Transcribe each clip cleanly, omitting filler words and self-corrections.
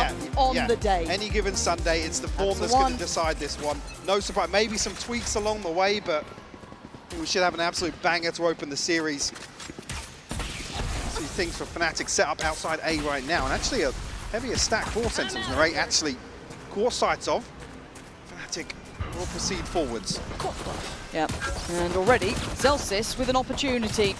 up on the day. Any given Sunday, it's the form that's going to decide this one. No surprise, maybe some tweaks along the way, but we should have an absolute banger to open the series. See things for Fnatic set up outside A right now, and actually a heavier stack for Sentinels. Narrate actually core sights of. Fnatic will proceed forwards. Yep, and already Zellsis with an opportunity.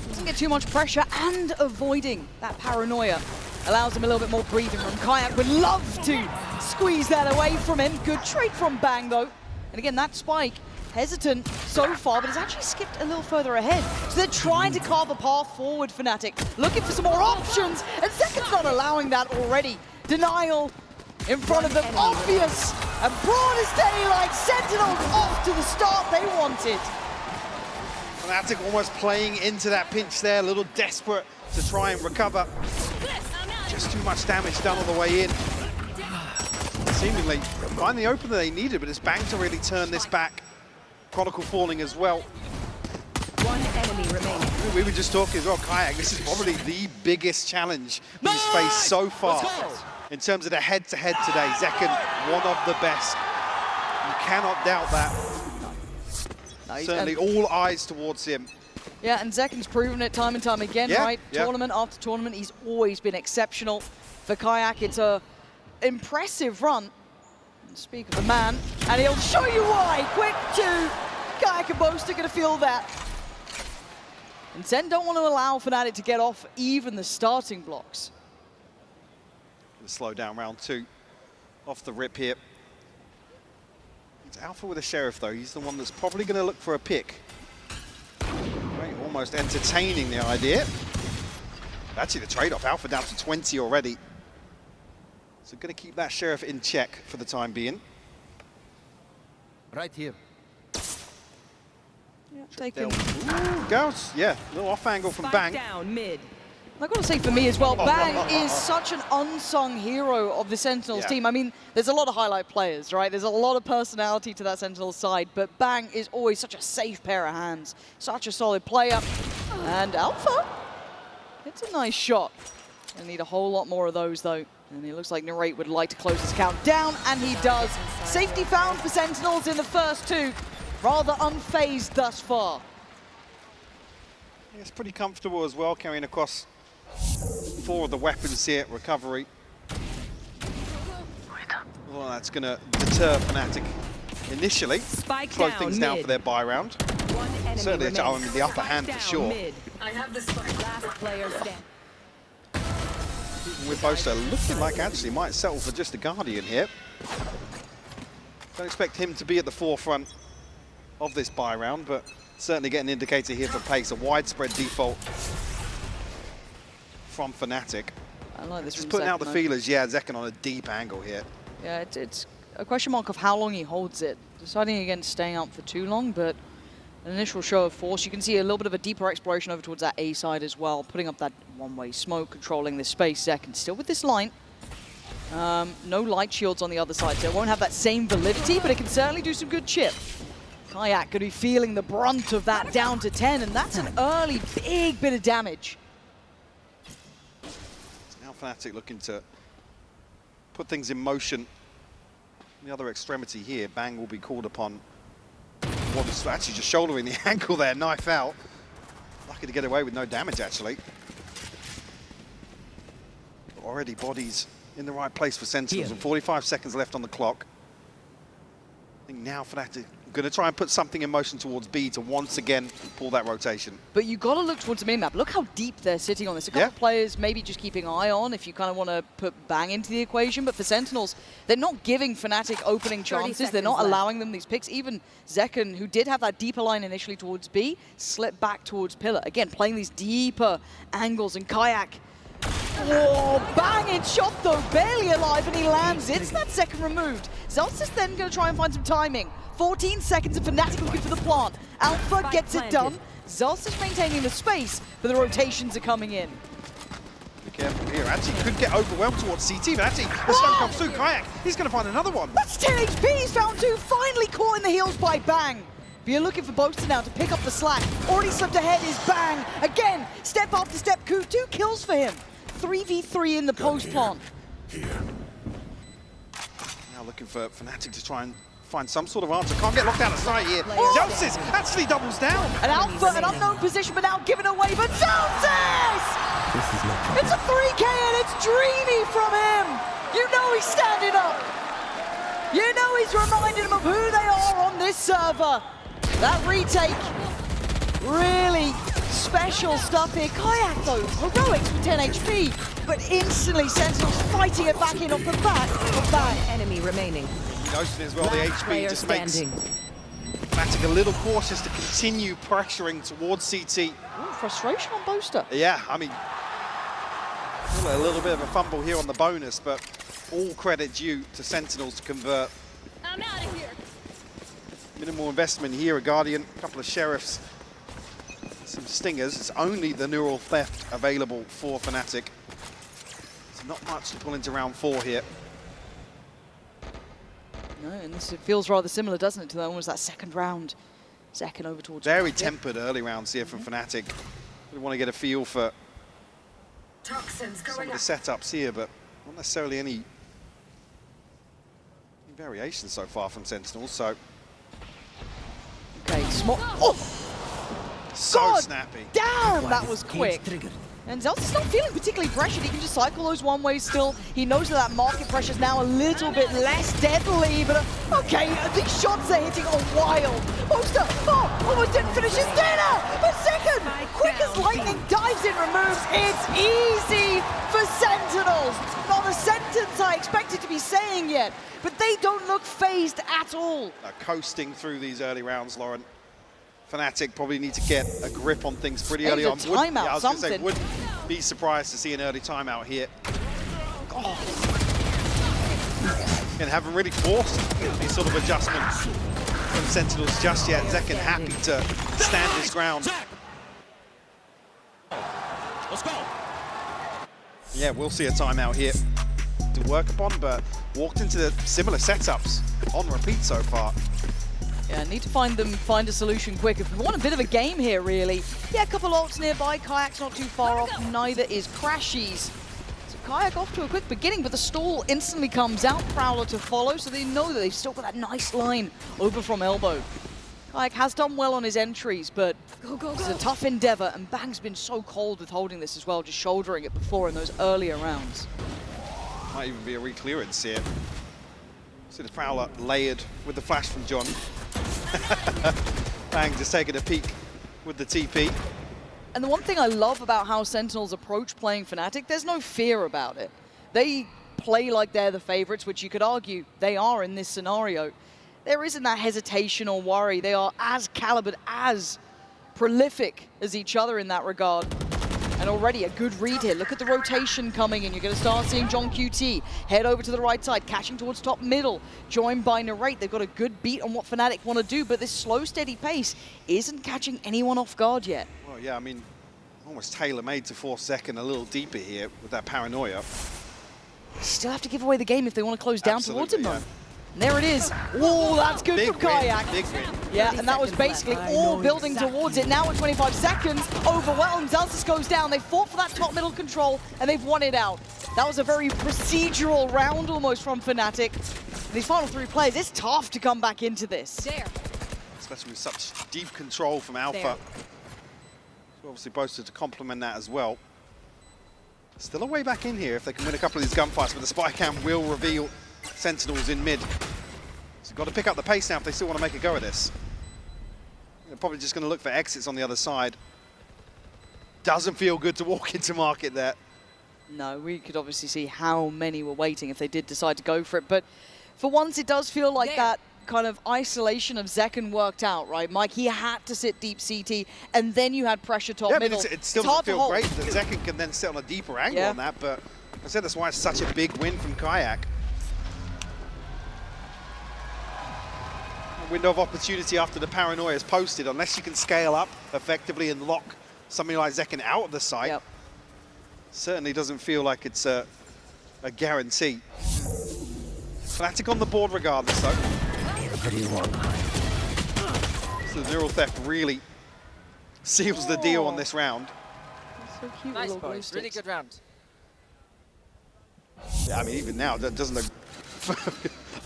Doesn't get too much pressure, and avoiding that paranoia allows him a little bit more breathing room. Kayak would love to squeeze that away from him. Good trade from Bang though. And again, that spike, hesitant so far, but it's actually skipped a little further ahead. So they're trying to carve a path forward, Fnatic, looking for some more options, and Second's not allowing that already. Denial in front of them, obvious, and broad as daylight. Sentinels off to the start they wanted. Fnatic almost playing into that pinch there, a little desperate to try and recover. Just too much damage done on the way in. Seemingly find the opener they needed, but it's Bang to really turn this back. Chronicle falling as well. One enemy remaining. We were just talking as well, Kayak, this is probably the biggest challenge he's faced so far. In terms of the head-to-head today, Zekken, one of the best. You cannot doubt that. No, certainly all eyes towards him. Yeah, and Zekken's proven it time and time again, right? Yeah. Tournament after tournament, he's always been exceptional. For Kayak, it's a impressive run. Speak of the man, and he'll show you why. Quick two, Kayak and Boast are going to feel that. And SEN don't want to allow Fnatic to get off even the starting blocks. Slow down round two. Off the rip here. It's Alpha with a Sheriff though. He's the one that's probably going to look for a pick. Right, almost entertaining the idea. Actually the trade-off, Alpha down to 20 already. So going to keep that Sheriff in check for the time being. Right here. Yeah, taking. Goes, yeah, a little off angle from Bang. Down mid. I've got to say for me as well, Bang is such an unsung hero of the Sentinels team. I mean, there's a lot of highlight players, right? There's a lot of personality to that Sentinels side, but Bang is always such a safe pair of hands, such a solid player. And Alpha, it's a nice shot. Gonna need a whole lot more of those though. And it looks like Narrate would like to close his count down, and he does. Safety found for Sentinels in the first two. Rather unfazed thus far. Yeah, it's pretty comfortable as well, carrying across 4 of the weapons here, recovery. Well, that's going to deter Fnatic initially. Slow things down for their buy round. Certainly the upper hand for sure. I have the spike. Last player stand. With Bosa looking like actually might settle for just a Guardian here. Don't expect him to be at the forefront of this buy round, but certainly get an indicator here for pace. A widespread default from Fnatic. I like this. Just putting out the feelers. Yeah, Zekken on a deep angle here. Yeah, it's a question mark of how long he holds it. Deciding against staying up for too long, but an initial show of force. You can see a little bit of a deeper exploration over towards that A side as well, putting up that one-way smoke, controlling this space. Zekken still with this line. No light shields on the other side, so it won't have that same validity, but it can certainly do some good chip. Kayak going to be feeling the brunt of that down to 10, and that's an early big bit of damage. Now Fnatic looking to put things in motion. On the other extremity here, Bang will be called upon. One's actually just shouldering the ankle there, knife out. Lucky to get away with no damage, actually. Already bodies in the right place for Sentinels, and 45 seconds left on the clock. I think now Fnatic going to try and put something in motion towards B to once again pull that rotation. But you got to look towards the mini-map. Look how deep they're sitting on this. A couple of players maybe just keeping an eye on if you kind of want to put Bang into the equation. But for Sentinels, they're not giving Fnatic opening chances. They're not allowing them these picks. Even Zekken, who did have that deeper line initially towards B, slipped back towards Pillar. Again, playing these deeper angles, and Kayak. Whoa, banging shot though, barely alive, and he lands it. It's that second removed. Zelt's then going to try and find some timing. 14 seconds of Fnatic looking for the plant. Alpha gets it done. Zelt's is maintaining the space, but the rotations are coming in. Be careful here. Actually could get overwhelmed towards CT, but actually the stun comes through. Kayak, he's going to find another one. That's 10 HP. He's found 2. Finally caught in the heels by Bang. But you're looking for Boaster now to pick up the slack. Already slipped ahead is Bang. Again, step after step, 2 kills for him. 3v3 in the post plant. here. Now looking for Fnatic to try and find some sort of answer. Can't get locked out of sight here. Oh! Zelsis actually doubles down. An alpha, an unknown position, but now given away, but Zelsis! This is no problem. It's a 3K and it's dreamy from him! You know he's standing up! You know he's reminding them of who they are on this server! That retake, really special stuff here. Kayak though, heroics with 10 HP, but instantly Sentinels fighting it back in off the back of that. Enemy remaining. Noticing as well, the HP Player just standing. makes Fnatic a little cautious to continue pressuring towards CT. Ooh, frustration on Boaster. Yeah, I mean, a little bit of a fumble here on the bonus, but all credit due to Sentinels to convert. I'm out of here. Minimal investment here, a Guardian, a couple of Sheriffs, some Stingers. It's only the Neural Theft available for Fnatic. So not much to pull into round 4 here. No, and this, it feels rather similar, doesn't it, to almost that second round. Second over towards... Very tempered early rounds here from Fnatic. We want to get a feel for Toxins some going of the up. setups here, but not necessarily any variations so far from Sentinels, so... Okay, small... Oh! So God snappy. Damn, that was quick. And Zelsis not feeling particularly pressured. He can just cycle those one-ways still. He knows that market pressure is now a little bit less deadly, but okay, these shots are hitting a while. Boaster, almost didn't finish his dinner. A second, quick as lightning, dives in, removes. It's easy for Sentinels. Not a sentence I expected to be saying yet, but they don't look phased at all. Coasting through these early rounds, Lauren. Fnatic probably need to get a grip on things pretty early on. Timeout, I was something. Say, wouldn't be surprised to see an early timeout here. Oh. And haven't really forced any sort of adjustments from Sentinels just yet. Zekken happy to stand his ground. Let's go. Yeah, we'll see a timeout here to work upon, but walked into the similar setups on repeat so far. Yeah, need to find a solution quick. If we want a bit of a game here, really. Yeah, a couple ults nearby. Kayak's not too far off. Neither is Crashies. So Kayak off to a quick beginning, but the stall instantly comes out. Prowler to follow, so they know that they've still got that nice line over from elbow. Kayak has done well on his entries, but it's a tough endeavor, and Bang's been so cold with holding this as well, just shouldering it before in those earlier rounds. Might even be a re-clearance here. See the Prowler layered with the flash from John. Bang just taking a peek with the TP. And the one thing I love about how Sentinels approach playing Fnatic, there's no fear about it. They play like they're the favorites, which you could argue they are in this scenario. There isn't that hesitation or worry. They are as calibered, as prolific as each other in that regard. And already a good read here. Look at the rotation coming in. You're going to start seeing John QT head over to the right side, catching towards top middle, joined by Narrate. They've got a good beat on what Fnatic want to do, but this slow, steady pace isn't catching anyone off guard yet. Well, yeah, I mean, almost tailor-made to force Zekken a little deeper here with that paranoia. Still have to give away the game if they want to close down towards him, though. Yeah. And there it is. Oh, that's good Big from Kayak. win, big win. Yeah, and that was basically all building towards it. Now at 25 seconds, overwhelmed. Zelsis goes down. They fought for that top middle control, and they've won it out. That was a very procedural round almost from Fnatic. These final 3 players, it's tough to come back into this. There. Especially with such deep control from Alpha. So obviously boasted to complement that as well. Still a way back in here if they can win a couple of these gunfights, but the spy cam will reveal Sentinels in mid. So you've got to pick up the pace now if they still want to make a go of this. They're probably just going to look for exits on the other side. Doesn't feel good to walk into market there. No, we could obviously see how many were waiting if they did decide to go for it. But for once, it does feel like that kind of isolation of Zekken worked out, right, Mike? He had to sit deep CT, and then you had pressure top middle. But it still doesn't feel great that Zekken can then sit on a deeper angle on that, but I said that's why it's such a big win from Kayak. A window of opportunity after the paranoia is posted, unless you can scale up effectively and lock something like Zekken out of the site. Yep. Certainly doesn't feel like it's a guarantee. Fnatic on the board regardless, though. So the Neural Theft really seals the deal on this round. So cute, Nice, boys. Really good round. Yeah, I mean, even now, that doesn't look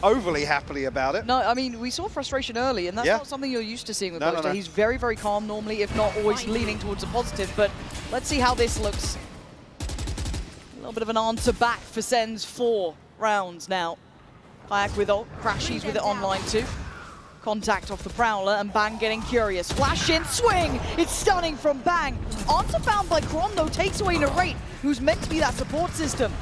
overly happily about it. No, I mean, we saw frustration early, and that's not something you're used to seeing with Boaster. He's very, very calm normally, if not always leaning towards a positive. But let's see how this looks. A little bit of an answer back for Sen's 4 rounds now. Kayak with ult, Crashies with it online too. Contact off the Prowler, and Bang getting curious. Flash in, swing! It's stunning from Bang. Answer found by Kron, though, takes away Narrate, who's meant to be that support system.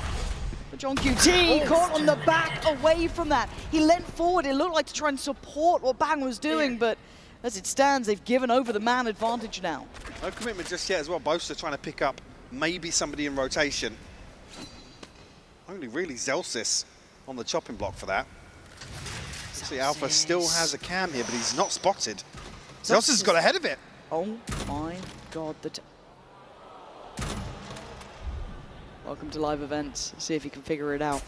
But John QT caught on the back away from that. He leant forward, it looked like to try and support what Bang was doing, but as it stands, they've given over the man advantage now. No commitment just yet as well. Boaster trying to pick up maybe somebody in rotation. Only really Zelsis on the chopping block for that. See, Alpha still has a cam here, but he's not spotted. Zelsis has got ahead of it. Oh my god. Welcome to live events. See if you can figure it out.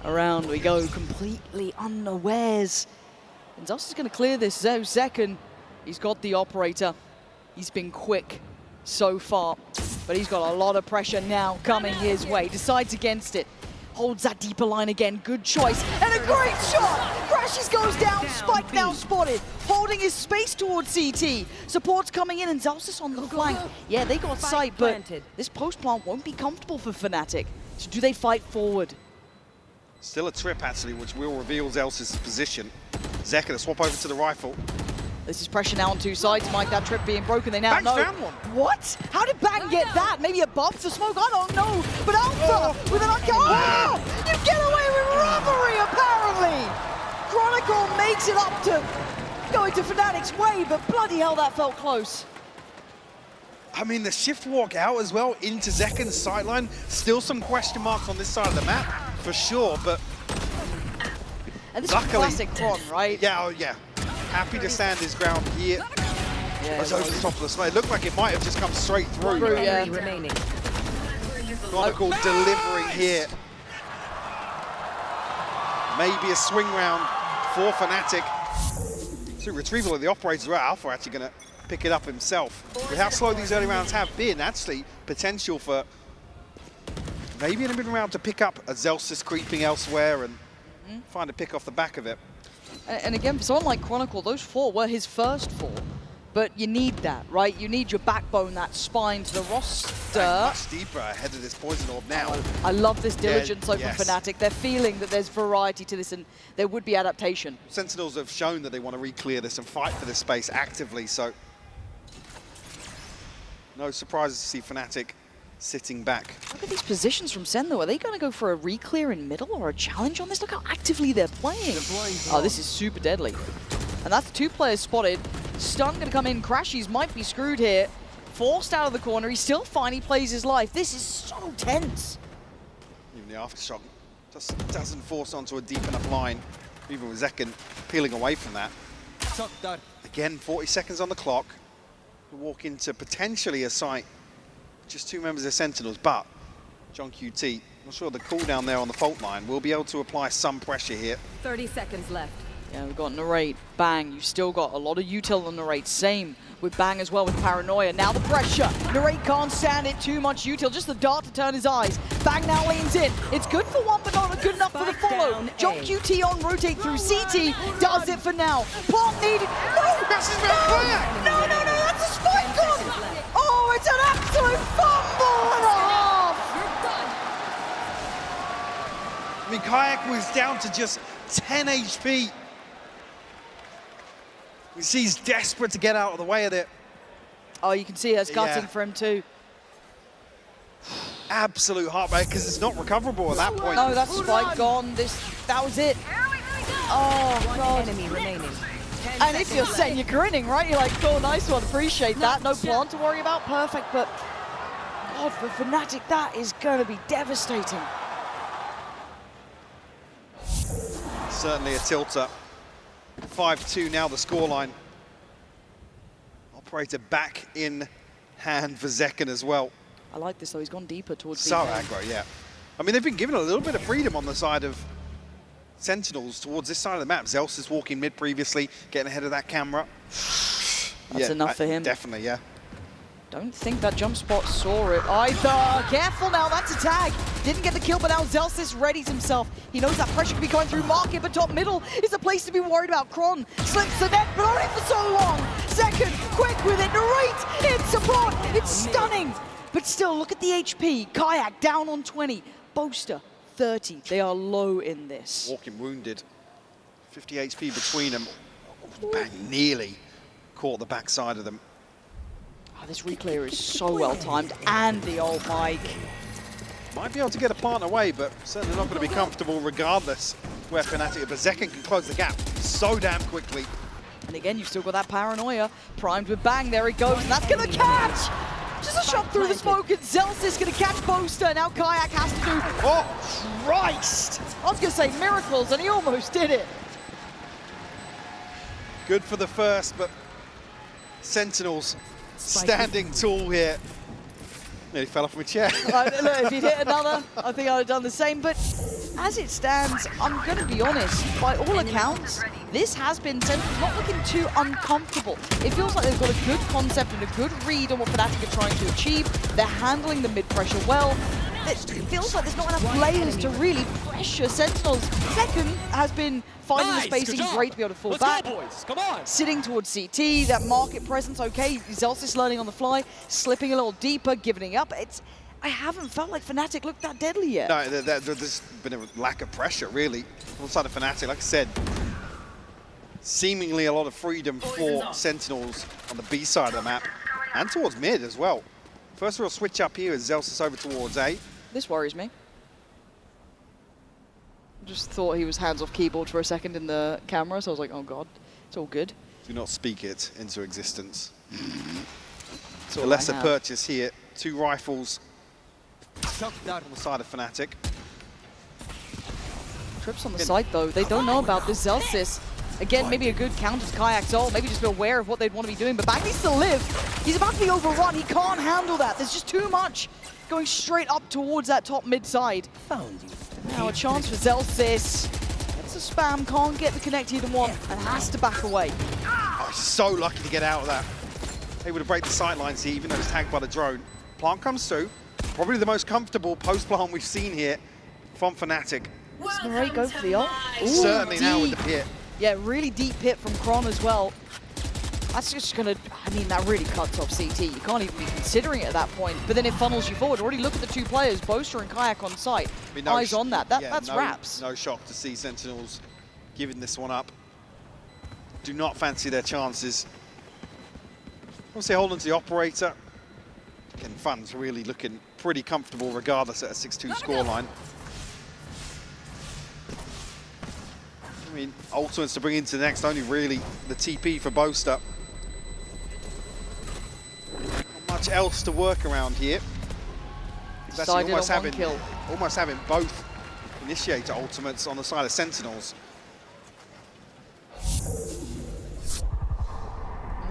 Around we go, completely unawares. And Zelsis is going to clear this. Zekken, he's got the operator. He's been quick so far, but he's got a lot of pressure now coming his way. Decides against it. Holds that deeper line again. Good choice. And a great shot! Crashies goes down. Spike now spotted. Holding his space towards CT. Support's coming in, and Zelsis on the flank. Yeah, they got sight, but this post plant won't be comfortable for Fnatic. So do they fight forward? Still a trip, actually, which will reveal Zelsis' position. Zek gonna swap over to the rifle. This is pressure now on two sides. Mike, that trip being broken, they now know. Bang's found one. What? How did Bang get that? Maybe above the smoke? I don't know. But Alpha with an you get away with robbery, apparently. Chronicle makes it up to going to Fnatic's way, but bloody hell, that felt close. I mean, the shift walk out as well into Zekken's sideline. Still some question marks on this side of the map, for sure, but and this luckily, is classic Tron, right? Yeah, oh yeah. Happy to stand his ground here. Yeah, it's over the top of the smoke. It looked like it might have just come straight through. Remaining. Chronicle delivering here. Maybe a swing round for Fnatic. So retrieval of the operator as well. Alpha actually going to pick it up himself. With how slow these early rounds have been, actually potential for maybe in a mid round to pick up a Zelsis creeping elsewhere and find a pick off the back of it. And again, for someone like Chronicle, those 4 were his first 4. But you need that, right? You need your backbone, that spine to the roster. Much deeper ahead of this poison orb now. I love this diligence from yes. Fnatic. They're feeling that there's variety to this and there would be adaptation. Sentinels have shown that they want to re-clear this and fight for this space actively, so no surprises to see Fnatic sitting back. Look at these positions from Sen, though. Are they going to go for a re-clear in middle or a challenge on this? Look how actively they're playing. Oh, this is super deadly. And that's 2 players spotted. Stun going to come in. Crashies might be screwed here. Forced out of the corner. He's still fine. He plays his life. This is so tense. Even the aftershock just doesn't force onto a deep enough line. Even with Zekken peeling away from that. Again, 40 seconds on the clock. We walk into potentially a site. Just 2 members of Sentinels, but John QT, not sure the cooldown there on the fault line will be able to apply some pressure here. 30 seconds left. Yeah, we've got Narrate, Bang. You've still got a lot of util on Narrate. Same with Bang as well with Paranoia. Now the pressure. Narrate can't stand it. Too much util. Just the dart to turn his eyes. Bang now leans in. It's good for one, but not good enough for the follow. John QT on rotate through CT. Does it for now. Plant needed. No! No, that's a spike gun! Oh, it's an absolute fumble and a half! I mean, Kayak was down to just 10 HP. You see he's desperate to get out of the way of it. Oh, you can see us gutting for him too. Absolute heartbreak, because it's not recoverable at that point. No, that's spike gone. That was it. Oh, God. Enemy remaining. And if you're Sen, you're grinning, right? You're like, cool, nice one, appreciate that. No plant to worry about, perfect, but God, for Fnatic, that is going to be devastating. Certainly a tilter. 5-2 now the scoreline. Operator back in hand for Zekken as well. I like this though, he's gone deeper towards So aggro, yeah. I mean, they've been given a little bit of freedom on the side of Sentinels towards this side of the map. Zels is walking mid previously, getting ahead of that camera. That's enough for him. Definitely, yeah. Don't think that jump spot saw it either. Careful now, that's a tag. Didn't get the kill, but now Zellsis readies himself. He knows that pressure could be going through market, but top middle is the place to be worried about. Kron slips the net, but only for so long. Second, quick with it, Narrate, it's support, it's stunning. But still, look at the HP. Kayak down on 20, Boaster 30. They are low in this. Walking wounded. 50 HP between them. Bang, nearly caught the backside of them. Oh, this reclear is so well timed, and the old Mike. Might be able to get a plant away, but certainly not going to be comfortable regardless where Fnatic. But Zekken can close the gap so damn quickly. And again, you've still got that paranoia. Primed with Bang, there he goes, and that's going to catch! Just a shot through the smoke, and Zellsis going to catch Boaster. Now Kayak has to do, oh, Christ! I was going to say miracles, and he almost did it. Good for the first, but Sentinels standing tall here. Nearly fell off my chair. Look, if he'd hit another, I think I'd have done the same. But as it stands, I'm going to be honest, by all accounts, this has been Sentinels not looking too uncomfortable. It feels like they've got a good concept and a good read on what Fnatic are trying to achieve. They're handling the mid-pressure well. It feels like there's not enough players to really pressure Sentinels. Second has been finding the spacing great to be able to fall back. Go, boys. Come on. Sitting towards CT, that market presence, okay. Zellsis learning on the fly, slipping a little deeper, giving up. I haven't felt like Fnatic looked that deadly yet. No, there's been a lack of pressure, really, on the side of Fnatic. Like I said, seemingly a lot of freedom for Sentinels on the B side of the map, and towards mid as well. First real switch up here is Zellsis over towards A. This worries me. Just thought he was hands off keyboard for a second in the camera, so I was like, oh god, it's all good. Do not speak it into existence. A lesser purchase here. 2 rifles on the side of Fnatic. Trips on the side though, they don't know about this Zellsis. Again, maybe a good counter to Kayak's ult, maybe just be aware of what they'd want to be doing, but Bang needs to live. He's about to be overrun, he can't handle that. There's just too much going straight up towards that top mid side. Found you. Now a chance for Zellsis. Gets a spam, can't get the connect he didn't want, and has to back away. Oh, he's so lucky to get out of that. Able to break the sight lines here, even though it's tagged by the drone. Plant comes through. Probably the most comfortable post-plant we've seen here from Fnatic. Does Narrate go for the ult? Ooh, Certainly deep. now with the pit. Yeah, really deep hit from Kron as well. That's just gonna, I mean, that really cuts off CT. You can't even be considering it at that point, but then it funnels you forward. Already look at the 2 players, Boaster and Kayak on site. I mean, no Eyes on that, that's wraps. No shock to see Sentinels giving this one up. Do not fancy their chances. Obviously holding to the operator. Again, Fun's really looking pretty comfortable regardless at a 6-2 scoreline. I mean, ultimates to bring into the next, only really the TP for Boaster. Not much else to work around here. He's actually almost having both initiator ultimates on the side of Sentinels.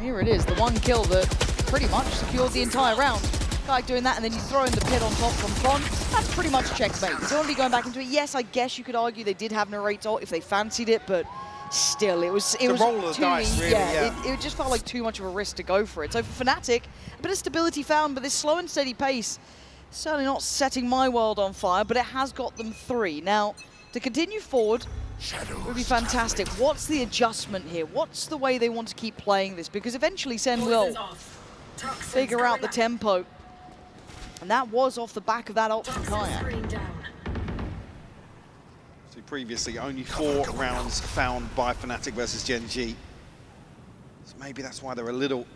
Here it is, the 1 kill that pretty much secured the entire round. Kayak doing that, and then you throw in the pit on top from Kron. That's pretty much checkmate. He's already going back into it. Yes, I guess you could argue they did have Narrate's ult if they fancied it, but still, it was a roll of the dice, really, it just felt like too much of a risk to go for it. So for Fnatic, a bit of stability found, but this slow and steady pace, certainly not setting my world on fire, but it has got them 3. Now, to continue forward, it would be fantastic. What's the adjustment here? What's the way they want to keep playing this? Because eventually Sen will figure out the tempo. And that was off the back of that ult from Kayak. So previously, only 4 rounds found by Fnatic versus Gen G. So maybe that's why they're a little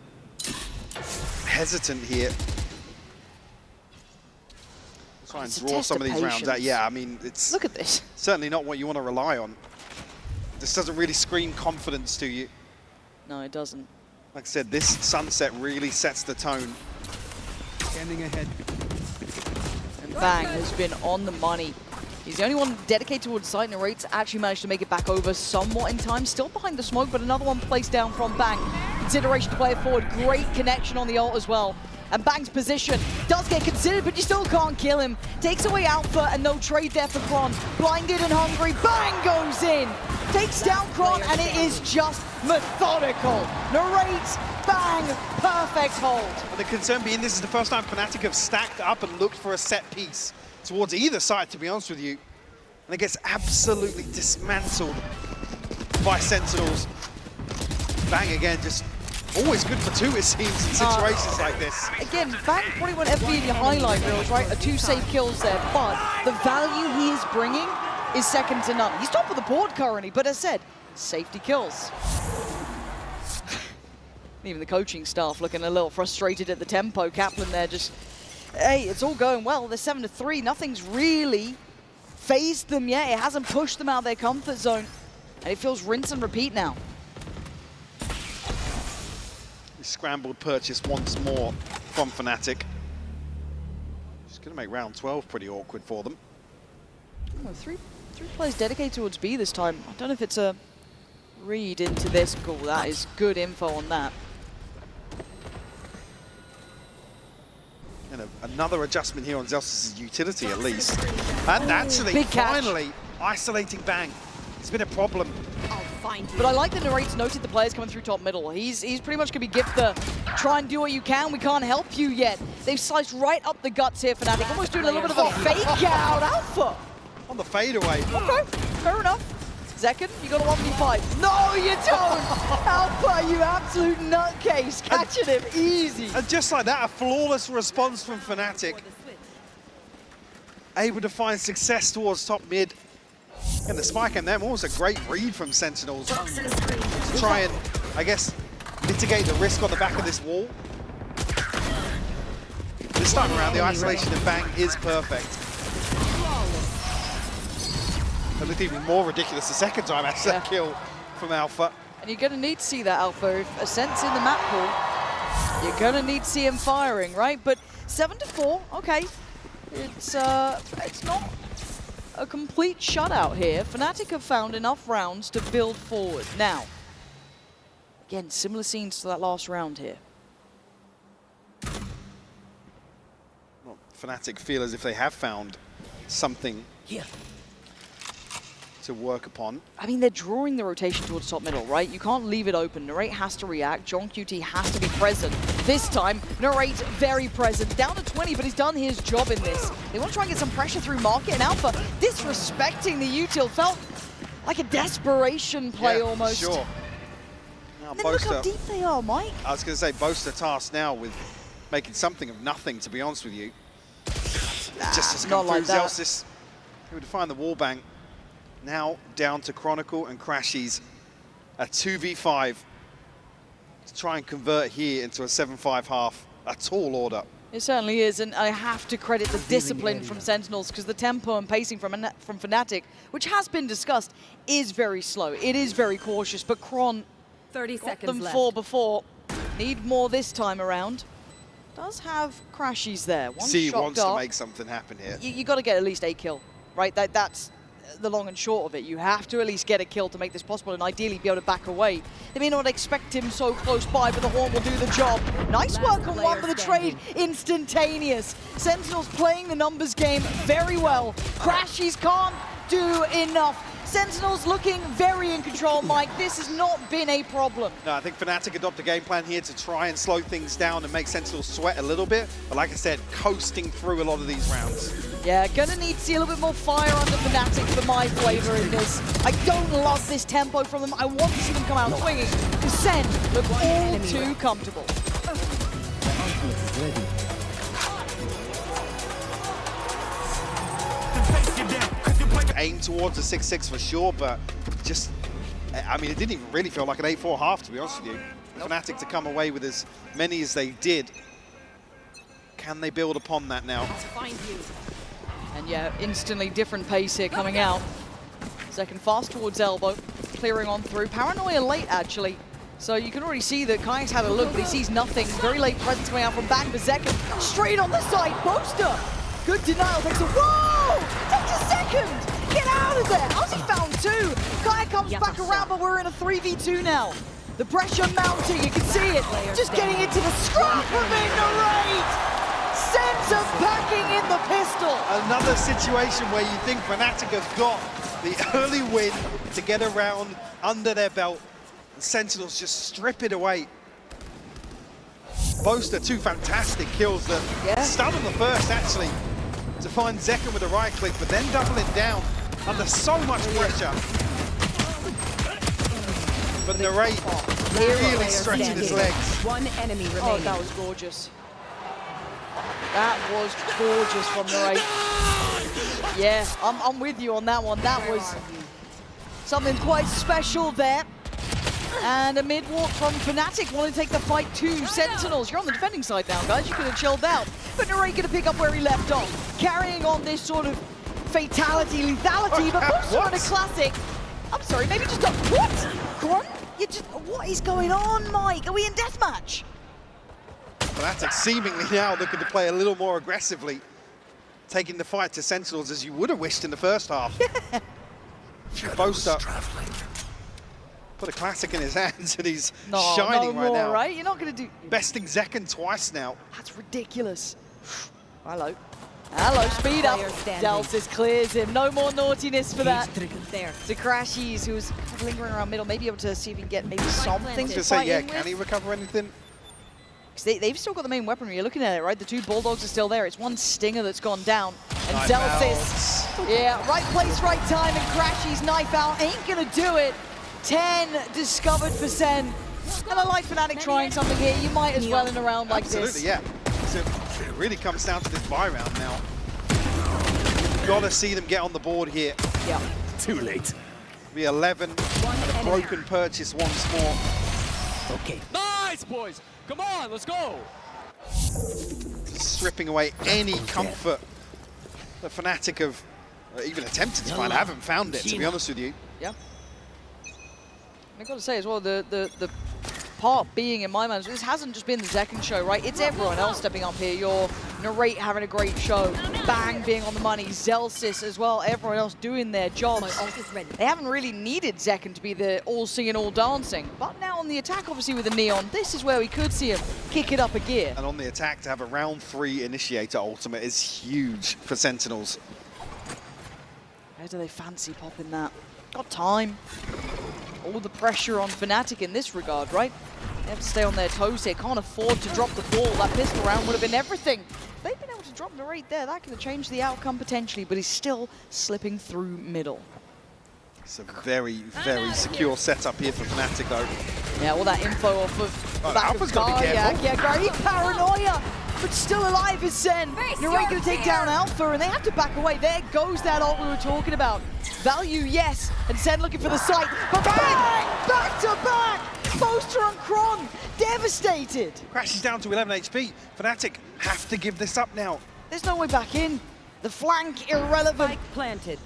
hesitant here. Try and draw some of these rounds out. Yeah, I mean, it's look at this. Certainly not what you want to rely on. This doesn't really scream confidence to you. No, it doesn't. Like I said, this sunset really sets the tone. Standing ahead. And Bang has been on the money. He's the only one dedicated towards site. Narrate's actually managed to make it back over somewhat in time. Still behind the smoke, but another one placed down from Bang. Consideration to play it forward. Great connection on the ult as well. And Bang's position does get considered, but you still can't kill him. Takes away Alpha, and no trade there for Kron. Blinded and hungry, Bang goes in. Takes down Kron, and it is just methodical. Narrate, Bang, perfect hold. And the concern being this is the first time Fnatic have stacked up and looked for a set piece towards either side, to be honest with you. And it gets absolutely dismantled by Sentinels. Bang again, just always good for two, it seems, in situations like this. Again, Bang probably went FB in your highlight reels, right? 2 safe kills there, but the value he is bringing is second to none. He's top of the board currently, but as said, safety kills. Even the coaching staff looking a little frustrated at the tempo. Kaplan there just, hey, it's all going well. They're 7-3. Nothing's really phased them yet. It hasn't pushed them out of their comfort zone. And it feels rinse and repeat now. Scrambled purchase once more from Fnatic. Just going to make round 12 pretty awkward for them. Oh, three players dedicated towards B this time. I don't know if it's a read into this. Cool, that is good info on that. And another adjustment here on Zelsis' utility, at least. And actually, big catch. finally, isolating Bang. It's been a problem. But I like that Narrate's noted the players coming through top middle. He's pretty much going to be gift the try and do what you can. We can't help you yet. They've sliced right up the guts here, Fnatic. Almost doing a little bit of a fake out Alpha. On the fadeaway. Okay, fair enough. Zekken, you got a 1v5. No, you don't! Alpha, you absolute nutcase. Catching him easy. And just like that, a flawless response from Fnatic. Able to find success towards top mid. And the spike and them was a great read from Sentinels. To try and, I guess, mitigate the risk on the back of this wall. This time around, the isolation of Bang is perfect. It looked even more ridiculous the second time after that kill from Alpha. And you're going to need to see that, Alpha. If Ascent's in the map pool, you're going to need to see him firing, right? But 7-4, okay. It's not a complete shutout here. Fnatic have found enough rounds to build forward. Now, again, similar scenes to that last round here. Well, Fnatic feel as if they have found something to work upon. I mean, they're drawing the rotation towards top middle, right? You can't leave it open. Narrate has to react. John QT has to be present. This time, Narrate very present. Down to 20, but he's done his job in this. They want to try and get some pressure through Market, and Alpha disrespecting the util felt like a desperation play almost. Sure. Now And then look how deep they are, Mike. I was going to say, Boaster tasked now with making something of nothing, to be honest with you. Just as come not through, like that. Zelsis, who would find the wall bang. Now down to Chronicle and Crashies, a 2v5 to try and convert here into a 7-5 half. A tall order. It certainly is, and I have to credit the discipline from Sentinels because the tempo and pacing from Fnatic, which has been discussed, is very slow. It is very cautious, but Kron 30 got seconds them left. 4 before. Need more this time around. Does have Crashies there. One C shot wants dart. to make something happen here. You got to get at least a kill, right? That's the long and short of it. You have to at least get a kill to make this possible and ideally be able to back away. They may not expect him so close by, but the Horn will do the job. Nice work on one for the trade. Instantaneous. Sentinels playing the numbers game very well. Crashies can't do enough. Sentinels looking very in control, Mike. This has not been a problem. No, I think Fnatic adopt a game plan here to try and slow things down and make Sentinels sweat a little bit. But like I said, coasting through a lot of these rounds. Yeah, gonna need to see a little bit more fire under Fnatic for my flavor in this. I don't love this tempo from them. I want to see them come out swinging. The Sen look all too comfortable. Aim towards the 6-6 for sure, but just, I mean, it didn't even really feel like an 8-4 half, to be honest with you. Fnatic to come away with as many as they did. Can they build upon that now? And yeah, instantly different pace here coming out. Second fast towards elbow, clearing on through. Paranoia late, actually. So you can already see that Kai's had a look, but he sees nothing. Very late presence coming out from Bang for Zekken. Straight on the side, Boaster. Good denial, takes a, whoa! Takes a second! Get out of there! How's he found two? Kai comes back around, but we're in a 3v2 now. The pressure mounting, you can see it. Just getting into the scrap from Narrate. Sends him packing in the pistol. Another situation where you think Fnatic have got the early win to get around under their belt. And Sentinels just strip it away. Boaster, two fantastic kills that stun on the first, actually. to find Zekken with a right click, but then doubling down under so much pressure. But Narrate really stretching his legs. One enemy remaining. Oh, that was gorgeous. That was gorgeous from Narrate. Yeah, I'm with you on that one. That was something quite special there. And a mid-walk from Fnatic wanting to take the fight to Sentinels. You're on the defending side now, guys. You could have chilled out. But Narrate going to pick up where he left off. Carrying on this sort of fatality, lethality, but also on a classic. I'm sorry, maybe just a... What? Grunt? What is going on, Mike? Are we in deathmatch? Fnatic seemingly now looking to play a little more aggressively, taking the fight to Sentinels as you would have wished in the first half. Boaster put a classic in his hands and he's shining right now. Right? You're not going to do... Besting Zekken twice now. That's ridiculous. Hello. Hello, speed up. Delsis clears him. No more naughtiness for that. There. Zakrashis, who's kind of lingering around middle, maybe able to see if he can get maybe something to say, fight yeah, in can he recover anything? They've still got the main weaponry. You're looking at it, right? The two Bulldogs are still there. It's one Stinger that's gone down. And Knife Delsis, yeah, right place, right time, and Crashy's knife out. Ain't gonna do it. 10 discovered for Sen. And I like Fnatic trying something here. You might as well in a round like Absolutely, this. yeah. So it really comes down to this buy round now. You've got to see them get on the board here. Yeah. Too late. Be 11 and a broken purchase once more. Okay. Nice, boys. Come on, let's go. Stripping away any comfort that Fnatic have even attempted to find. I haven't found it, to be honest with you. Yeah. I've got to say as well, the part being in my mind, this hasn't just been the Zekken show, right? It's everyone else stepping up here. Your Narrate having a great show, Bang being on the money, Zelsis as well, everyone else doing their jobs. They haven't really needed Zekken to be the all singing, all dancing. But now on the attack, obviously with the Neon, this is where we could see him kick it up a gear. And on the attack, to have a round 3 initiator ultimate is huge for Sentinels. How do they fancy popping that? Got time. All the pressure on Fnatic in this regard, right? They have to stay on their toes here. Can't afford to drop the ball. That pistol round would have been everything. If they'd been able to drop the rate there, that could have changed the outcome potentially, but he's still slipping through middle. It's a very, very secure setup here for Fnatic, though. Yeah, all that info off of Alpha's got to be careful. Yeah, Gary, paranoia, but still alive is Sen. Narrate going to take down Alpha, and they have to back away. There goes that ult we were talking about. Value, yes, and Sen looking for the site, but bang! Back to back! Boaster on Kron, devastated. Crashes down to 11 HP. Fnatic have to give this up now. There's no way back in. The flank irrelevant. Spike planted.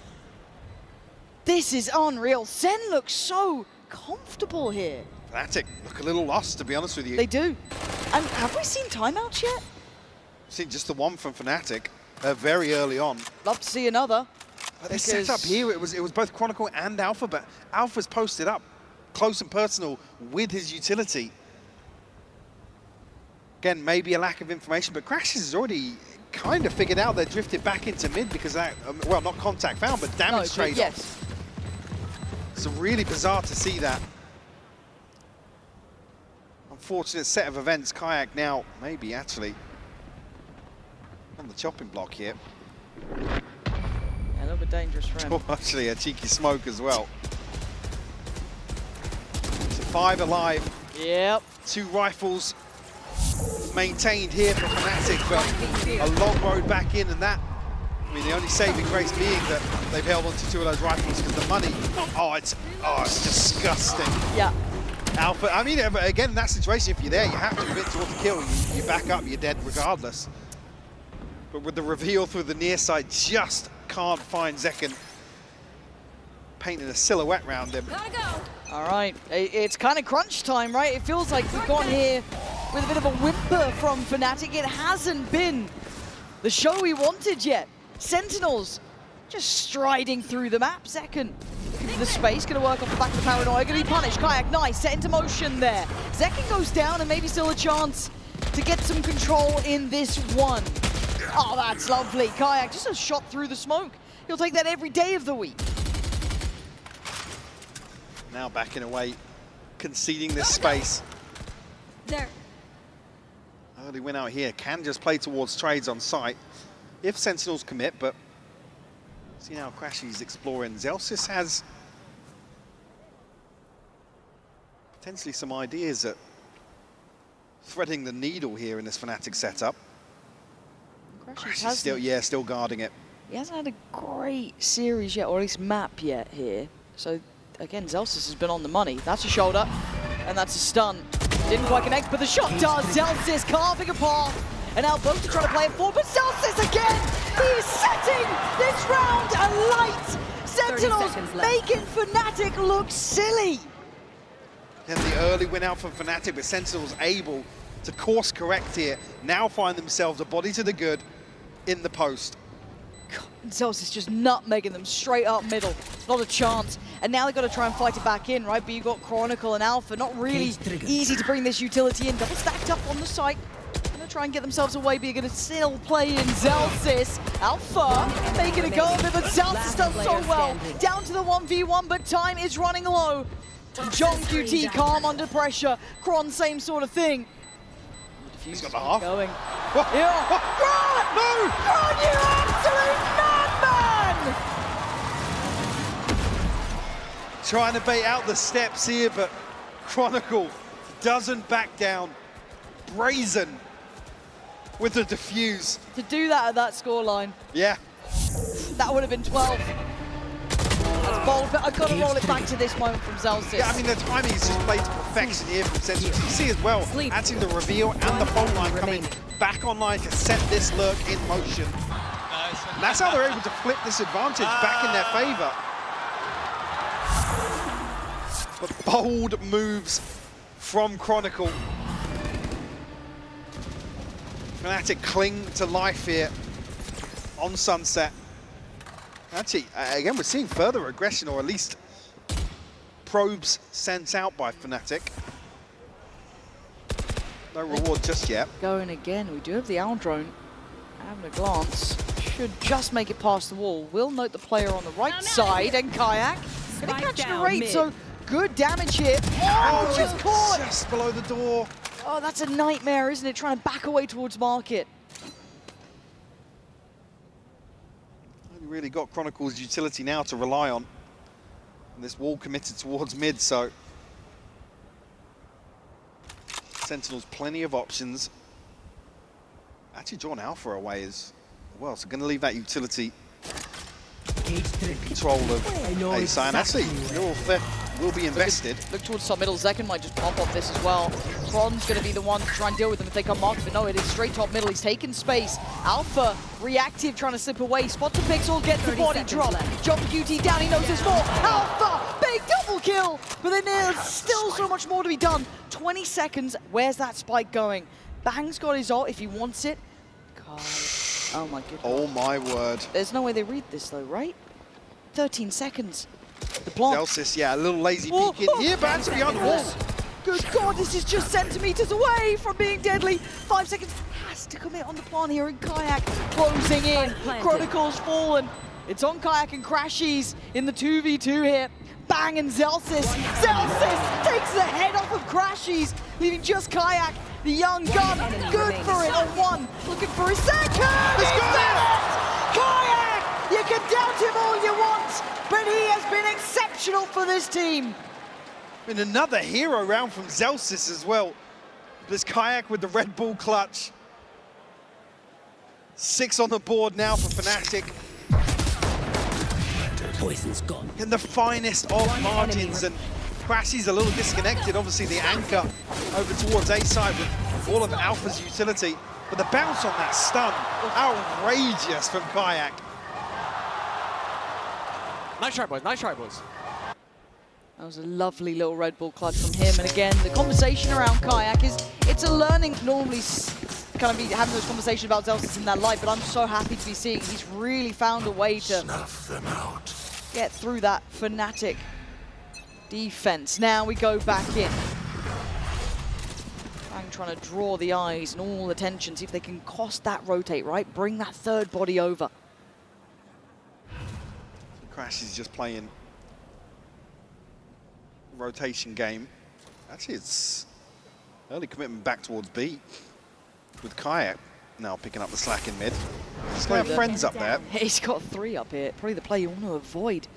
This is unreal. Sen looks so comfortable here. Fnatic look a little lost, to be honest with you. They do. And have we seen timeouts yet? Seen just the one from Fnatic very early on. Love to see another. But this setup here, it was both Chronicle and Alpha, but Alpha's posted up close and personal with his utility. Again, maybe a lack of information, but Crashes has already kind of figured out they're drifted back into mid because that, well, not contact found, but damage trade-off. Yes. It's really bizarre to see that. Unfortunate set of events. Kayak now, maybe actually, on the chopping block here. Yeah, a little bit dangerous for him. Oh, actually, a cheeky smoke as well. So 5 alive. Yep. 2 rifles maintained here for Fnatic, but a long road back in, and that, I mean, the only saving grace being that they've held onto 2 of those rifles because the money, it's disgusting. Yeah. Alpha, I mean, again, in that situation, if you're there, you have to commit towards the kill. You back up, you're dead regardless. But with the reveal through the near side, just can't find Zekken. Painting a silhouette around him. Gotta go. All right, it's kind of crunch time, right? It feels like we've gone here with a bit of a whimper from Fnatic. It hasn't been the show we wanted yet. Sentinels just striding through the map. Zekken looking for the space, going to work off the back of the paranoia, going to be punished. Kayak, nice, set into motion there. Zekken goes down and maybe still a chance to get some control in this one. Oh, that's lovely. Kayak just a shot through the smoke. He'll take that every day of the week. Now backing away, conceding this space. There. Early win out here, can just play towards trades on site. if Sentinels commit, but see now Crashy's exploring. Zelsis has potentially some ideas at threading the needle here in this Fnatic setup. Crashy's still guarding it. He hasn't had a great series yet, or at least map yet here. So again, Zelsis has been on the money. That's a shoulder, and that's a stun. Didn't quite connect, but the shot does. Zelsis carving a path, and now both are trying to play it forward, but Zelsis again! He is setting this round alight! Sentinels making Fnatic look silly! And the early win out from Fnatic, but Sentinels able to course correct here. Now find themselves a body to the good in the post. Zelsis just nutmegging them straight up middle. Not a chance. And now they've got to try and fight it back in, right? But you've got Chronicle and Alpha. Not really easy to bring this utility in. Double stacked up on the site. Gonna try and get themselves away, but you're gonna still play in Zelsis. Alpha making a go of it, but Zelsis does so well. Down to the 1v1, but time is running low. John QT calm under pressure. Kron, same sort of thing. He's got the half. Going. What? Yeah. Kron! No! Kron, you absolute madman! Trying to bait out the steps here, but Chronicle doesn't back down. Brazen with the defuse. To do that at that scoreline. Yeah. That would have been 12. That's bold, but I've got to roll it back to this moment from Zelsis. Yeah, I mean, the timing is just played to perfection here from Sentinels. You see as well, actually the reveal and the fault line coming back online to set this lurk in motion. And that's how they're able to flip this advantage back in their favor. But bold moves from Chronicle. Fnatic cling to life here on Sunset. Actually, again, we're seeing further aggression, or at least probes sent out by Fnatic. No reward just yet. Going again, we do have the Owl drone. Having a glance, should just make it past the wall. We'll note the player on the right side, and Kayak gonna catch the rate, so good damage here. Oh, just caught! Just below the door. Oh, that's a nightmare, isn't it? Trying to back away towards market. Really got Chronicle's utility now to rely on. And this wall committed towards mid, so Sentinels plenty of options. Actually drawn Alpha away as well, so going to leave that utility in control of ASI. And actually, Neural Theft will be invested. Look towards top middle. Zekken might just pop off this as well. Kron's going to be the one to try and deal with them if they come market, but no, it is straight top middle. He's taken space. Alpha, reactive, trying to slip away. Spot the pixel, gets the body drop. Jump QT down, he knows there's more. Alpha, big double kill! But then there's still so much more to be done. 20 seconds, where's that spike going? Bang's got his ult if he wants it. God. Oh my goodness. Oh my word. There's no way they read this though, right? 13 seconds. The plant. Zelsis, yeah, a little lazy peek in here, but actually behind the wall. Good God, this is just centimeters away from being deadly. 5 seconds, has to commit on the plant here, and Kayak closing in. Chronicle's fallen. It's on Kayak and Crashies in the 2v2 here. Bang and Zelsis. Zelsis takes the head off of Crashies, leaving just Kayak, the young gun. Good for it on one. Looking for his second. He's got it! Kayak! You can doubt him all you want, but he has been exceptional for this team. And another hero round from Zelsis as well. This Kayak with the Red Bull clutch. 6 on the board now for Fnatic. Poison's gone. In the finest of margins, and Crashy's a little disconnected. Obviously the anchor over towards A side with all of Alpha's utility. But the bounce on that stun, outrageous from Kayak. Nice try, boys. Nice try, boys. That was a lovely little Red Bull clutch from him. And again, the conversation around Kayak is, it's a learning, normally kind of be having those conversations about Zelsis in that light, but I'm so happy to be seeing he's really found a way to snuff them out. Get through that Fnatic defense. Now we go back in. Bang trying to draw the eyes and all attention, see if they can cost that rotate, right? Bring that third body over. Crash is just playing rotation game. Actually, it's early commitment back towards B with Kayak now picking up the slack in mid. He's going to have friends up there. He's got 3 up here. Probably the play you want to avoid.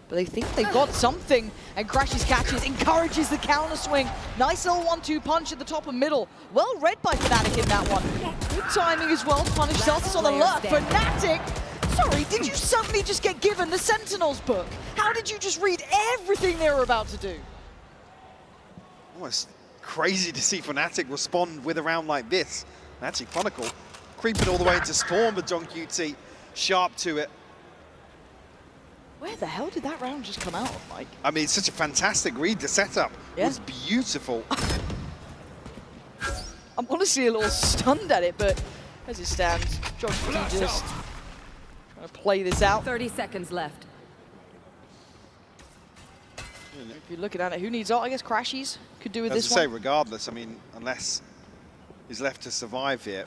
But they think they've got something. And Crashes catches, encourages the counter swing. Nice little 1-2 punch at the top and middle. Well read by Fnatic in that one. Good timing as well to punish Celsius on the lurk. Fnatic! Sorry, did you suddenly just get given the Sentinels book? How did you just read everything they were about to do? Almost crazy to see Fnatic respond with a round like this. Actually, Chronicle creeping all the way into spawn, but John QT sharp to it. Where the hell did that round just come out of, Mike? I mean, it's such a fantastic read. The setup was beautiful. I'm honestly a little stunned at it, but as it stands, John QT just trying to play this out. 30 seconds left. If you're looking at it, who needs ult? I guess Crashies could do with this one. As I one. say, regardless, I mean, unless he's left to survive here,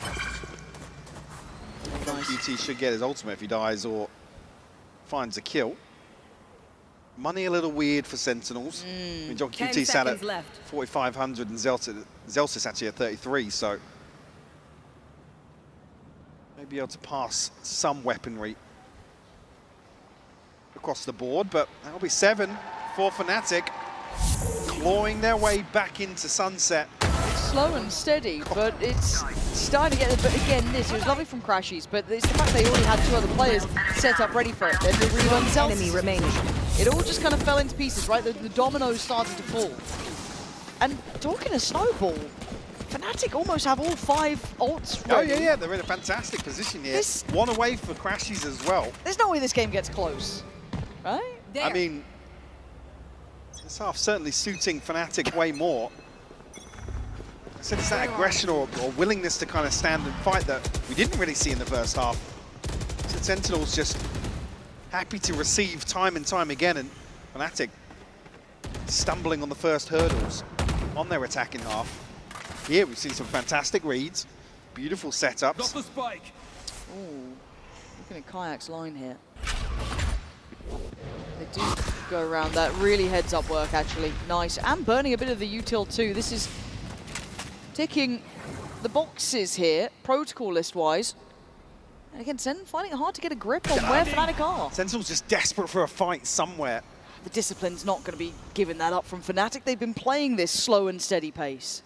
Nice. QT should get his ultimate if he dies or finds a kill. Money a little weird for Sentinels. I mean, John QT sat at 4,500 and Zelsis actually at 33, so maybe able to pass some weaponry across the board, but that'll be 7 for Fnatic, clawing their way back into Sunset. It's slow and steady, but it's starting to get there. But again, it was lovely from Crashies, but it's the fact they already had 2 other players set up ready for it. Then they really went Enemy remaining. It all just kind of fell into pieces, right? The dominoes started to fall. And talking of snowball, Fnatic almost have all 5 ults ready. Oh yeah, they're in a fantastic position here. One away for Crashies as well. There's no way this game gets close, right? There. I mean, this half certainly suiting Fnatic way more. I said it's that aggression or willingness to kind of stand and fight that we didn't really see in the first half. So Sentinels just happy to receive time and time again, and Fnatic stumbling on the first hurdles on their attacking half. Here we've seen some fantastic reads, beautiful setups. Got the spike. Ooh, looking at Kayak's line here. They do go around that. Really heads up work, actually. Nice. And burning a bit of the util too. This is ticking the boxes here, protocol list-wise. And again, Sen finding it hard to get a grip on where Fnatic are. Sentinel's just desperate for a fight somewhere. The discipline's not going to be giving that up from Fnatic. They've been playing this slow and steady pace.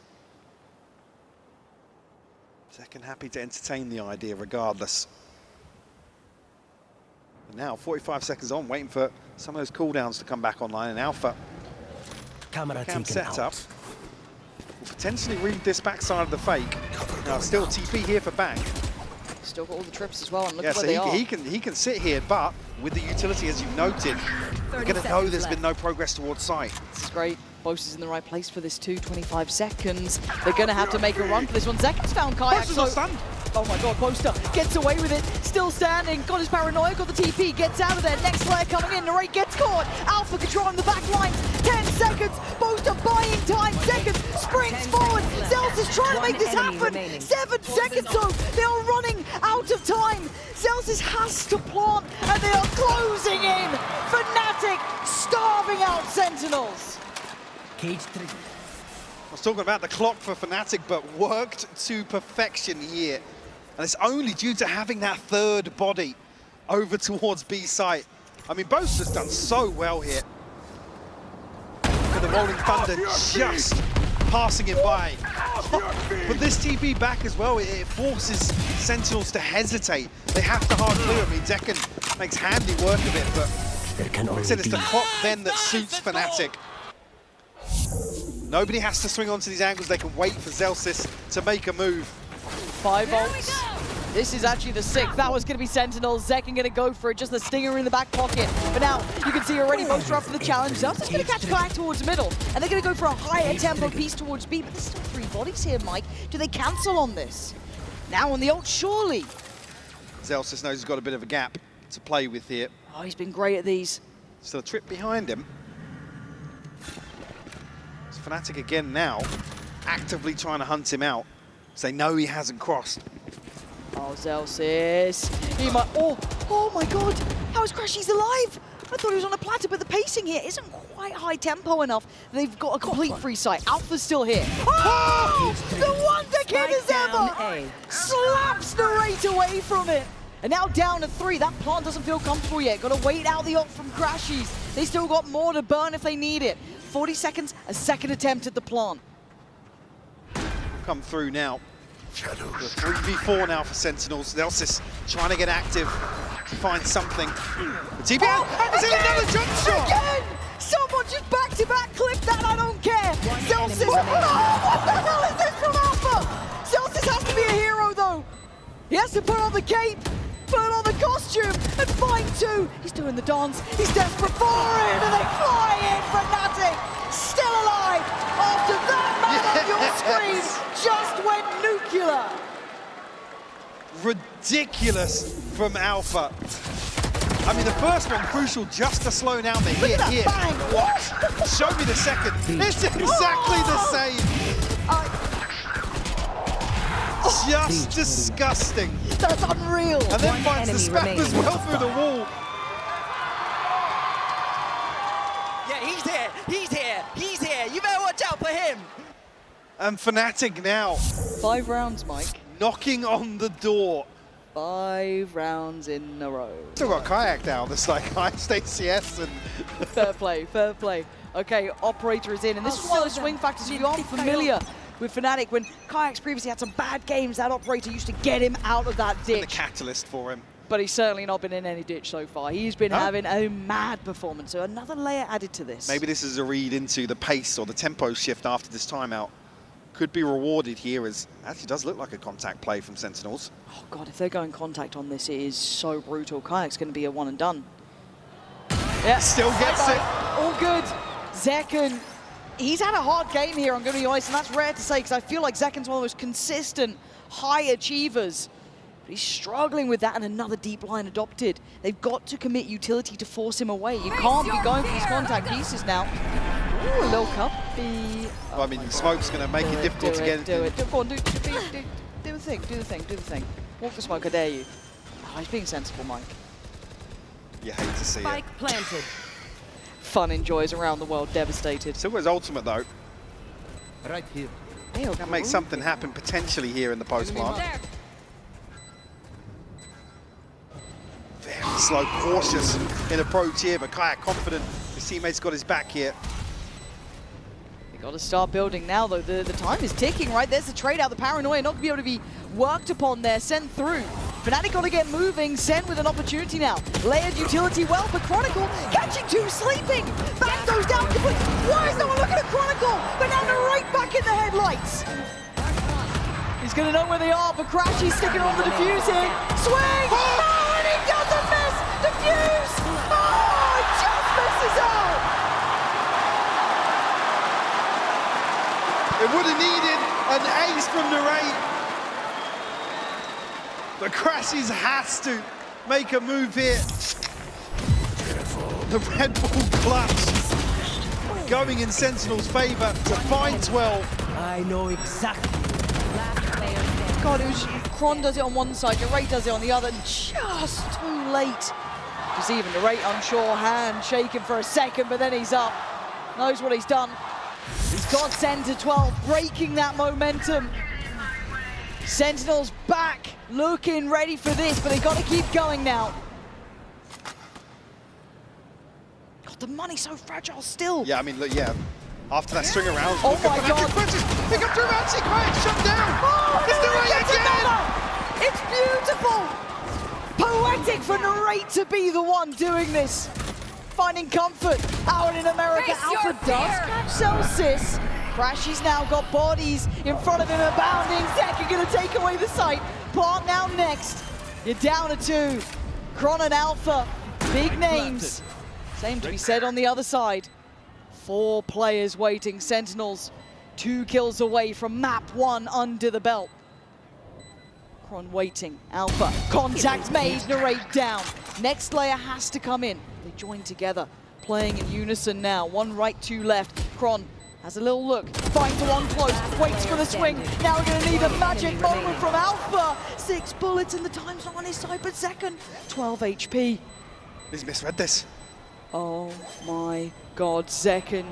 Second happy to entertain the idea regardless. And now 45 seconds on, waiting for some of those cooldowns to come back online, and Alpha camp set up. Will potentially read this backside of the fake. Now still TP here for Bang. Still got all the trips as well, and look Yeah, at so where they are. he can sit here, but with the utility, as you've noted, they're going to know there's been no progress towards site. This is great. Boast is in the right place for this too. 25 seconds. They're going to have to make a run for this one. Zekin's found Kayak. Boaster's not stunned. Oh my god, Boaster gets away with it. Still standing. Got his paranoia, got the TP, gets out of there. Next player coming in. Narrate gets caught. Alpha controlling the back line. 10 seconds. Boaster buying time. Seconds. Springs forward. Zels is trying to make this happen. 7 seconds though. They are running out of time. Zels has to plant, and they are closing in. Fnatic starving out Sentinels. Cage 3. I was talking about the clock for Fnatic, but worked to perfection here. And it's only due to having that third body over towards B site. I mean, Boaster's done so well here. Look at the Rolling Thunder just passing him by. But this TP back as well, it forces Sentinels to hesitate. They have to hard clear. I mean, Dekken makes handy work of it, but like I said, it's the clock then that suits Fnatic. Nobody has to swing onto these angles. They can wait for Zelsis to make a move. 5 ults. This is actually the 6th. That was going to be Sentinels. Zekken going to go for it. Just the stinger in the back pocket. But now you can see already Boaster up for the challenge. Zelsis going to catch Kayak towards middle. And they're going to go for a higher tempo piece towards B. But there's still 3 bodies here, Mike. Do they cancel on this? Now on the ult, surely. Zelsis knows he's got a bit of a gap to play with here. Oh, he's been great at these. Still a trip behind him. Fnatic again now, actively trying to hunt him out. So they know he hasn't crossed. Oh, Zelsis. He might. Oh my god. How is Crashies alive? I thought he was on a platter, but the pacing here isn't quite high tempo enough. They've got a complete free sight. Alpha's still here. Oh! The Wonder Kid as ever! Slaps Narrate away from it. And now down to 3. That plant doesn't feel comfortable yet. Got to wait out the ult from Crashies. They still got more to burn if they need it. 40 seconds, a second attempt at the plant. Come through now. The 3v4 now for Sentinels. Nelsis trying to get active to find something. The TPL is in another jump shot! Again! Someone just back-to-back clip that, I don't care! Celsius! Oh, what the hell is this from Alpha? Celsius has to be a hero, though! He has to put on the cape, put on the costume, and find 2! He's doing the dance, he's desperate for it, and they fly in! Fnatic still alive after that man on your screen just went nuclear! Ridiculous from Alpha. I mean, the first one crucial just to slow down the hit here. Bang. What? Show me the second. It's exactly the same. Just disgusting. That's unreal. And then finds the spam as well through the wall. Yeah, he's here. He's here. He's here. You better watch out for him. And Fnatic now 5 rounds, Mike. knocking on the door. 5 rounds in a row. Still got Kayak now. There's like high-stakes CS and... Fair play, fair play. Okay, Operator is in, and this is one of the swing factors. If you aren't familiar with Fnatic, when Kayak's previously had some bad games, that Operator used to get him out of that ditch. the catalyst for him. But he's certainly not been in any ditch so far. He's been having a mad performance, so another layer added to this. Maybe this is a read into the pace or the tempo shift after this timeout. Could be rewarded here, as actually does look like a contact play from Sentinels. Oh god, if they're going contact on this, it is so brutal. Kayak's going to be a one and done. Yeah, Still gets it. All good. Zekken, he's had a hard game here, I'm going to be honest, and that's rare to say because I feel like Zekken's one of those consistent high achievers. But he's struggling with that, and another deep line adopted. They've got to commit utility to force him away. You can't be going for these contact pieces now. Ooh, a little cuppy. Well, I mean, smoke's going to make it difficult to get... Do it. Go on, do the thing. Walk the smoke, I dare you. Oh, he's being sensible, Mike. You hate to see it. Spike planted. Fun enjoys around the world devastated. Still his ultimate, though. Right here. Can make something happen potentially here in the post-plant. Very slow, cautious in approach here, but Kayak confident. His teammate's got his back here. They got to start building now, though. The time is ticking, right? There's the trade out. The paranoia not going to be able to be worked upon there. Sent through. Fnatic got to get moving. Sent with an opportunity now. Layered utility well, but Chronicle catching 2, sleeping. Bang goes down complete. Why is no one looking at Chronicle? Banana right back in the headlights. He's going to know where they are, but Crashy's sticking on the diffusing. Swing! Oh, and he doesn't miss! Diffuse! Oh, it just misses out! It would have needed an ace from Narrate. But Crashies has to make a move here. The Red Bull clutch going in Sentinel's favor to find 12. I know exactly. God, it was Kron does it on one side, Narrate does it on the other, and just too late. Because even Narrate unsure, hand shaking for a second, but then he's up. Knows what he's done. He's got Sen to 12, breaking that momentum. Sentinels back, looking ready for this, but they've got to keep going now. God, the money's so fragile still. Yeah, I mean, look, yeah. After that string around, oh my god. Pick up through Maxi, Kayak shut down. Oh, it's Narrate again. It's beautiful. Poetic for Narrate to be the one doing this. Finding comfort out in America. Alpha does catch Celsius. Crashy's now got bodies in front of him abounding. Zekken gonna take away the sight. Plant now next. You're down to 2. Kron and Alpha, big names. Same to be said on the other side. 4 players waiting. Sentinels 2 kills away from map 1 under the belt. Kron waiting. Alpha, contact made, Narrate down. Next layer has to come in. They join together, playing in unison now. 1 right, 2 left. Kron has a little look, finds the one close, waits for the swing. Now we're gonna need a magic moment from Alpha. 6 bullets and the time's not on his side, but Zekken, 12 HP. He's misread this. Oh my god, Zekken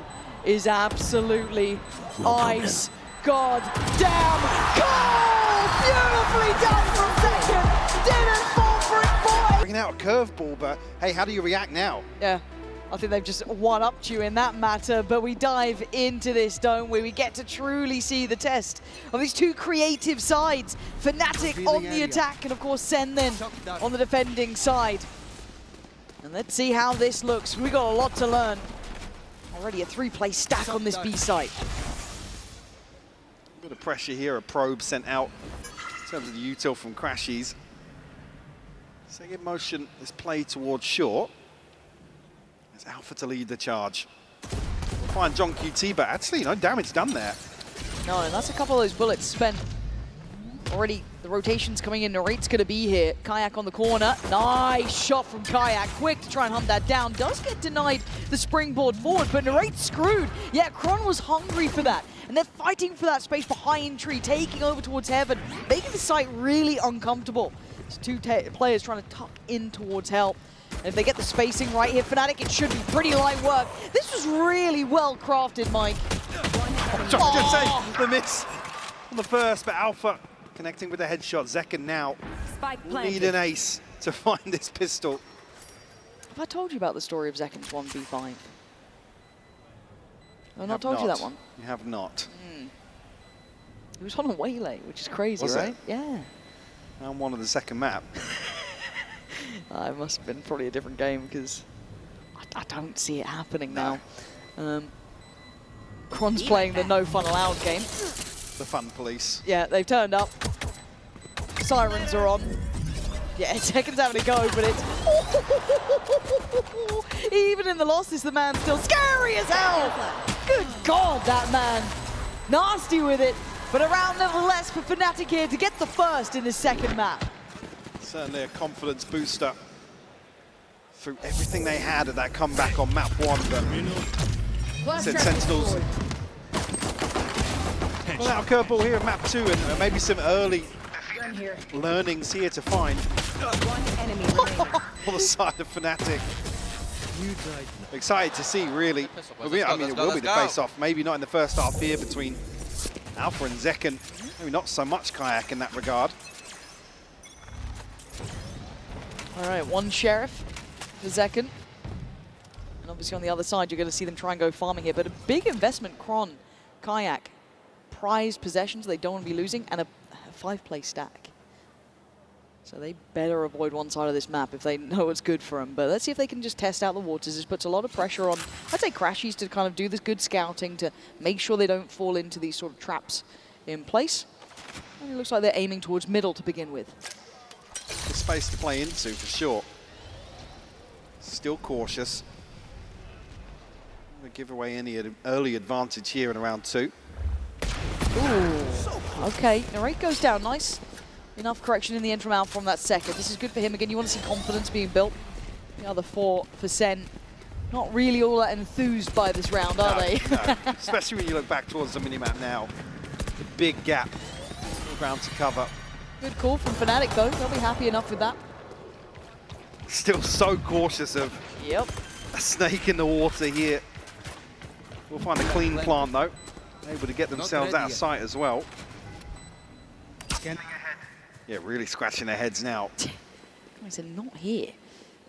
is absolutely ice. God damn, cold! Beautifully done from Zekken. Didn't fall for bringing out a curveball, but hey, how do you react now? Yeah, I think they've just one-upped you in that matter, but we dive into this, don't we? We get to truly see the test of these two creative sides. Fnatic on the attack, and of course SEN then on the defending side. And let's see how this looks. We got a lot to learn. Already a 3-play stack on this B site. A bit of pressure here, a probe sent out in terms of the util from Crashies. Second motion is played towards short. It's Alpha to lead the charge. We'll find John QT, but actually no damage done there. No, and that's a couple of those bullets spent. Already the rotation's coming in. Narrate's going to be here. Kayak on the corner. Nice shot from Kayak. Quick to try and hunt that down. Does get denied the springboard forward, but Narrate's screwed. Yeah, Kron was hungry for that. And they're fighting for that space behind Tree, taking over towards Heaven, making the site really uncomfortable. It's two players trying to tuck in towards Hell. And if they get the spacing right here, Fnatic, it should be pretty light work. This was really well crafted, Mike. Just say the miss on the first, but Alpha connecting with the headshot. Zekken now need an ace to find this pistol. Have I told you about the story of Zekken's 1v5? I've not told you that one. You have not. He was on a waylay, which is crazy, Was right? it? Yeah. And one of the second map. It must have been probably a different game because I don't see it happening now. Kron's playing the no fun allowed game. The fun police. Yeah, they've turned up. Sirens are on. Yeah, Zekken's having a go, but it's... Even in the losses, the man's still scary as hell. Good God, that man. Nasty with it, but a round nevertheless for Fnatic here to get the first in this second map. Certainly a confidence booster through everything they had at that comeback on map 1, but said Sentinels. Well, out a curveball here at map 2, and maybe some early learnings here to find on the side of Fnatic. Excited to see, really. I mean, it will be the face-off. Maybe not in the first half here between Alpha and Zekken. Maybe not so much Kayak in that regard. All right, one Sheriff for Zekken. And obviously on the other side, you're going to see them try and go farming here. But a big investment, Kron, Kayak, prized possessions they don't want to be losing, and a 5-play stack. So they better avoid one side of this map if they know what's good for them. But let's see if they can just test out the waters. This puts a lot of pressure on, I'd say, Crashies to kind of do this good scouting to make sure they don't fall into these sort of traps in place. And it looks like they're aiming towards middle to begin with. The space to play into, for sure. Still cautious. Don't give away any early advantage here in round 2. Ooh, okay, Narrate goes down, nice. Enough correction in the end from Alpha from that second. This is good for him. Again, you want to see confidence being built. The other 4 for Sen, not really all that enthused by this round, are they? No. Especially when you look back towards the minimap now. The big gap, ground to cover. Good call from Fnatic, though. They'll be happy enough with that. Still so cautious of a snake in the water here. We'll find a clean plant, though. Able to get themselves out of sight as well. Scanning ahead. Yeah, really scratching their heads now. I said not here.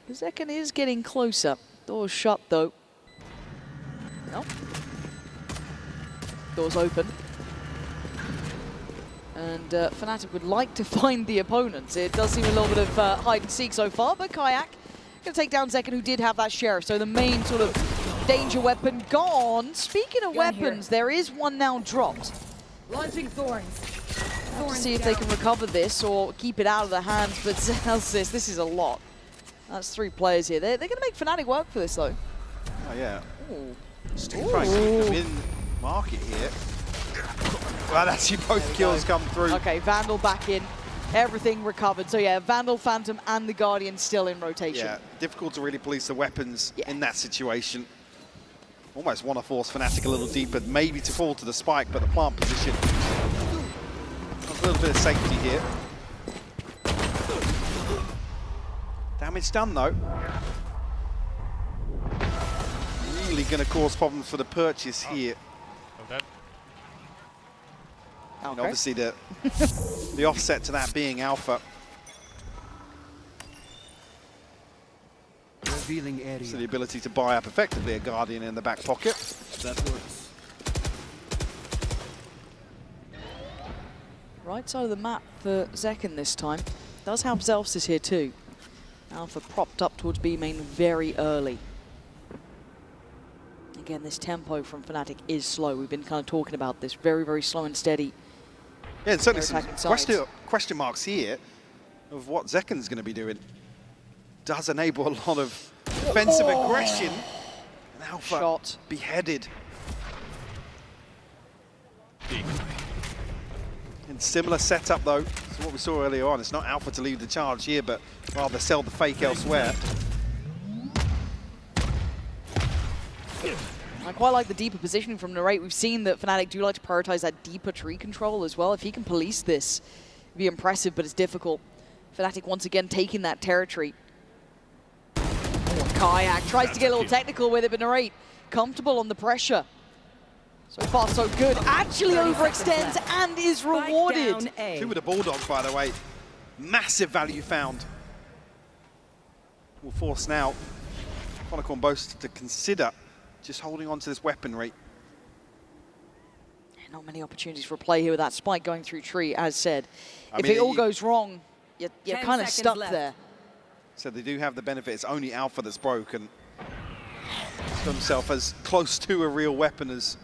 Zekken is getting closer. Door's shut, though. Nope. Door's open. And Fnatic would like to find the opponents. It does seem a little bit of hide and seek so far, but Kayak going to take down Zekken, who did have that Sheriff. So the main sort of danger weapon gone. Speaking of weapons, there is one now dropped. Launching thorns. We'll see if they can recover this or keep it out of their hands, but Celsius, this is a lot. That's 3 players here. They're going to make Fnatic work for this, though. Oh, yeah. Ooh. Still trying to keep them in market here. Well, actually both kills come through. Okay, Vandal back in. Everything recovered. So yeah, Vandal, Phantom, and the Guardian still in rotation. Yeah, difficult to really police the weapons in that situation. Almost want to force Fnatic a little deeper, maybe to fall to the spike, but the plant position. A little bit of safety here. Damage done, though. Really going to cause problems for the purchase here. Okay. And obviously the offset to that being Alpha. Revealing area. So the ability to buy up effectively a Guardian in the back pocket. That works. Right side of the map for Zekken this time. Does have Zelsis here too. Alpha propped up towards B main very early. Again, this tempo from Fnatic is slow. We've been kind of talking about this. Very, very slow and steady. Yeah, and certainly some attacking question marks here of what Zekken's going to be doing. Does enable a lot of defensive aggression. And Alpha Shot. beheaded. In similar setup though to what we saw earlier on. It's not Alpha to lead the charge here, but rather sell the fake elsewhere. I quite like the deeper positioning from Narrate. We've seen that Fnatic do like to prioritize that deeper tree control as well. If he can police this, it'd be impressive, but it's difficult. Fnatic once again taking that territory. Oh, Kayak tries to get a little technical with it, but Narrate comfortable on the pressure. So far, so good. Actually overextends and is rewarded. Two with the Bulldogs, by the way. Massive value found. Will force now Chronicle and Boast to consider just holding on to this weaponry. Not many opportunities for play here with that spike going through tree, as said. If it all goes wrong, you're kind of stuck there. So they do have the benefit. It's only Alpha that's broken. Himself as close to a real weapon as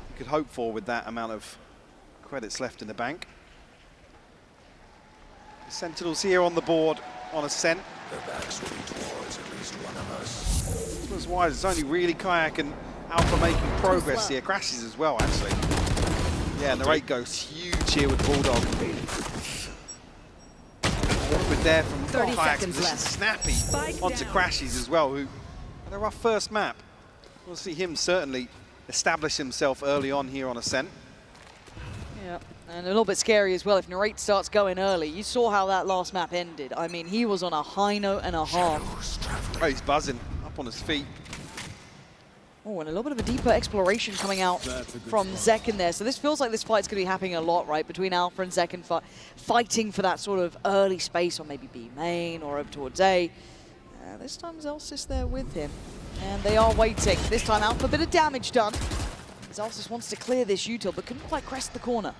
you could hope for with that amount of credits left in the bank. The Sentinels here on the board on a SEN. Their backs will be towards at least one of us. As wide, it's only really Kayak and Alpha making progress here. Crashes as well, actually. Yeah, and the rate goes huge here with Bulldog. Awkward there from Kayak's position. Snappy onto Crashes as well, who had a rough first map. We'll see him certainly establish himself early on here on a SEN. Yeah, and a little bit scary as well if Narrate starts going early. You saw how that last map ended. I mean, he was on a high note and a half. Oh, he's buzzing up on his feet. Oh, and a little bit of a deeper exploration coming out from Zekken there. So this feels like this fight's going to be happening a lot, right? Between Alpha and Zekken fighting for that sort of early space on maybe B main or over towards A. This time Zelsis there with him. And they are waiting. This time Alpha, a bit of damage done. Zelsis wants to clear this util, but couldn't quite crest the corner.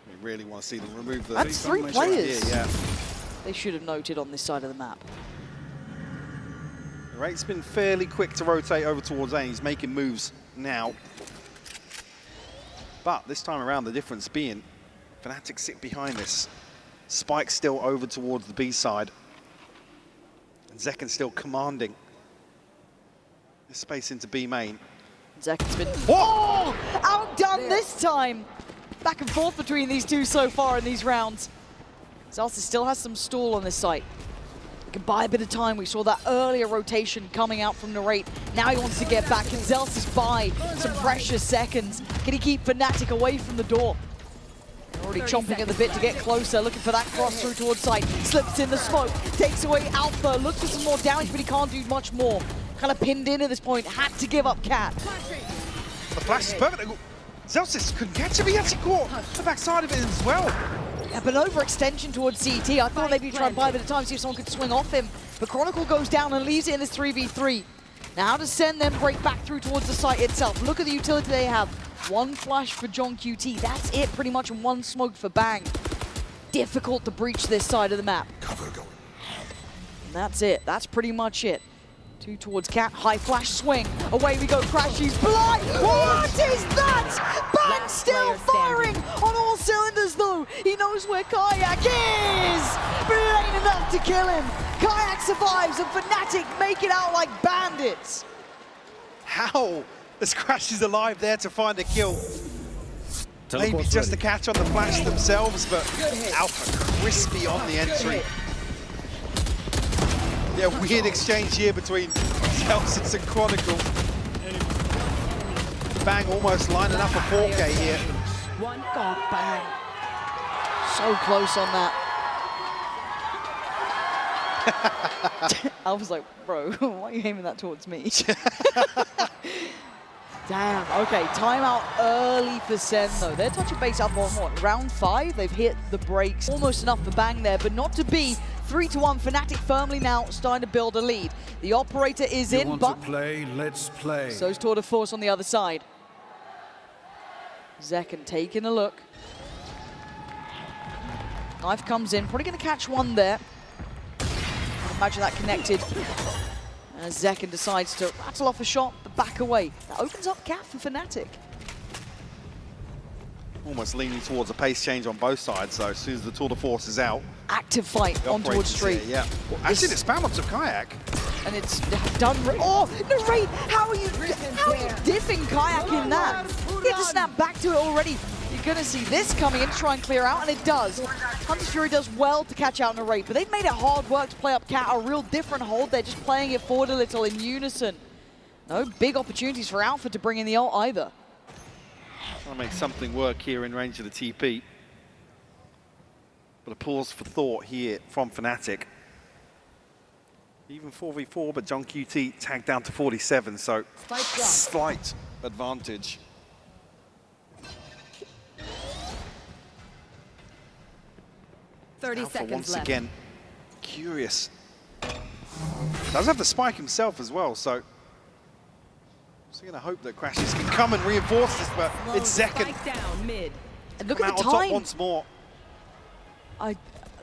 We really want to see them remove the... That's 3 players. Here, yeah. They should have noted on this side of the map. The rate's been fairly quick to rotate over towards A. He's making moves now. But this time around, the difference being Fnatic sit behind this. Spike still over towards the B side. And Zekken still commanding this space into B main. Zekken's been outdone this time. Back and forth between these two so far in these rounds. Zelsis still has some stall on this site. He can buy a bit of time. We saw that earlier rotation coming out from Narrate. Now he wants to get back. Can Zelsis buy some precious seconds? Can he keep Fnatic away from the door? They're already chomping at the bit to get closer, looking for that cross through towards site. Slips in the smoke, takes away Alpha, looks for some more damage, but he can't do much more. Kind of pinned in at this point, had to give up Cat. The flash is perfect. Zelsis couldn't catch him. He actually caught the backside of it as well. Yeah, but overextension towards CT. I thought maybe he'd try and buy a bit of time, see if someone could swing off him. But Chronicle goes down and leaves it in this 3v3. Now how does SEN then break back through towards the site itself? Look at the utility they have. One flash for John QT. That's it pretty much, and one smoke for Bang. Difficult to breach this side of the map. Cover going. And that's it. That's pretty much it. Two towards Cat, high flash swing. Away we go, Crash, he's blind. What is that? Bang still firing on all cylinders though. He knows where Kayak is, but it ain't enough to kill him. Kayak survives and Fnatic make it out like bandits. How? This Crash is alive there to find a kill. Maybe just a catch on the flash themselves, but Alpha crispy on the entry. Yeah, weird exchange here between Zelsis and Chronicle. Bang almost lining up a 4K here. God, Bang. So close on that. I was like, bro, why are you aiming that towards me? Damn, okay, timeout early for SEN though. They're touching base up on what, round 5? They've hit the brakes. Almost enough for Bang there, but not to be. 3-1, Fnatic firmly now starting to build a lead. The operator is You in, want but to play? Let's play. so's Tour de Force on the other side. Zekken taking a look. Knife comes in, probably going to catch one there. I'd imagine that connected. As Zekken decides to rattle off a shot, but back away. That opens up gap for Fnatic. Almost leaning towards a pace change on both sides, though, as soon as the Tour de Force is out. Active fight The on towards operator's Street. here, yeah. Actually, the spam onto Kayak. And it's done. Oh, Narrate, how are you diffing Kayak in that? He had to snap back to it already. You're going to see this coming in to try and clear out, and it does. Hunter's Fury does well to catch out Narrate, but they've made it hard work to play up Cat. A real different hold. They're just playing it forward a little in unison. No big opportunities for Alpha to bring in the ult either. Trying to make something work here in range of the TP. But a pause for thought here from Fnatic. Even 4v4, but John QT tagged down to 47, so slight advantage. Alpha 30 seconds once left. again, curious. Does have the spike himself as well, so going to hope that Crashes can come and reinforce this, but it's Zekken. Spike down mid. And look Come at the out on top time. once more.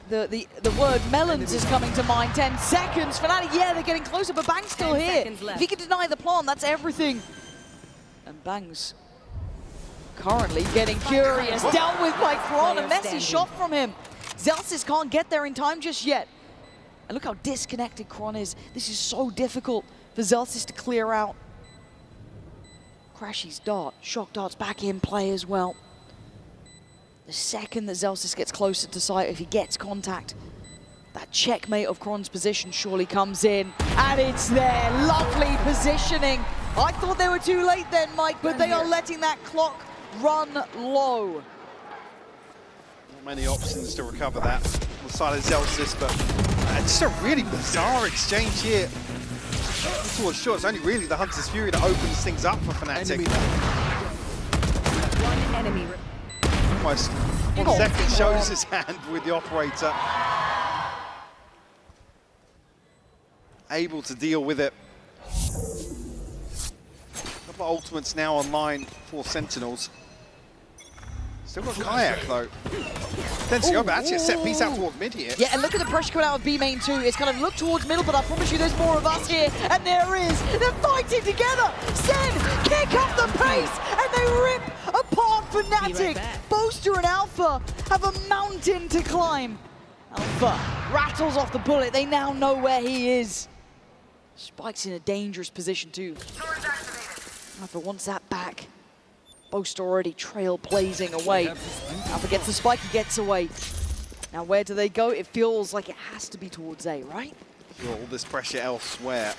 The word melons is coming to mind. 10 seconds. Fnatic, yeah, they're getting closer, but Bang's still 10 here. seconds left. If he can deny the plant, that's everything. And Bang's currently getting curious. Dealt with by Kron. A messy shot from him. Zellsis can't get there in time just yet. And look how disconnected Kron is. This is so difficult for Zellsis to clear out. Crashy's dart. Shock dart's back in play as well. The second that Zellsis gets closer to sight, if he gets contact, that checkmate of Kron's position surely comes in. And it's there. Lovely positioning. I thought they were too late then, Mike, but they are letting that clock run low. Not many options to recover that on the side of Zellsis, but just a really bizarre exchange here. Towards short, it's only really the Hunter's Fury that opens things up for Fnatic. One enemy. Almost 1 second shows his hand with the operator. Able to deal with it. A couple of ultimates now online for Sentinels. Still got Kayak though. Then Sioba actually a set piece out towards mid here. Yeah, and look at the pressure coming out of B main too. It's kind of look towards middle, but I promise you there's more of us here. And there is. They're fighting together. SEN kick up the pace, and they rip apart Fnatic. Boaster and Alpha have a mountain to climb. Alpha rattles off the bullet. They now know where he is. Spike's in a dangerous position too. Alpha wants that back. Boaster already trailblazing away. Alpha gets the spike, he gets away. Now where do they go? It feels like it has to be towards A, right? All this pressure elsewhere.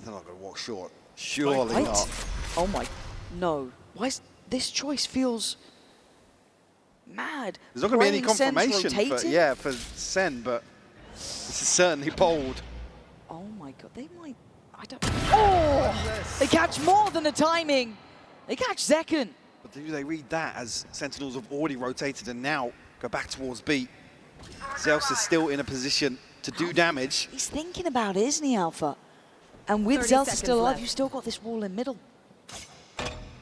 They're not going to walk short. Surely not. Oh my, no. Why is this choice feels mad? There's not going to be any Sen's confirmation for Sen, but this is certainly bold. Oh my god, they might, I don't, oh! They catch more than the timing. They catch Zekken. But do they read that as Sentinels have already rotated and now go back towards B? Zels is still in a position to do damage. He's thinking about it, isn't he, Alpha? And with 30 Zels seconds still alive, left. you've still got this wall in middle.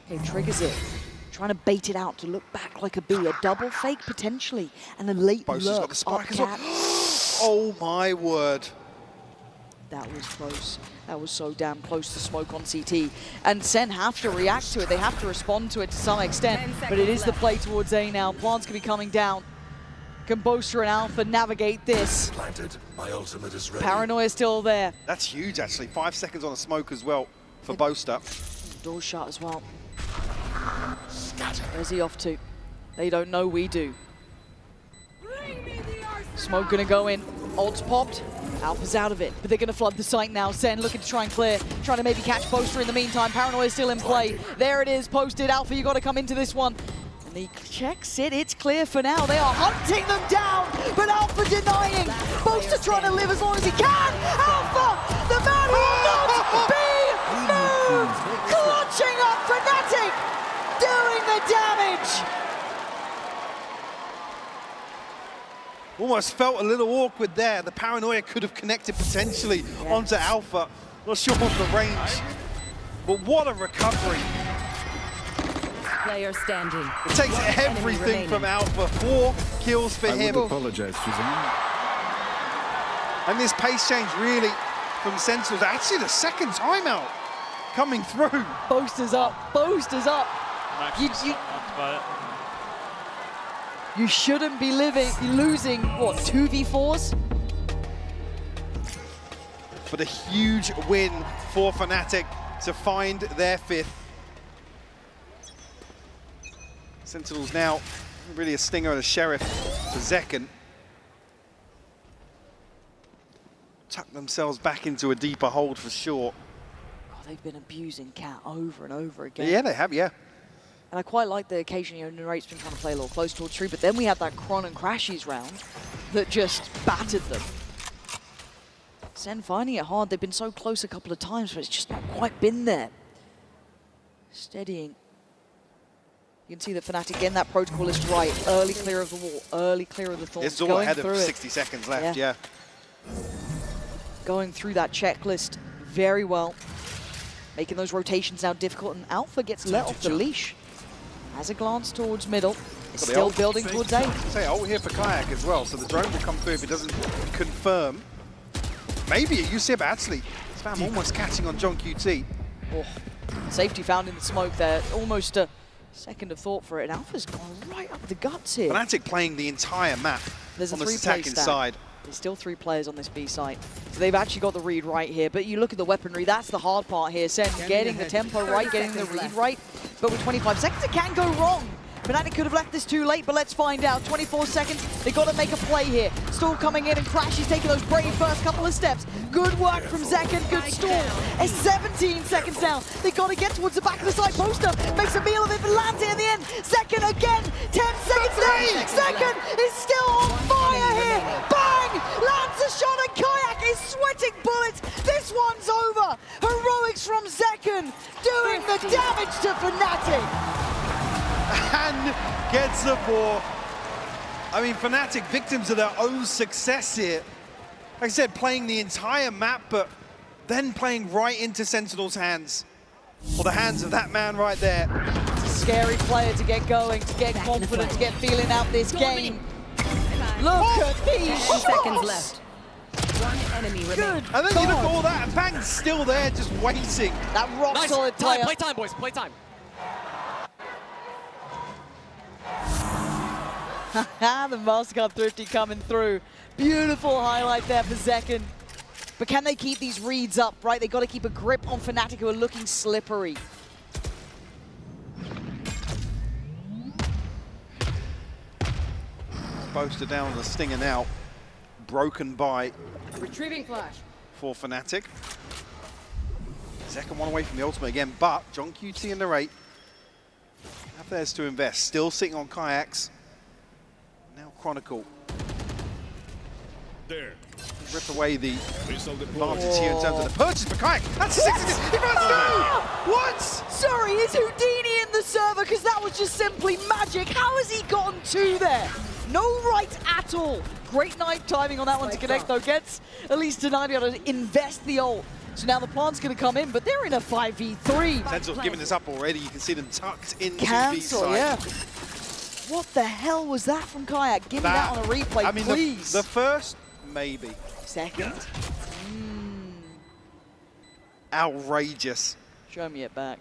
He triggers it. Trying to bait it out to look back like a B. A double fake, potentially. And a late Bosa's lurk got the spike up as well. Cat. Oh my word. That was close. That was so damn close to smoke on CT. And Sen have to react to it. They have to respond to it to some extent. 10 But it is seconds the left. play towards A now. Plants can be coming down. Can Boaster and Alpha navigate this? Planted. My ultimate is ready. Paranoia still there. That's huge, actually. 5 seconds on a smoke as well for Boaster. Door shut as well. Scatter. Where's he off to? They don't know, we do. Smoke gonna go in. Ult's popped. Alpha's out of it, but they're gonna flood the site now. Sen looking to try and clear, trying to maybe catch Boaster in the meantime. Paranoia still in play. There it is, posted. Alpha, you gotta come into this one. And he checks it, it's clear for now. They are hunting them down, but Alpha denying. Boaster trying to live as long as he can. Alpha, the man who will not be moved. Clutching up Fnatic, doing the damage. Almost felt a little awkward there. The paranoia could have connected potentially onto Alpha. Not sure of the range, but what a recovery. Player standing. It takes everything from Alpha. 4 kills for him. I would apologize, Suzanne. And this pace change really from Sentinels. Actually, the second timeout coming through. Boasters up, boasters up. You shouldn't be losing, what, 2v4s? But a huge win for Fnatic to find their 5th. Sentinels now really a stinger and a sheriff to Zekken. Tuck themselves back into a deeper hold for sure. Oh, they've been abusing Cat over and over again. Yeah, they have, yeah. And I quite like the occasion, you know, Narrate's been trying to play a little close towards Tree, but then we had that Chron and Crashies round that just battered them. SEN finding it hard. They've been so close a couple of times, but it's just not quite been there. Steadying. You can see that Fnatic getting that protocol is right. Early clear of the wall, early clear of the thorns. It's all ahead of 60 seconds left, yeah. Going through that checklist very well. Making those rotations now difficult, and Alpha gets let off the leash. Has a glance towards middle. Is still building towards A. Say ult here for Kayak as well, so the drone will come through if it doesn't confirm. Maybe a UC, but actually, Spam almost catching on John QT. Oh, safety found in the smoke there. Almost a second of thought for it, and Alpha's gone right up the guts here. Fnatic playing the entire map There's on a this attacking side. There's still 3 players on this B site. So they've actually got the read right here, but you look at the weaponry, that's the hard part here. SEN getting the tempo right, getting the read right, but with 25 seconds it can go wrong. Fnatic could have left this too late, but let's find out. 24 seconds, they've got to make a play here. Stall coming in and Crash is taking those brave first couple of steps. Good work from Zekken, good stall. It's 17 seconds down. They've got to get towards the back of the side. Poster makes a meal of it, but lands it in the end. Zekken again, 10 seconds down. Zekken is still on fire here. Bang! Lands a shot and Kayak is sweating bullets. This one's over. Heroics from Zekken doing the damage to Fnatic. And gets the 4. I mean, Fnatic victims of their own success here. Like I said, playing the entire map, but then playing right into Sentinel's hands. Or the hands of that man right there. It's a scary player to get going, to get confident, to get feeling out this game. Look at these 10 seconds left. 1 enemy remaining. And then you look at all that, and Bang's still there, just waiting. That rock solid player. Play time, boys, play time. The MasterCard Thrifty coming through. Beautiful highlight there for Zekken. But can they keep these reads up, right? They've got to keep a grip on Fnatic, who are looking slippery. Boaster down on the stinger now. Broken by Retrieving flash. for Fnatic. Zekken one away from the ultimate again, but John QT and Narrate have theirs to invest. Still sitting on Kayaks. Now Chronicle. There. Rip away the Missile advantage here in terms of the purchase for Kayak. That's 60. He runs through! What? Sorry, is Houdini in the server? Because that was just simply magic. How has he gotten 2 there? No right at all. Great knife timing on that one to connect, though. Gets at least denied to be able to invest the ult. So now the plant's going to come in, but they're in a 5v3. Sentinel's giving this up already. You can see them tucked into Cancel, B side. yeah. What the hell was that from Kayak? Give me that on a replay, I mean, please. The first, maybe. Second? Outrageous. Show me it back.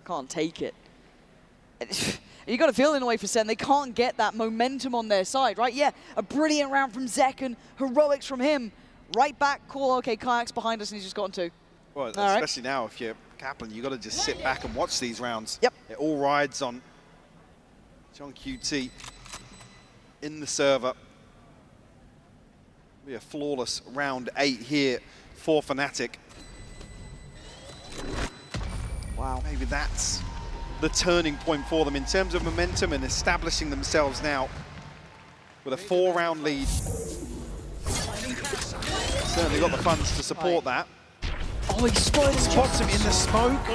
Can't take it. You got a feeling away for SEN. They can't get that momentum on their side, right? Yeah, a brilliant round from Zekken. Heroics from him. Right back, cool. Okay, Kayak's behind us and he's just gotten 2. Well, especially now, if you're Kaplan, you got to just sit back and watch these rounds. Yep. It all rides on John QT in the server. Be a flawless round 8 here for Fnatic. Wow. Maybe that's the turning point for them in terms of momentum and establishing themselves now with a 4-round lead. Certainly got the funds to support that. Oh, he Spots him in the smoke.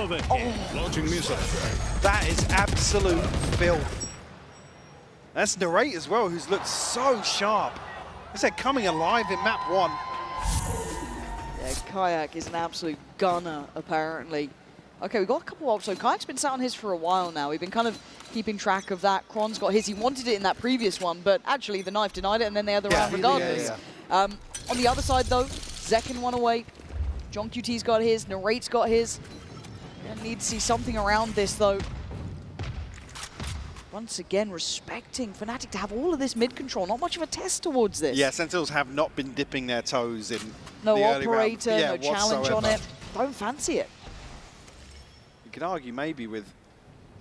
Launching missile. That is absolute filth. That's Narrate as well, who's looked so sharp. I said coming alive in map 1. Yeah, Kayak is an absolute gunner, apparently. Okay, we've got a couple of... So Kayak's been sat on his for a while now. We've been kind of keeping track of that. Kron's got his. He wanted it in that previous one, but actually the knife denied it, and then they had the round regardless. On the other side, though, Zekken won away. John QT's got his. Narrate's got his. Gonna need to see something around this, though. Once again, respecting Fnatic to have all of this mid-control. Not much of a test towards this. Yeah, Sentinels have not been dipping their toes in no the early operator, round. no challenge on it. Don't fancy it. You could argue maybe with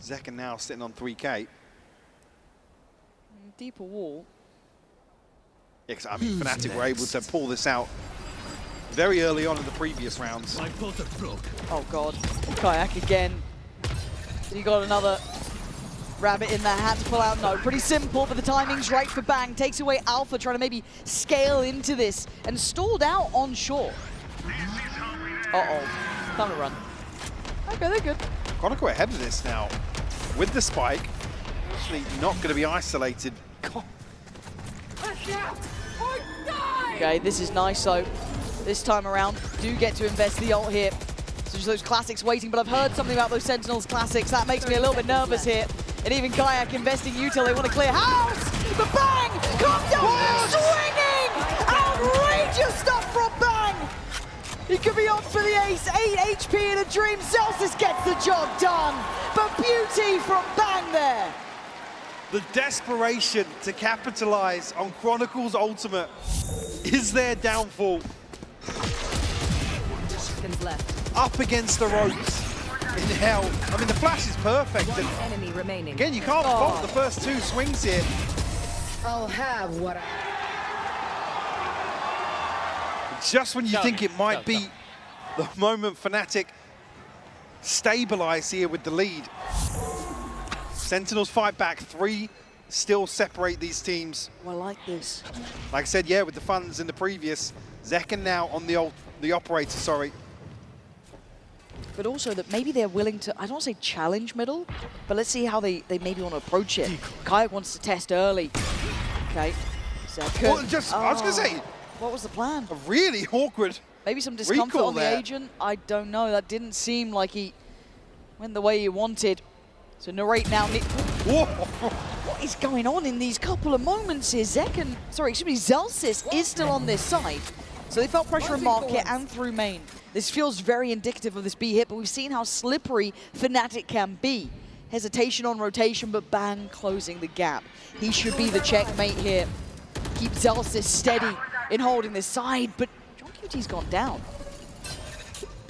Zekken now sitting on 3K. Deeper wall. Yeah, 'cause, I mean, Fnatic were able to pull this out very early on in the previous rounds. Oh, God. Kayak again. You got another rabbit in that hat to pull out. No, pretty simple, but the timing's right for Bang. Takes away Alpha, trying to maybe scale into this, and stalled out on shore. Uh-oh. Time to run. Okay, they're good. Chronicle ahead of this now with the spike. Actually not going to be isolated. Okay, this is nice, so this time around, do get to invest the ult here. So just those classics waiting, but I've heard something about those Sentinels classics. That makes me a little bit nervous here. And even Kayak investing util, they want to clear house! The Bang comes down, swinging! Outrageous stuff from Bang! He could be on for the ace, 8 HP in a dream. Zelsis gets the job done, but beauty from Bang there. The desperation to capitalize on Chronicle's ultimate is their downfall. Seconds left. Up against the ropes in hell. I mean, the flash is perfect. One And enemy remaining. again, you can't fault the first 2 swings here. I'll have what I... Just when you think it might be the moment Fnatic stabilize here with the lead. Sentinels fight back, 3 still separate these teams. Oh, I like this. Like I said, yeah, with the funds in the previous. Zekken now on the operator, sorry. But also that maybe they're willing to, I don't want to say challenge middle, but let's see how they maybe want to approach it. Kayak wants to test early. Okay. Zekken. Well, I was going to say, what was the plan? a really awkward Maybe some discomfort recall on the there. agent. I don't know. That didn't seem like he went the way he wanted. So Narrate now. Whoa. What is going on in these couple of moments here? Zekken, sorry, excuse me, Zelsis is still on this side. So they felt pressure in market and through main. This feels very indicative of this B hit, but we've seen how slippery Fnatic can be. Hesitation on rotation, but Bang closing the gap. He should be the checkmate here. Keep Zelsis steady in holding this side, but John QT's gone down.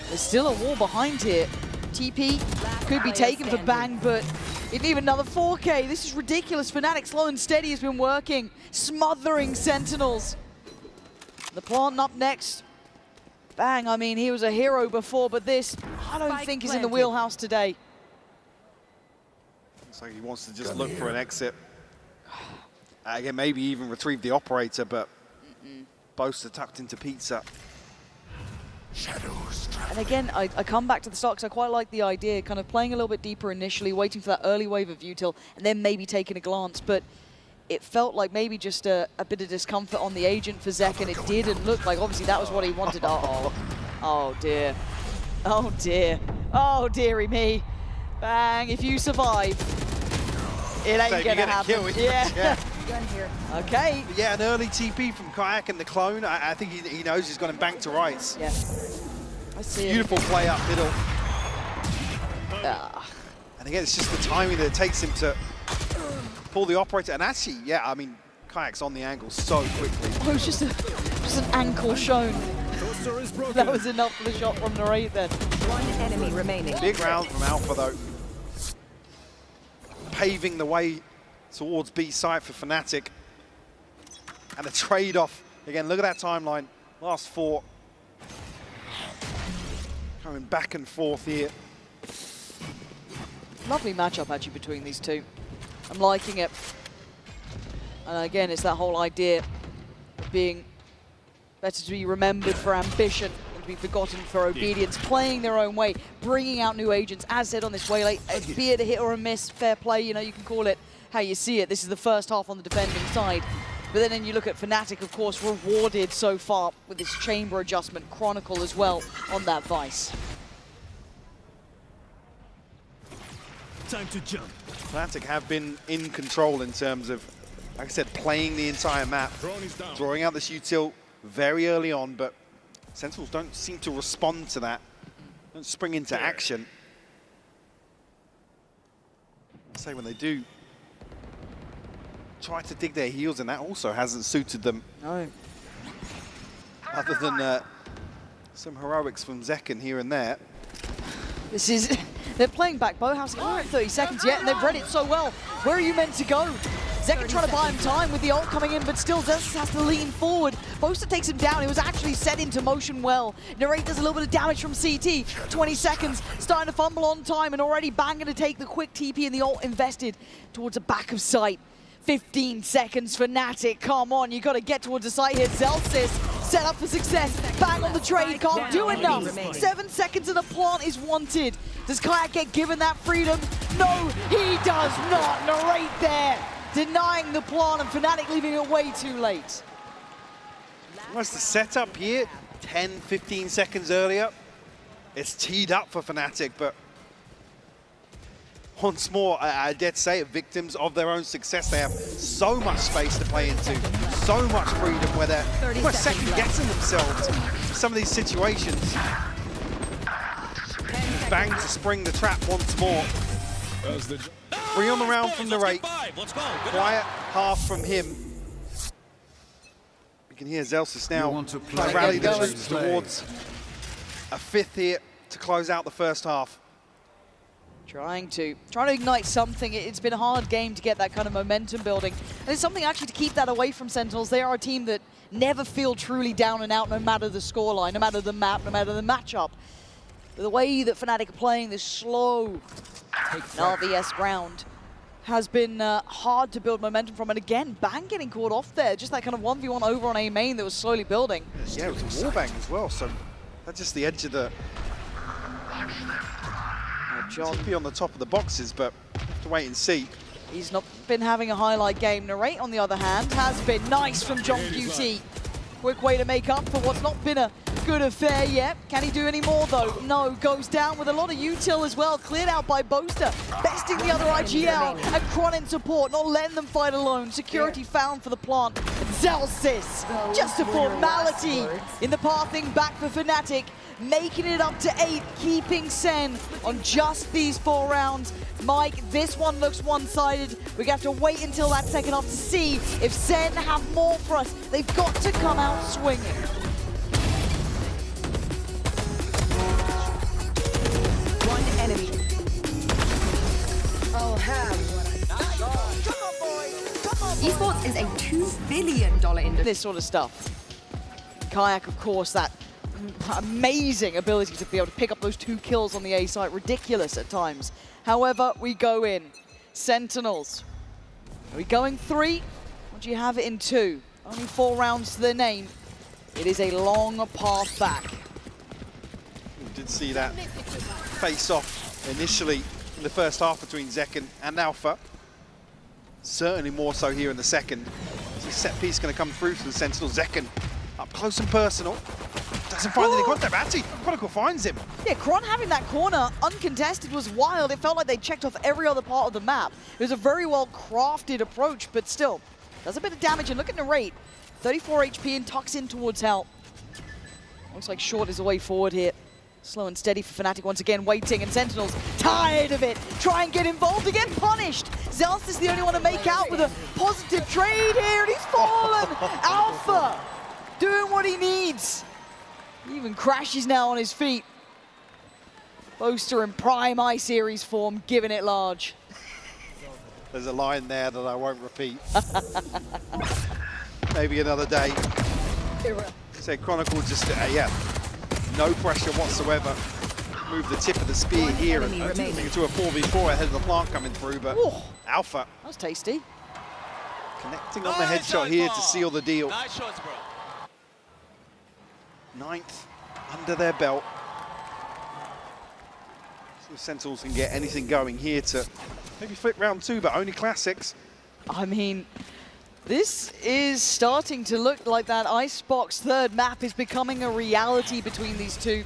There's still a wall behind here. TP could be taken for Bang, but even another 4K. This is ridiculous. Fnatic slow and steady has been working, smothering Sentinels. The plant up next. Bang, I mean, he was a hero before, but this, I don't think is in the wheelhouse today. Looks like he wants to just look for an exit. Again, maybe even retrieve the operator, but Boaster tucked into pizza. And again, I come back to the start because I quite like the idea, kind of playing a little bit deeper initially, waiting for that early wave of util, and then maybe taking a glance. But it felt like maybe just a bit of discomfort on the agent for Zekken. It didn't look like, obviously, that was what he wanted. Uh-oh. Oh, dear. Oh, dear. Oh, dearie me. Bang, if you survive, it ain't gonna happen. Yeah. Gun here. Okay. But yeah, an early TP from Kayak and the clone. I think he knows he's got him back to rights. Yeah. I see Beautiful play up middle. Ah. And again, it's just the timing that it takes him to pull the operator. And actually, yeah, I mean, Kayak's on the angle so quickly. Oh, it was just an ankle shown. That was enough for the shot from Narrate then. One enemy remaining. Big round from Alpha, though. Paving the way towards B site for Fnatic. And a trade-off. Again, look at that timeline. Last 4. Coming back and forth here. Lovely matchup, actually, between these two. I'm liking it. And again, it's that whole idea of being better to be remembered for ambition and to be forgotten for obedience, playing their own way, bringing out new agents, as said on this way, be it a hit or a miss, fair play, you know, you can call it how you see it. This is the first half on the defending side. But then you look at Fnatic, of course, rewarded so far with this chamber adjustment, Chronicle as well on that Vice. Time to jump. Fnatic have been in control in terms of, like I said, playing the entire map, drawing out this util very early on, but Sentinels don't seem to respond to that, don't spring into action. I'd say when they do try to dig their heels, and that also hasn't suited them. No. Other than some heroics from Zekken here and there. This is, they're playing back Bowhouse, not 30 seconds yet, and they've read it so well. Where are you meant to go? Zekken trying to buy him time with the ult coming in, but still Zelsis has to lean forward. Boaster takes him down. He was actually set into motion well. Narrate does a little bit of damage from CT. 20 seconds, starting to fumble on time, and already Bang going to take the quick TP and the ult invested towards the back of sight. 15 seconds, Fnatic, come on, you got to get towards the site here. Zelsis set up for success. Bang on the trade, can't do enough. 7 seconds and the plant is wanted. Does Kayak get given that freedom? No, he does not. Narrate there, denying the plant, and Fnatic leaving it way too late. What's the setup here? 10, 15 seconds earlier. It's teed up for Fnatic, but once more, I dare to say it, victims of their own success. They have so much space to play into, so much freedom where they're almost second-guessing themselves in some of these situations. Bang to spring the trap once more. 3 on the round from Narrate. Quiet half from him. You can hear Zelsis now trying to rally the troops towards a 5th here to close out the first half. Trying to ignite something. It's been a hard game to get that kind of momentum building. And it's something actually to keep that away from Sentinels. They are a team that never feel truly down and out, no matter the scoreline, no matter the map, no matter the matchup. The way that Fnatic are playing this slow RVS ground has been hard to build momentum from. And again, Bang getting caught off there. Just that kind of 1v1 over on A main that was slowly building. Yeah, it was a warbang as well, so that's just the edge of the... John be on the top of the boxes, but have to wait and see. He's not been having a highlight game. Narrate, on the other hand, has been nice from John QT. Quick way to make up for what's not been a good affair yet. Can he do any more, though? No, goes down with a lot of util as well. Cleared out by Boaster, besting the other IGL. And Kron in support, not letting them fight alone. Security found for the plant. Zelsis, just a formality in the pathing back for Fnatic. Making it up to 8, keeping SEN on just these 4 rounds. Mike, this one looks one-sided. We're going to have to wait until that second half to see if SEN have more for us. They've got to come out swinging. One enemy. I'll have Esports is a $2 billion industry. This sort of stuff. Kayak, of course, that amazing ability to be able to pick up those 2 kills on the A site. Ridiculous at times. However, we go in. Sentinels. Are we going 3? Or do you have it in 2? Only 4 rounds to their name. It is a long path back. We did see that face-off initially in the first half between Zekken and Alpha. Certainly more so here in the second. Is this set piece going to come through for the Sentinels? Zekken up close and personal. Doesn't find any contact, but actually, Chronicle finds him. Yeah, Kron having that corner uncontested was wild. It felt like they checked off every other part of the map. It was a very well-crafted approach, but still, does a bit of damage. And look at Narrate, 34 HP and tucks in towards help. Looks like Short is the way forward here. Slow and steady for Fnatic once again, waiting, and Sentinels tired of it. Try and get involved again, punished. Zelsis is the only one to make out with a positive trade here, and he's fallen. Alpha doing what he needs. He even crashes now on his feet. Boaster in prime I-Series form, giving it large. There's a line there that I won't repeat. Maybe another day. Say Chronicle just, yeah, no pressure whatsoever. Move the tip of the spear here and into a 4v4 ahead of the plant coming through, but Ooh, Alpha that was tasty. connecting on the headshot here to seal the deal. Nice shots, bro. 9th under their belt. See if Sentinels can get anything going here to maybe flip round 2, but only classics. I mean, this is starting to look like that Icebox third map is becoming a reality between these two.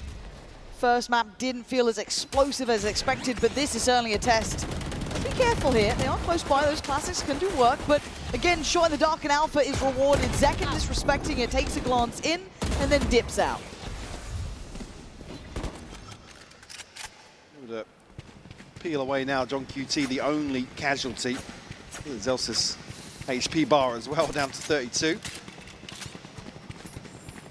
First map didn't feel as explosive as expected, but this is certainly a test. Be careful here. They are close by. Those classics can do work, but again, shot in the dark and Alpha is rewarded. Zekin disrespecting it, takes a glance in, and then dips out. Able to peel away now. John QT, the only casualty. Zelsis HP bar as well, down to 32.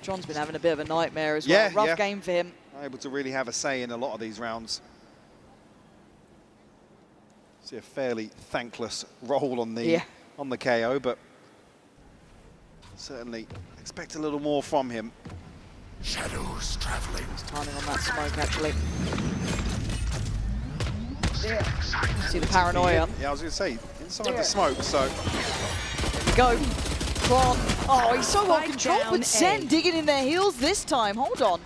John's been having a bit of a nightmare as well. Rough game for him. Able to really have a say in a lot of these rounds. See a fairly thankless role on the KO, but certainly expect a little more from him. Shadows traveling. He's timing on that smoke, actually. See the paranoia. Yeah, I was going to say, inside the smoke, so... There we go. Tron. Oh, he's so well controlled, but SEN digging in their heels this time. Hold on.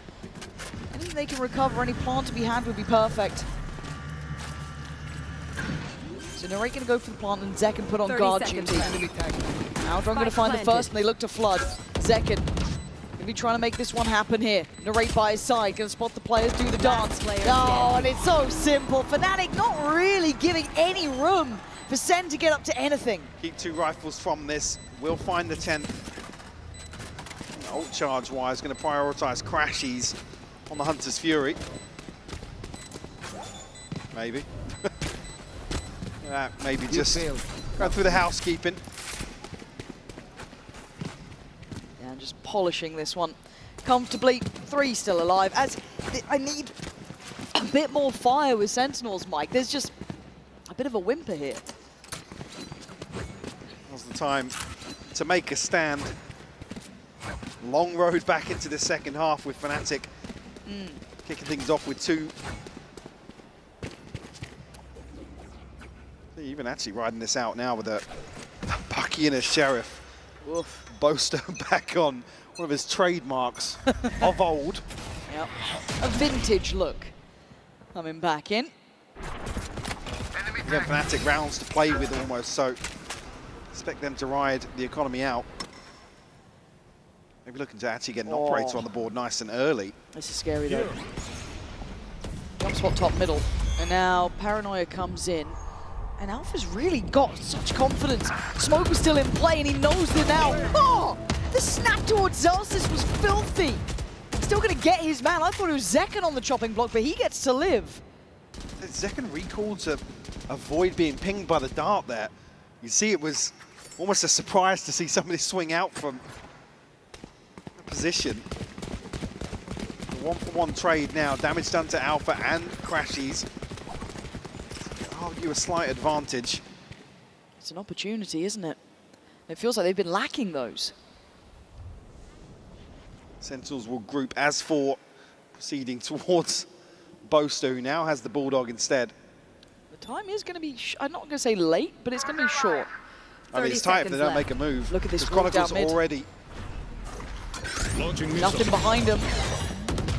Anything they can recover, any plant to be had would be perfect. So Narrate going to go for the plant and Zekin put on guard duty. Now Dron going to find the first and they look to flood. Zekin going to be trying to make this one happen here. Narrate by his side, going to spot the players do the dance. Oh, and it's so simple. Fnatic not really giving any room for SEN to get up to anything. Keep 2 rifles from this. We'll find the 10th. Ult charge-wise, going to prioritise Crashies on the Hunter's Fury. Maybe. Maybe just go through the housekeeping. Yeah, and just polishing this one comfortably. 3 still alive. As I need a bit more fire with Sentinels, Mike. There's just a bit of a whimper here. Now's the time to make a stand. Long road back into the second half with Fnatic kicking things off with 2. Even actually riding this out now with a Bucky and a Sheriff. Oof. Boaster back on one of his trademarks of old. Yep. A vintage look coming back in. Yeah, Fnatic rounds to play with almost, so expect them to ride the economy out. Maybe looking to actually get an operator on the board nice and early. This is scary though. Jump spot top middle. And now Paranoia comes in. And Alpha's really got such confidence. Smoke was still in play and he knows it now. Oh! The snap towards Zelsis was filthy. Still gonna get his man. I thought it was Zekin on the chopping block, but he gets to live. Zekin recalled to avoid being pinged by the dart there. You see it was almost a surprise to see somebody swing out from position. The 1-for-1 trade now. Damage done to Alpha and Crashies. Argue a slight advantage. It's an opportunity, isn't it? It feels like they've been lacking those. Sentinels will group as for proceeding towards Boaster, who now has the Bulldog instead. The time is going to be, I'm not going to say late, but it's going to be short. I mean, it's tight if they don't make a move. Look at this Chronicles down mid. already. Nothing behind them.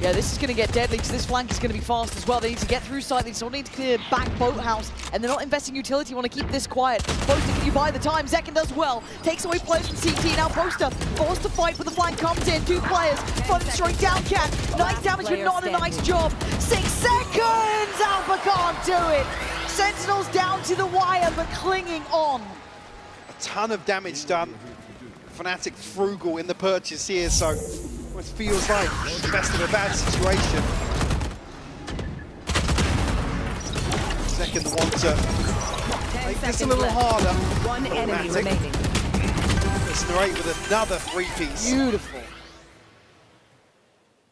Yeah, this is going to get deadly because this flank is going to be fast as well. They need to get through site. They still need to clear back Boathouse, and they're not investing utility. Want to keep this quiet. Boaster, can you buy the time? Zekin does well. Takes away players from CT. Now Boaster forced to fight, but the flank comes in. 2 players flooding straight down Cat. Nice damage, but not a nice job. 6 seconds! Alpha can't do it. Sentinels down to the wire, but clinging on. A ton of damage done. Fnatic frugal in the purchase here, so it feels like the best of a bad situation. Zekin the one to make this a little harder. 1 enemy remaining. It's Narrate with another 3-piece. Beautiful.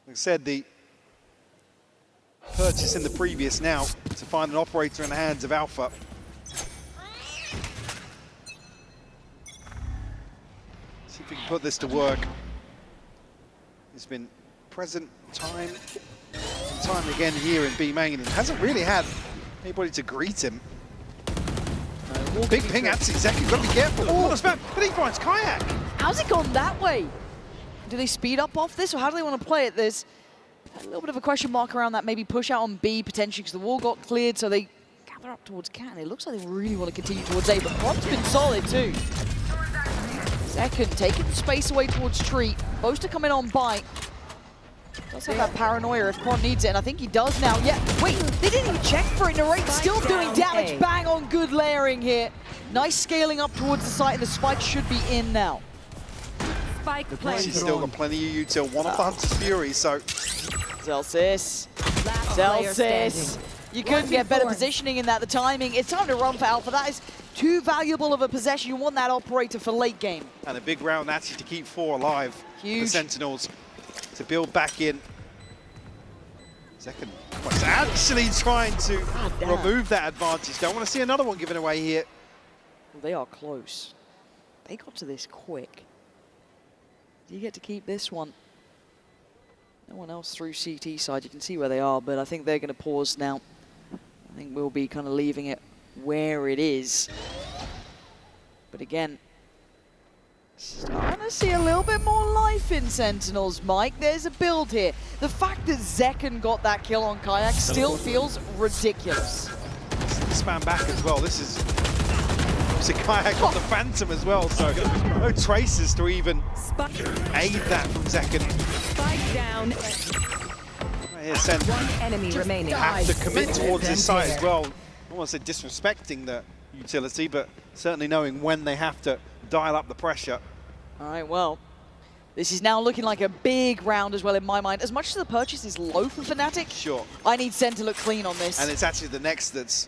Like I said, the purchase in the previous now to find an operator in the hands of Alpha. See if we can put this to work. He's been present time and time again here in B main and hasn't really had anybody to greet him. Big ping at Zekin, got to be careful. Oh, but he finds Kayak. How's it gone that way? Do they speed up off this, or how do they want to play it? There's A little bit of a question mark around that maybe push out on B potentially because the wall got cleared, so they gather up towards Cat. It looks like they really want to continue towards A, but Quan's been solid too. Second, taking the space away towards Tree. Supposed to come in on bite. Does have that paranoia if Quan needs it, and I think he does now. Yeah, wait, they didn't even check for it. Narrate still doing damage. Bang on, good layering here. Nice scaling up towards the site, and the spike should be in now. Spike She's still got plenty of util. One of the Hunter's Fury, so... Celsius. Celsius. You couldn't get better positioning in that. The timing. It's time to run for Alpha. That is too valuable of a possession. You want that operator for late game. And a big round actually to keep 4 alive. Huge. The Sentinels to build back in. Second was actually trying to remove that advantage. Don't want to see another one given away here. Well, they are close. They got to this quick. Do you get to keep this one? No one else through CT side. You can see where they are, but I think they're going to pause now. I think we'll be kind of leaving it where it is. But again, starting to see a little bit more life in Sentinels, Mike. There's a build here. The fact that Zekken got that kill on Kayak still feels ridiculous. Spam back as well. This is obviously Kayak got the Phantom as well, so no traces to even aid that from Zekken. Spike down. Right here, Sen One enemy remaining. have to commit towards this side as well. I don't want to say disrespecting the utility, but certainly knowing when they have to dial up the pressure. All right, well, this is now looking like a big round as well in my mind. As much as the purchase is low for Fnatic, Sure. I need Sen to look clean on this. And it's actually the next that's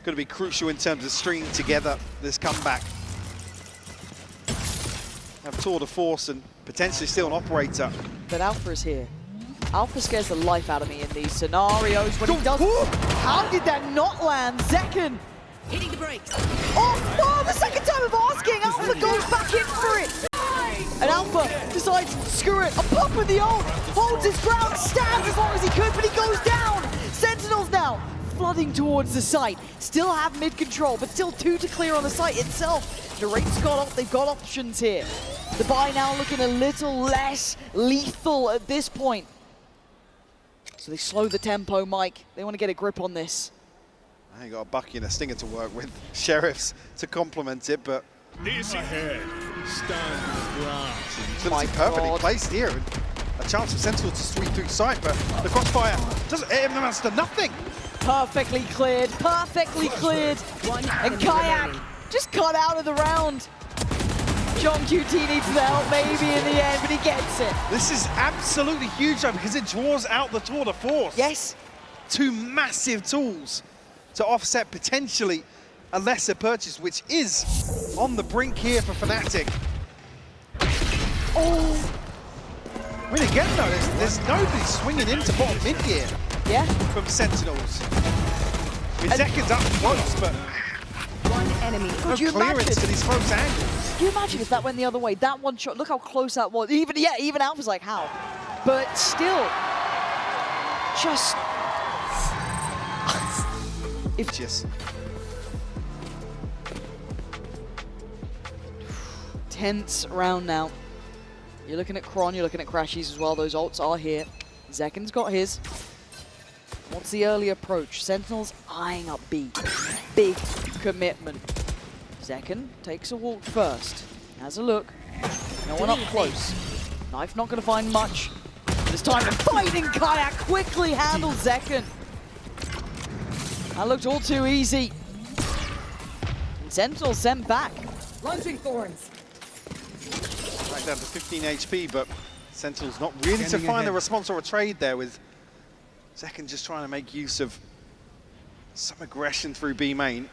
going to be crucial in terms of stringing together this comeback. Have tour de force and potentially still an operator. But Alpha is here. Alpha scares the life out of me in these scenarios when he does. How did that not land? Zekken! Hitting the brakes. Oh, the second time of asking, Alpha goes back in for it. And Alpha decides, screw it, a pop with the ult, holds his ground, stands as long as he could, but he goes down. Sentinels now flooding towards the site. Still have mid control, but still 2 to clear on the site itself. Durate's got up, they've got options here. The buy now looking a little less lethal at this point. So they slow the tempo, Mike. They want to get a grip on this. I got a Bucky and a Stinger to work with. Sheriffs to complement it, but This ahead. Stand ground. utility perfectly placed here. And a chance for Sentinel to sweep through sight, but the crossfire doesn't amounts to nothing. Perfectly cleared, perfectly cleared. And Kayak just cut out of the round. John QT needs the help maybe in the end, but he gets it. This is absolutely huge though, because it draws out the tour de force. Yes. 2 massive tools to offset potentially a lesser purchase, which is on the brink here for Fnatic. Oh. I mean, again though, there's nobody swinging into bottom mid here Yeah. from Sentinels. I mean, Zekken's up close, but One enemy. no Could you clearance imagine? to these close angles. Can you imagine if that went the other way? That one shot, look how close that was. Even Alpha's like, how? But still, just... Just Tense round now. You're looking at Kron, you're looking at Crashies as well. Those ults are here. Zekken's got his. What's the early approach? Sentinels eyeing up B. Big commitment. Zekken takes a walk first. Has a look. No one up close. Knife not going to find much. This time to fight, and Kayak quickly handles Zekken. That looked all too easy. And Sentinels sent back. Launching thorns. back down to 15 HP, but Sentinel's not really to find a response or a trade there, with Zekken just trying to make use of some aggression through B main.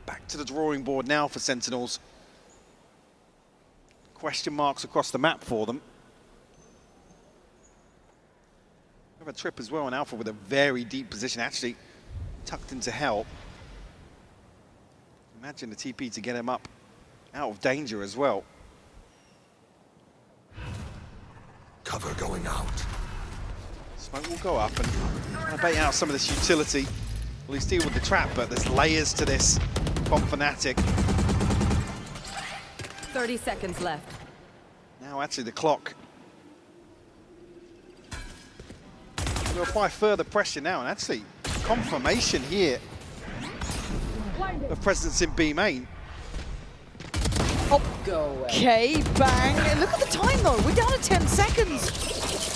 Back to the drawing board now for Sentinels. Question marks across the map for them. Have a trip as well, and Alpha with a very deep position, actually tucked into hell. Imagine the TP to get him up out of danger as well. Cover going out. Smoke will go up and try to bait out some of this utility. Well, he's deal with the trap, but there's layers to this from Fnatic. 30 seconds left. Now actually the clock to apply further pressure now, and actually confirmation here of presence in B main. Okay, bang. And look at the time though, we're down to 10 seconds.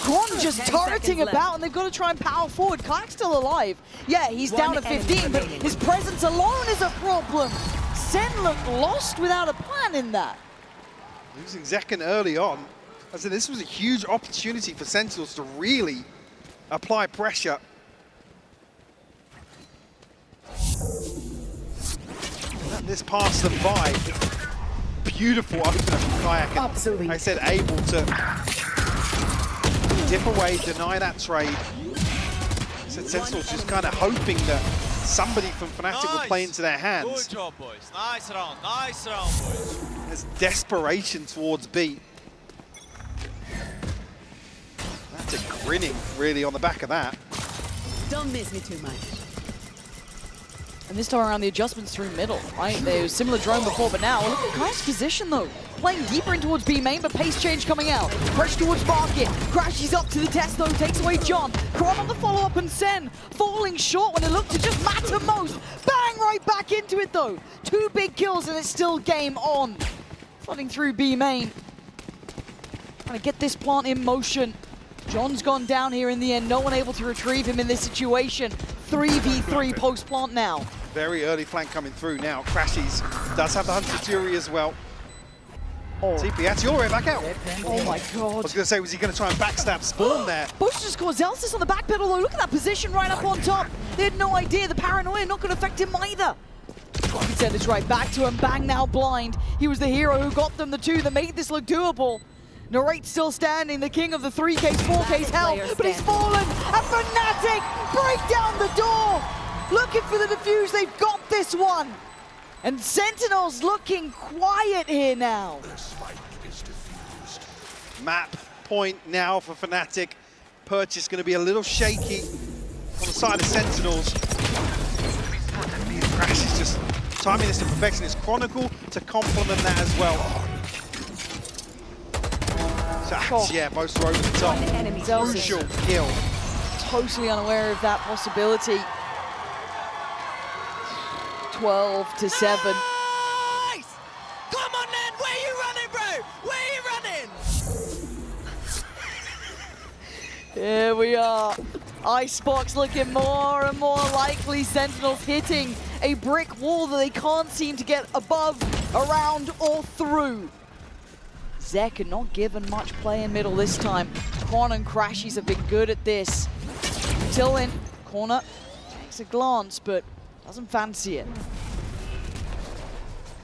Kwon just turreting about and they've got to try and power forward. Kayak's still alive. Yeah, he's down to 15, but his presence alone is a problem. SEN looked lost without a plan in that. Losing Zekken early on. I said this was a huge opportunity for Sentinels to really apply pressure. And this passed them by. Beautiful opener from Kayak. Absolutely. I said able to dip away, deny that trade. I said Sentinels just kind of hoping that somebody from Fnatic would play into their hands. Good job, boys. Nice round, boys. There's desperation towards B. Fnatic grinning really on the back of that. Don't miss me too much. And this time around, the adjustments through middle, right? There was similar drone before, but now, look at Kai's position though. Playing deeper in towards B main, but pace change coming out. Fresh towards market. Crashes up to the test though, takes away John. Kron on the follow-up and SEN falling short when it looked to just matter most. Bang, right back into it though. 2 big kills and it's still game on. Flooding through B main. Trying to get this plant in motion. John's gone down here in the end. No one able to retrieve him in this situation. 3v3 post-plant now. Very early flank coming through now. Crashes does have the Hunter's Fury as well. Oh. TP, that's your way back out. Oh my I god. was going to say, was he going to try and backstab Spawn there? Both just got Zelsis on the back pedal though. Look at that position right up on top. They had no idea. The paranoia not going to affect him either. You can send this right back to him. Bang now blind. He was the hero who got them the 2 that made this look doable. Narrate still standing, the king of the 3Ks, 4Ks hell, but he's fallen. And Fnatic break down the door. Looking for the defuse, they've got this one. And Sentinels looking quiet here now. The spike is defused. Map point now for Fnatic. Purchase going to be a little shaky on the side of Sentinels. Crash is just timing this to perfection. It's Chronicle to complement that as well. So, yeah, both are over the top. Crucial kill. Totally unaware of that possibility. 12-7. Nice! Come on then, where you running, bro? Where you running? Here we are. Icebox looking more and more likely. Sentinels hitting a brick wall that they can't seem to get above, around, or through. Zek not given much play in middle this time. Quan and Crashies have been good at this. Till in, corner, takes a glance, but doesn't fancy it.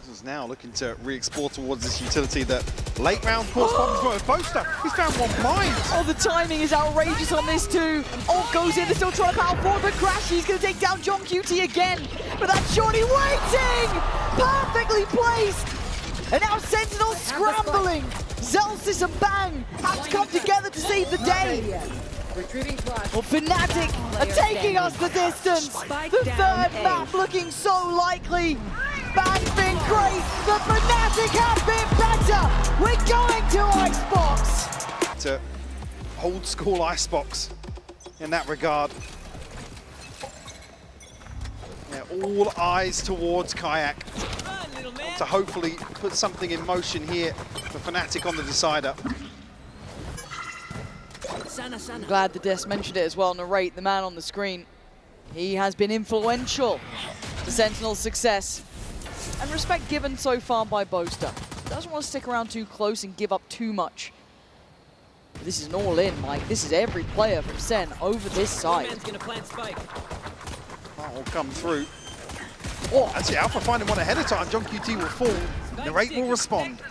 This is now looking to re-explore towards this utility that late round caused problems for Boaster. He's found one blind. Oh, the timing is outrageous on this too. Ult goes in, they're still trying to power forward, but Crashy's going to take down John QT again. But that's Shorty waiting! Perfectly placed! And now Sentinels scrambling! Zelsis and Bang have to come together to save the day! Well, Fnatic are taking us the distance! The third map looking so likely! Bang's been great, but Fnatic have been better! We're going to Icebox! To old school Icebox in that regard. Yeah, all eyes towards Kayak to hopefully put something in motion here for Fnatic on the decider. I'm glad the Des mentioned it as well. Narrate, the man on the screen, he has been influential to Sentinel's success. And respect given so far by Boaster. Doesn't want to stick around too close and give up too much. But this is an all-in, Mike. This is every player from SEN over this side. That will come through. Oh, actually, Alpha finding one ahead of time. John QT will fall. Narrate will respond.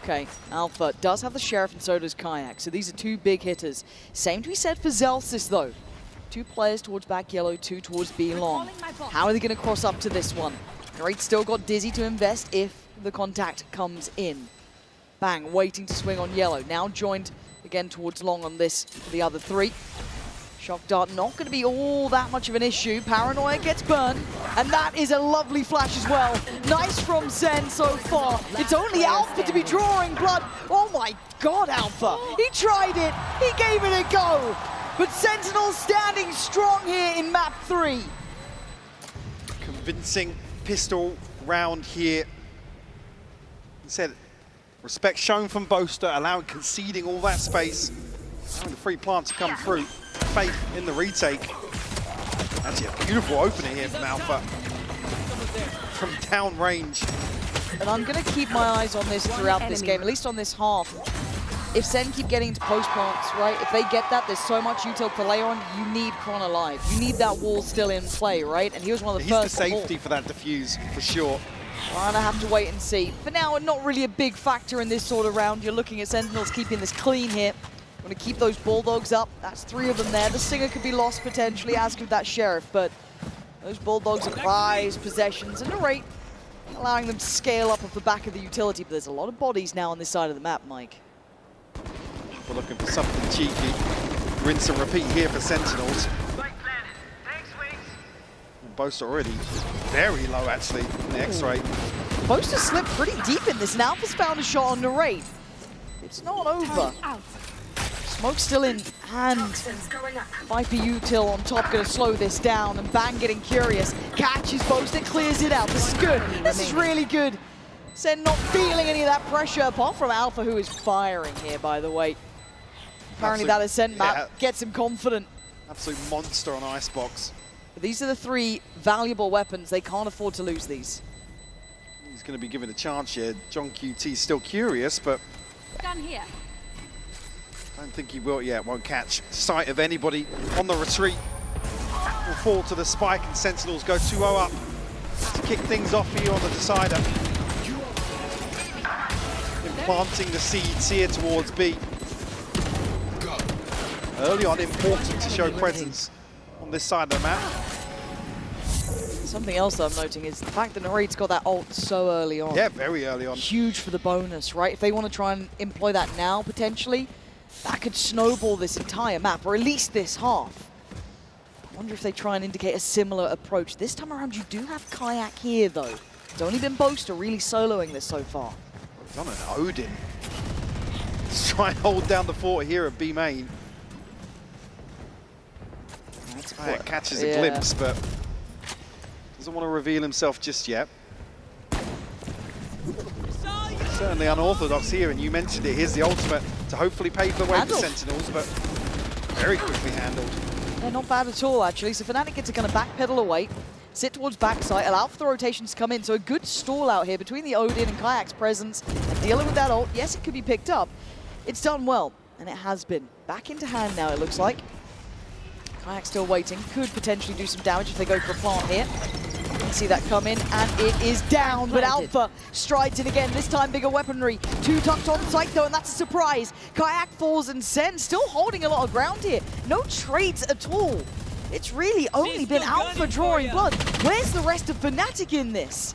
Okay, Alpha does have the Sheriff and so does Kayak. So these are 2 big hitters. Same to be said for Zelsis though. 2 players towards back yellow, 2 towards B long. How are they going to cross up to this one? Narrate still got Dizzy to invest if the contact comes in. Bang, waiting to swing on yellow. Now joined again towards long on this for the other 3. Shock Dart not going to be all that much of an issue. Paranoia gets burned, and that is a lovely flash as well. Nice from SEN so far. It's only Alpha to be drawing blood. Oh my god, Alpha. He tried it. He gave it a go. But Sentinel standing strong here in map 3. Convincing pistol round here. He said, respect shown from Boaster, conceding all that space, allowing the free plant to come through. Faith in the retake. Actually, a beautiful opening here from Alpha. From downrange. And I'm going to keep my eyes on this throughout this game, at least on this half. If Sen keep getting into post plants, right, if they get that, there's so much util to lay on, you need Kron alive. You need that wall still in play, right? And he was one of the first. He's the safety for that defuse, for sure. Well, I have to wait and see. For now, not really a big factor in this sort of round. You're looking at Sentinels keeping this clean here. Want to keep those Bulldogs up. That's 3 of them there. The Stinger could be lost potentially, as could that Sheriff, but those Bulldogs are prized possessions and a rate, allowing them to scale up off the back of the utility. But there's a lot of bodies now on this side of the map, Mike. We're looking for something cheeky. Rinse and repeat here for Sentinels. And Boaster already very low, actually, in the X-ray. Boaster slipped pretty deep in this, and Alpha's found a shot on Narrate. It's not over. Smoke's still in hand. Viper util on top, going to slow this down, and Bang getting curious. Catches Boaster, clears it out. This is good. This is really good. Sen not feeling any of that pressure, apart from Alpha, who is firing here, by the way. Apparently that Ascent map gets him confident. Absolute monster on Icebox. But these are the 3 valuable weapons. They can't afford to lose these. He's going to be given a chance here. John QT still curious, but Gun here. I don't think he will yet. Won't catch sight of anybody on the retreat. Will fall to the spike, and Sentinels go 2-0 up to kick things off here on the decider. Implanting the seeds here towards B. Early on, important to show presence on this side of the map. Something else I'm noting is the fact that Narrate's got that ult so early on. Yeah, very early on. Huge for the bonus, right? If they want to try and employ that now, potentially, that could snowball this entire map, or at least this half. I wonder if they try and indicate a similar approach. This time around, you do have Kayak here, though. It's only been Boaster really soloing this so far. He's on an Odin. Let's try and hold down the fort here at B main. Catches a glimpse, but doesn't want to reveal himself just yet. Certainly unorthodox here, and you mentioned it. Here's the ultimate to hopefully pave the way for Sentinels, but very quickly handled. Yeah, not bad at all, actually. So Fnatic gets to kind of backpedal away, sit towards backside, allow for the rotations to come in. So a good stall out here between the Odin and Kayak's presence. And dealing with that ult, yes, it could be picked up. It's done well, and it has been. Back into hand now, it looks like. Kayak still waiting, could potentially do some damage if they go for a plant here. You can see that come in, and it is down, but Alpha strides in again, this time bigger weaponry. 2 tucked on site though, and that's a surprise. Kayak falls, and Sen still holding a lot of ground here. No trades at all. It's really only been Alpha drawing blood. Where's the rest of Fnatic in this?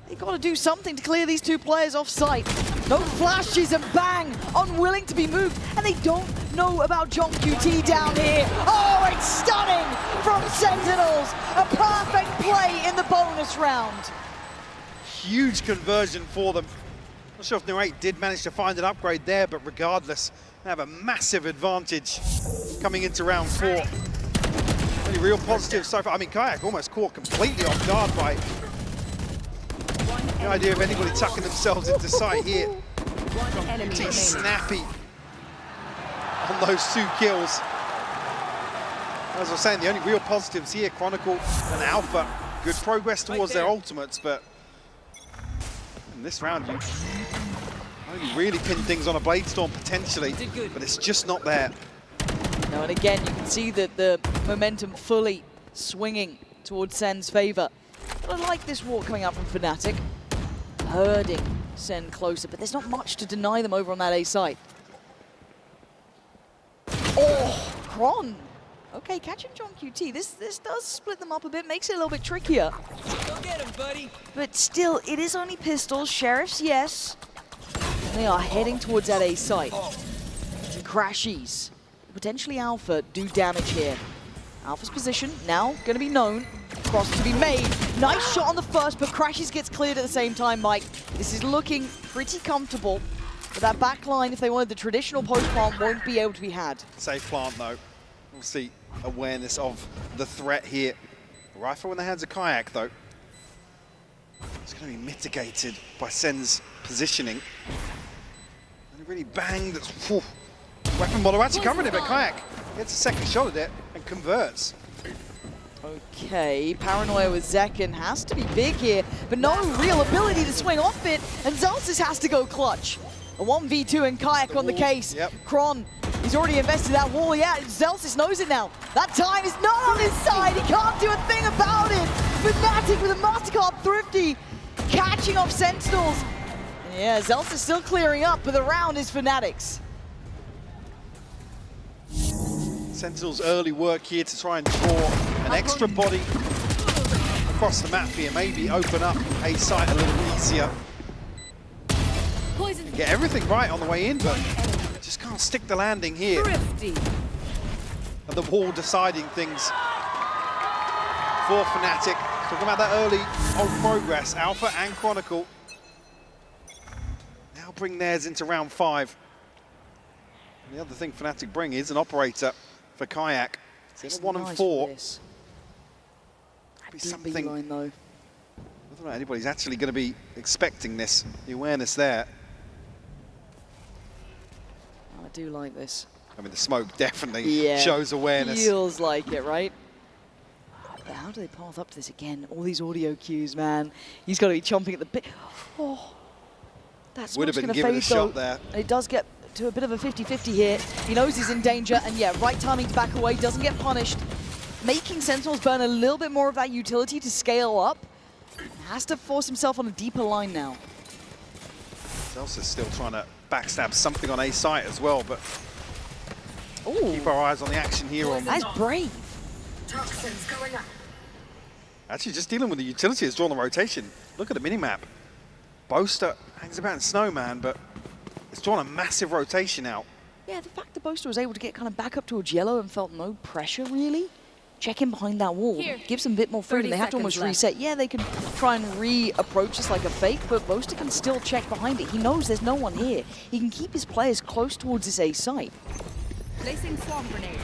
They got to do something to clear these 2 players off site. No flashes, and Bang, unwilling to be moved, and they don't know about John QT down here. Oh, it's stunning from Sentinels. A perfect play in the bonus round. Huge conversion for them. Not sure if Narrate did manage to find an upgrade there, but regardless, they have a massive advantage coming into round 4. Really real positive so far. I mean, Kayak almost caught completely off guard by the idea of anybody tucking themselves into sight here. QT snappy on those 2 kills. As I was saying, the only real positives here, Chronicle and Alpha. Good progress towards their ultimates, but in this round, you only really pin things on a Bladestorm potentially, but it's just not there. No, and again, you can see that the momentum fully swinging towards Sen's favor. But I like this walk coming out from Fnatic. Herding Sen closer, but there's not much to deny them over on that A site. Oh, Kron. Okay, catching John QT. This does split them up a bit, makes it a little bit trickier. Go get him, buddy. But still, it is only pistols. Sheriffs, yes. And they are heading towards that A site. Crashies, potentially Alpha, do damage here. Alpha's position now going to be known. Cross to be made. Nice shot on the first, but Crashies gets cleared at the same time, Mike. This is looking pretty comfortable. But that back line, if they wanted the traditional post plant, won't be able to be had. Safe plant, though. obviously awareness of the threat here. Rifle in the hands of Kayak, though. It's going to be mitigated by SEN's positioning. And it really banged. Whew. Weapon model actually covering it, but Kayak gets a second shot at it and converts. Okay, paranoia with Zekin has to be big here, but no real ability to swing off it, and Zelsis has to go clutch. A 1v2 and Kayak on the case. Yep. Kron, he's already invested that wall. Yeah, Zelsis knows it now. That time is not on his side. He can't do a thing about it. Fnatic with a Mastercard Thrifty catching off Sentinels. Yeah, Zelsis still clearing up, but the round is Fnatic's. Sentinel's early work here to try and draw an extra body across the map here, maybe open up a site a little easier. And get everything right on the way in, but just can't stick the landing here. Thrifty. And the wall deciding things for Fnatic. Talking about that early progress, Alpha and Chronicle. Now bring theirs into round 5. And the other thing Fnatic bring is an operator for Kayak. It's 1 and 4. Be something. Line, though. I don't know anybody's actually going to be expecting this. The awareness there. I do like this. I mean, the smoke definitely shows awareness. Feels like it, right? But how do they path up to this again? All these audio cues, man. He's got to be chomping at the bit. Oh, that's would have been going to given fade, a shot though. there. And it does get to a bit of a 50-50 here. He knows he's in danger, and yeah, right timing to back away, doesn't get punished. Making Sentinels burn a little bit more of that utility to scale up. Has to force himself on a deeper line now. Zelsis still trying to backstab something on A site as well, but Ooh, keep our eyes on the action here. that's brave. Toxins going up. Actually, just dealing with the utility has drawn the rotation. Look at the minimap. Boaster hangs about in Snowman, but it's drawn a massive rotation out. Yeah, the fact that Boaster was able to get kind of back up towards yellow and felt no pressure, really. Check in behind that wall. Here. Gives them a bit more freedom. They have to almost reset. Yeah, they can try and re-approach this like a fake, but Boaster can still check behind it. He knows there's no one here. He can keep his players close towards this A site. Placing swarm grenade.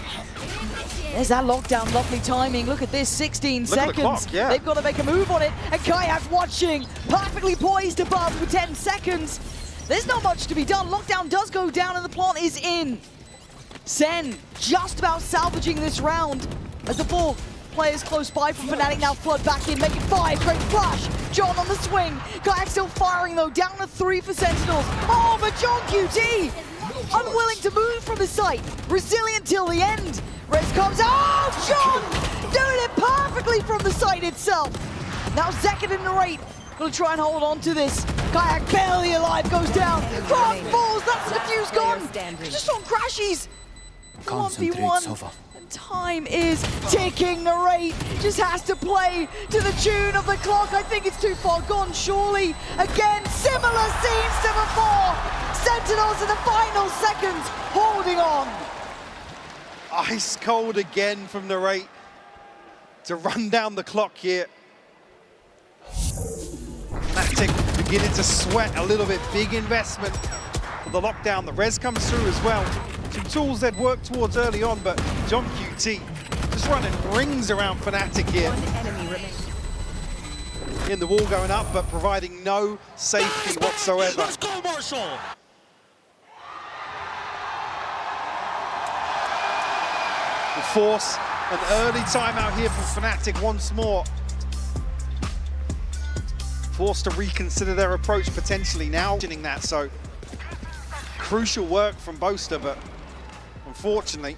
There's that lockdown, lovely timing. Look at this, 16 Look at the seconds. clock, yeah. They've got to make a move on it, and Kayak's watching, perfectly poised above with 10 seconds. There's not much to be done. Lockdown does go down, and the plant is in. SEN just about salvaging this round as the 4 players close by from Fnatic now flood back in, make it 5, great flash. John on the swing. Kayak still firing though, down to 3 for Sentinels. Oh, but John QT, unwilling to move from the site, resilient till the end. Rez comes, oh, John, doing it perfectly from the site itself. Now Zekin and Narrate gonna try and hold on to this. Kayak barely alive, goes down. Cross falls, that's the defuse gone. Just on crashies. 1v1. Time is ticking. Narrate just has to play to the tune of the clock. I think it's too far gone, surely. Again, similar scenes to before. Sentinels in the final seconds, holding on. Ice cold again from Narrate to run down the clock here. Fnatic beginning to sweat a little bit. Big investment for the lockdown. The res comes through as well. Some tools they'd worked towards early on, but John QT just running rings around Fnatic here. In the wall going up, but providing no safety whatsoever. Let's go, Marshall! Will force an early timeout here from Fnatic once more. Forced to reconsider their approach potentially now. That, so crucial work from Boaster, but unfortunately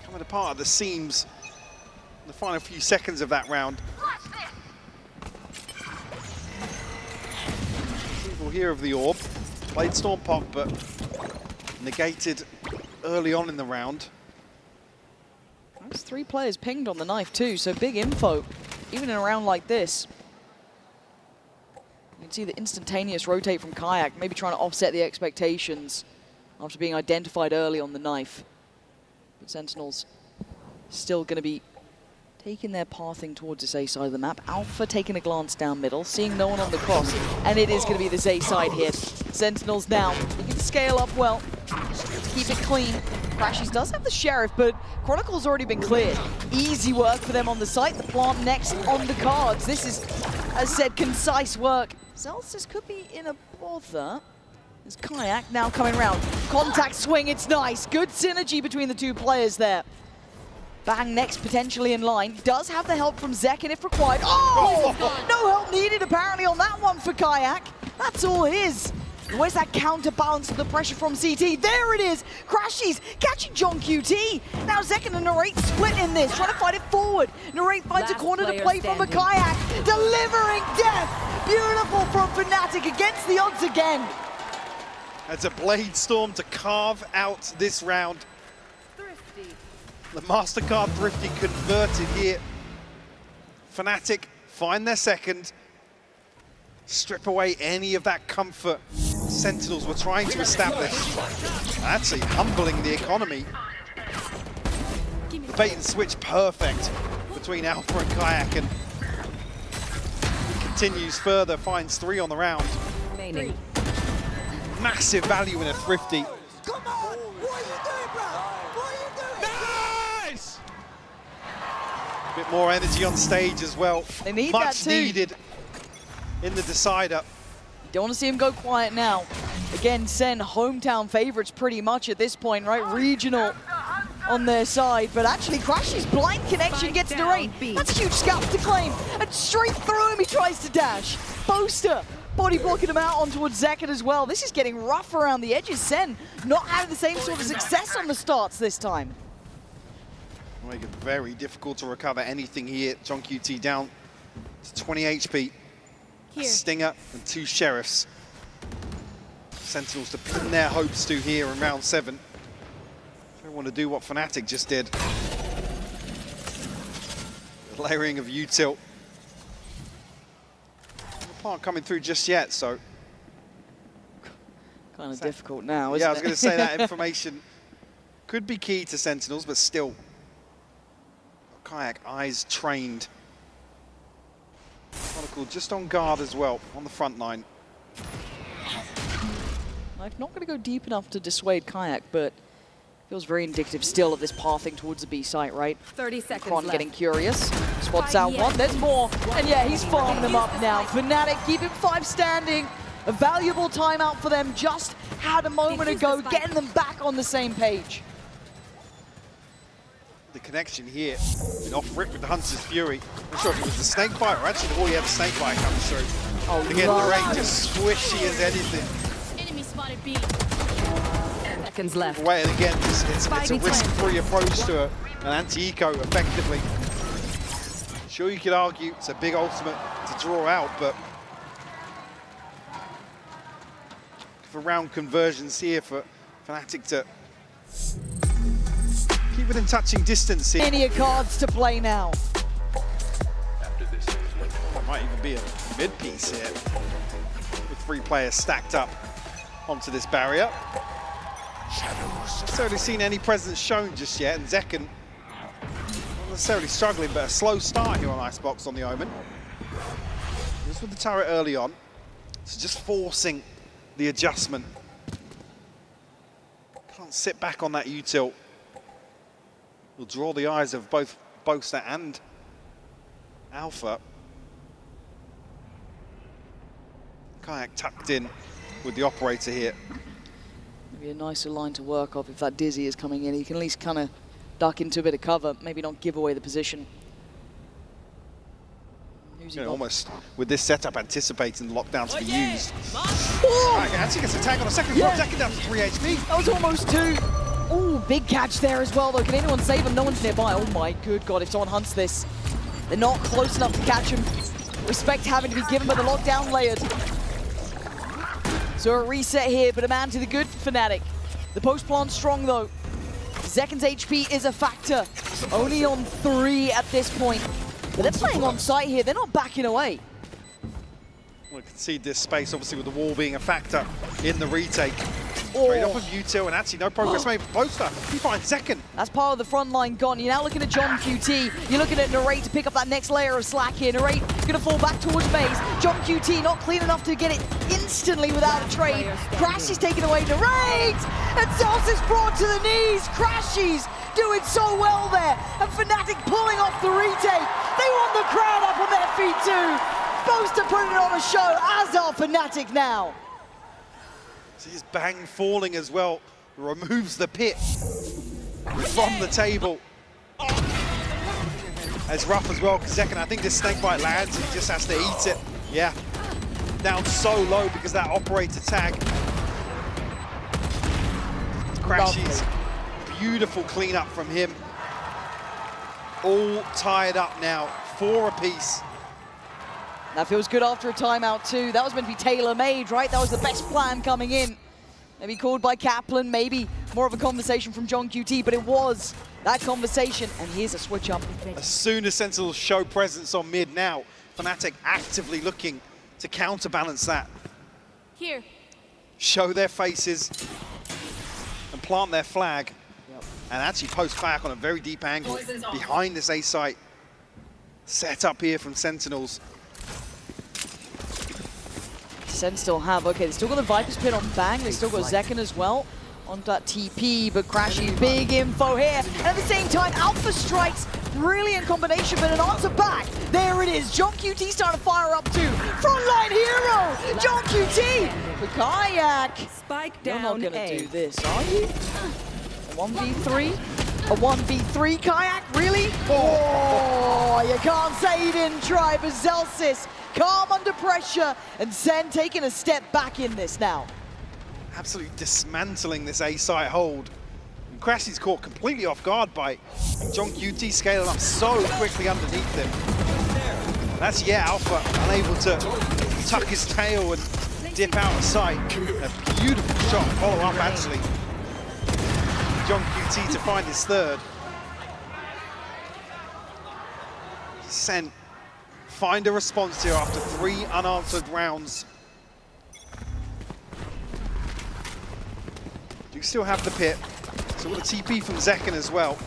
coming apart at the seams in the final few seconds of that round. We'll hear of the orb. Played Storm Pop, but negated early on in the round. There's 3 players pinged on the knife too, so big info, even in a round like this. You can see the instantaneous rotate from Kayak, maybe trying to offset the expectations after being identified early on the knife. But Sentinels still going to be taking their pathing towards this A side of the map. Alpha taking a glance down middle, seeing no one on the cross, and it is going to be this A side here. Sentinels now, they can scale up well. to keep it clean. Crashies does have the Sheriff, but Chronicle's already been cleared. Easy work for them on the site. The plant next on the cards. This is, as said, concise work. Zelsis could be in a bother. There's Kayak now coming around. Contact swing, it's nice. Good synergy between the two players there. Bang next potentially in line. Does have the help from Zekin if required. Oh! No help needed apparently on that one for Kayak. That's all his. Where's that counterbalance to the pressure from CT? There it is! Crashies catching John QT. Now Zekin and Narrate split in this, trying to fight it forward. Narrate finds a corner to play from a Kayak. Delivering death! Beautiful from Fnatic against the odds again. That's a Blade Storm to carve out this round. Thrifty. The MasterCard Thrifty converted here. Fnatic find their second. Strip away any of that comfort Sentinels were trying to establish. Actually humbling the economy. The bait and switch perfect between Alpha and Kayak, and continues further, finds 3 on the round. Remaining. Massive value in a Thrifty. Come on! What are you doing, bro? What are you doing? Nice! A bit more energy on stage as well. They need Much that too. needed in the decider. Don't want to see him go quiet now. Again, SEN hometown favorites pretty much at this point, right? Regional on their side, but actually Crashies blind connection gets the rain. That's a huge scalp to claim, and straight through him he tries to dash. Boaster body blocking him out on towards Zekin as well. This is getting rough around the edges. SEN not having the same sort of success on the starts this time. Make it very difficult to recover anything here. John QT down to 20 HP. A Stinger and 2 Sheriffs. Sentinels to pin their hopes to here in round 7. They want to do what Fnatic just did. The layering of util. The plant coming through just yet, so. Kind of difficult now, isn't it? Yeah, I was going to say that information could be key to Sentinels, but still. Kayak, eyes trained. Chronicle just on guard as well, on the front line. I'm not going to go deep enough to dissuade Kayak, but feels very indicative still of this pathing towards the B site, right? 30 seconds Kron left. getting curious. Spots out one, there's more. And yeah, he's farming them up now. Fnatic keeping 5 standing. A valuable timeout for them just had a moment ago, getting them back on the same page. The connection here, been off rip with the Hunter's Fury. I'm not sure if it was the snake bite or actually the had the snake bite coming through. Oh, Again, the rain just squishy as anything. Enemy spotted B. Seconds left. Away, and again, it's a risk-free approach to an anti-eco, effectively. Sure, you could argue it's a big ultimate to draw out, but for round conversions here for Fnatic to keep within touching distance here. Many cards to play now. Might even be a mid-piece here with 3 players stacked up onto this barrier. Not necessarily seen any presence shown just yet, and Zekin not necessarily struggling, but a slow start here on Icebox on the Omen. Just with the turret early on, so just forcing the adjustment. Can't sit back on that util. Will draw the eyes of both Boaster and Alpha. Kayak tucked in with the operator here. Maybe a nicer line to work off if that Dizzy is coming in. He can at least kind of duck into a bit of cover, maybe not give away the position. You know, almost with this setup anticipating the lockdown to be used. Right, actually gets a tag on a second throw, second down to 3 HP. That was almost 2. Oh, big catch there as well, though. Can anyone save him? No one's nearby. Oh my good God, if someone hunts this. They're not close enough to catch him. Respect having to be given by the lockdown layered. So a reset here, but a man to the good for Fnatic. The post plant strong though. Zekin's HP is a factor. Only on 3 at this point. But they're playing on site here, they're not backing away. We'll concede this space, obviously with the wall being a factor in the retake. Trade off of util, and actually no progress made for Boaster. He finds Zekken. That's part of the front line gone. You're now looking at John QT. You're looking at Narrate to pick up that next layer of slack here. Narrate going to fall back towards Maze. John QT not clean enough to get it instantly without a trade. Crash is taken away. Narrate! And Zels is brought to the knees. Crashies doing so well there. And Fnatic pulling off the retake. They want the crowd up on their feet too. Boaster putting it on a show, as are Fnatic now. See his bang falling as well. Removes the pit from the table. It's rough as well, because Zekken, I think this snakebite lands and he just has to eat it. Yeah. Down so low because that operator tag. Crashes. Beautiful cleanup from him. All tied up now, 4 apiece. That feels good after a timeout too. That was meant to be tailor-made, right? That was the best plan coming in. Maybe called by Kaplan, maybe more of a conversation from John QT, but it was that conversation, and here's a switch up. As soon as Sentinels show presence on mid now, Fnatic actively looking to counterbalance that. Here. Show their faces and plant their flag. And actually post back on a very deep angle behind this A site. Set up here from Sentinels. Sen still have, okay, they still got the Viper's pin on Bang, they still got Zekken as well on that TP, but Crashy, big info here. And at the same time, Alpha strikes, brilliant combination, but an answer back. There it is, John QT starting to fire up too. Frontline hero, John QT. The Kayak. Spike You're down not gonna A. do this, are you? A 1v3? A 1v3 Kayak, really? Oh, you can't say he didn't try, but Zelsis calm under pressure, and Sen taking a step back in this now. Absolutely dismantling this A site hold. And Crashy's caught completely off guard by John QT scaling up so quickly underneath him. And that's, Alpha unable to tuck his tail and dip out of sight. A beautiful shot, follow up actually. John QT to find his third. Sen find a response here after 3 unanswered rounds. Do still have the pit. So with a TP from Zekken as well.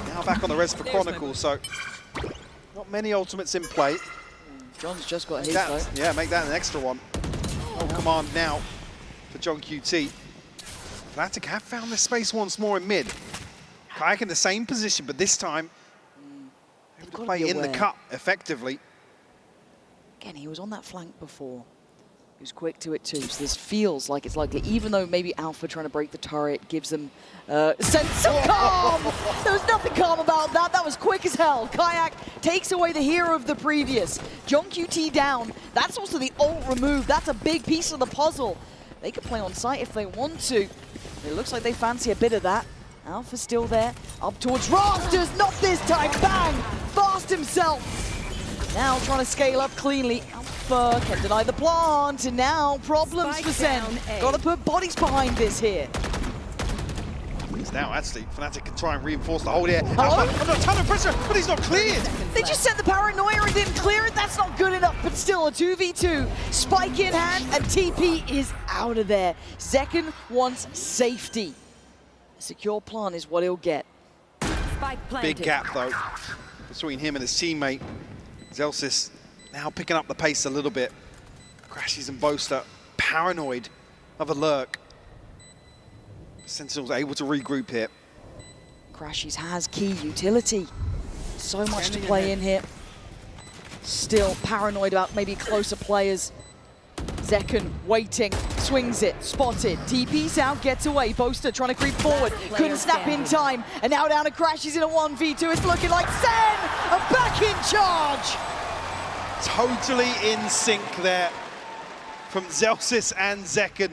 Now back on the res for Chronicle, so not many ultimates in play. John's just got his though. Yeah, make that an extra one. No command now for John QT. Fnatic have found their space once more in mid. Kayak in the same position, but this time able to play in the cut effectively. Again, he was on that flank before. He was quick to it too, so this feels like it's likely, even though maybe Alpha trying to break the turret gives them a sense of calm. There was nothing calm about that. That was quick as hell. Kayak takes away the hero of the previous. John QT down. That's also the ult removed. That's a big piece of the puzzle. They could play on site if they want to. It looks like they fancy a bit of that. Alpha's still there. Up towards Rafters. Not this time. Bang! Fast himself. Now trying to scale up cleanly. Alpha can deny the plant. And now problems for Sen. Got to put bodies behind this here. It's now actually Fnatic can try and reinforce the hold here. Alpha under a ton of pressure, but he's not cleared. They just set the paranoia and didn't clear it. That's not good enough, but still a 2v2. Spike in hand, and TP is out of there. Zekken wants safety. A secure plant is what he'll get. Spike planted. Big gap though between him and his teammate. Zelsis now picking up the pace a little bit. Crashies and Boaster paranoid of a lurk. Sentinel's able to regroup here. Crashies has key utility. So much to play in here. Still paranoid about maybe closer players. Zekken waiting, swings it, spotted, TP's out, gets away. Boaster trying to creep forward, couldn't snap in time, and now down to Crashies in a 1v2. It's looking like Sen are back in charge. Totally in sync there from Zelsis and Zekken.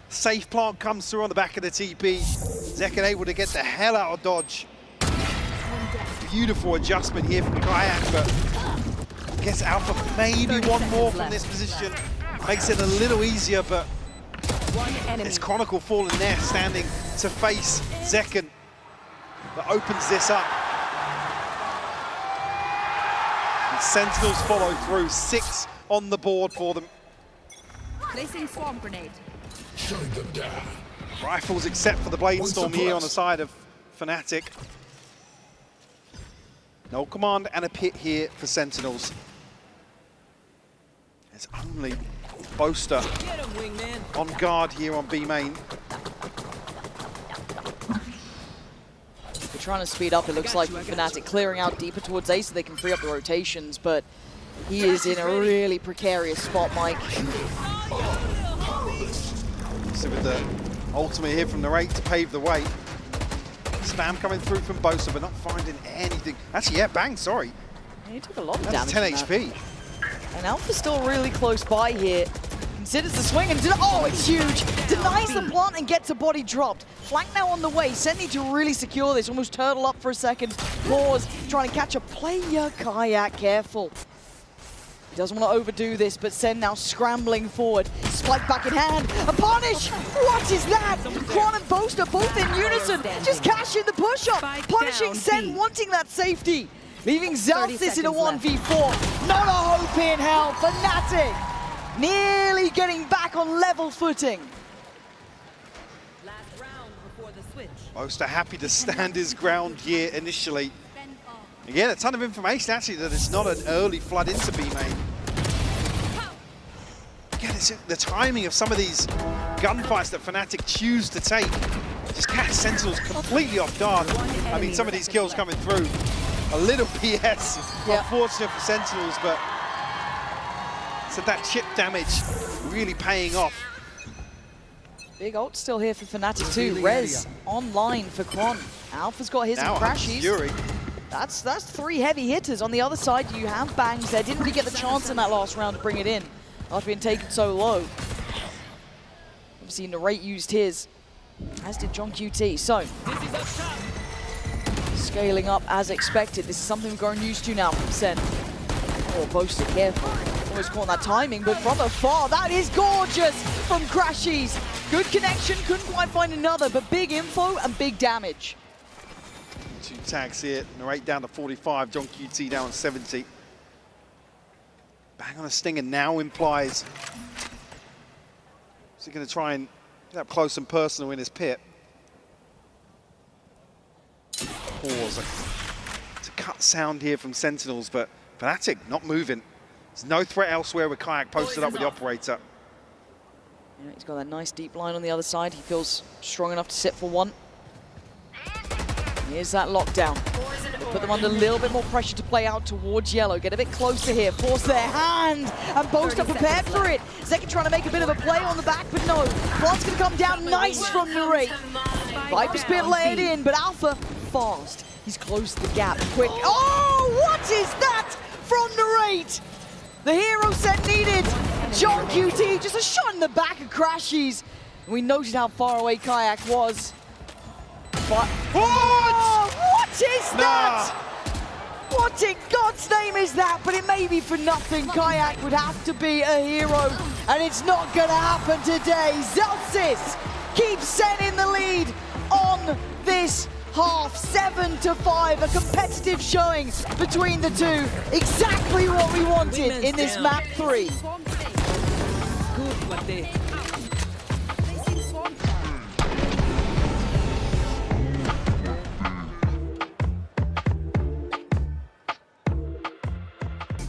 Safe plant comes through on the back of the TP. Zekken able to get the hell out of dodge. Beautiful adjustment here from Kayak, but I guess Alpha maybe one more from this position. Makes it a little easier, but it's Chronicle falling there, standing to face Zekken. That opens this up. And Sentinels follow through, 6 on the board for them. Placing swarm grenade. Shutting them down. Rifles except for the Bladestorm here on the side of Fnatic. No command and a pit here for Sentinels. There's only Boaster on guard here on B main. They're trying to speed up, it looks like, with Fnatic, clearing out deeper towards A so they can free up the rotations, but he is in a really precarious spot, Mike. So with the ultimate here from Narrate to pave the way. Spam coming through from Bosa, but not finding anything. Actually, yeah, bang, sorry. He took a lot of That's damage. 10 HP. And Alpha's still really close by here. Considers the swing and oh, it's huge! Denies the plant and gets a body dropped. Flank now on the way. Sen need to really secure this. Almost turtle up for a second. Pause, trying to catch a player. Kayak, careful. He doesn't want to overdo this, but Sen now scrambling forward. Spike back in hand. A punish! What is that? Quan and Boaster both in unison. Just cashing the push-up. Punishing Sen, wanting that safety. Leaving Zalsis in a 1v4. Not a hope in hell. Fnatic nearly getting back on level footing. Last round before the switch. Boaster happy to stand his ground here initially. Again, a ton of information actually that it's not an early flood into B main. Again, it's the timing of some of these gunfights that Fnatic choose to take. Just catch Sentinels completely off guard. I mean, some of these kills coming through. A little PS, unfortunate for Sentinels, but so that chip damage really paying off. Big ult still here for Fnatic too. Rez online for Quan. Alpha's got his and Crashies. Fury. That's 3 heavy hitters. On the other side, you have Bangs there. Didn't really get the chance in that last round to bring it in after being taken so low. Obviously, Narrate used his, as did John QT. So, scaling up as expected. This is something we've grown used to now from Sen. Oh, Boaster, careful. Almost caught that timing, but from afar, that is gorgeous from Crashies. Good connection, couldn't quite find another, but big info and big damage. 2 tags here, Narrate down to 45, John QT down to 70. Bang on a stinger now implies. Is he going to try and get up close and personal in his pit? Pause. It's a cut sound here from Sentinels, but Fnatic not moving. There's no threat elsewhere with Kayak posted up with the operator. Yeah, he's got that nice deep line on the other side. He feels strong enough to sit for one. Here's that lockdown. They put them under a little bit more pressure to play out towards yellow. Get a bit closer here. Force their hand. And Boaster prepared for it. Zeki trying to make a bit of a play on the back, but no. Plant's going to come down nice from Narrate. Viper Spit laid in, but Alpha fast. He's closed the gap quick. Oh, what is that from Narrate? The hero set needed. John QT, just a shot in the back of Crashies. We noted how far away Kayak was. But what is that? What in God's name is that? But it may be for nothing. Kayak would have to be a hero, and it's not going to happen today. Zalsis keeps Sen in the lead on this half, 7-5, a competitive showing between the two. Exactly what we wanted in this map 3.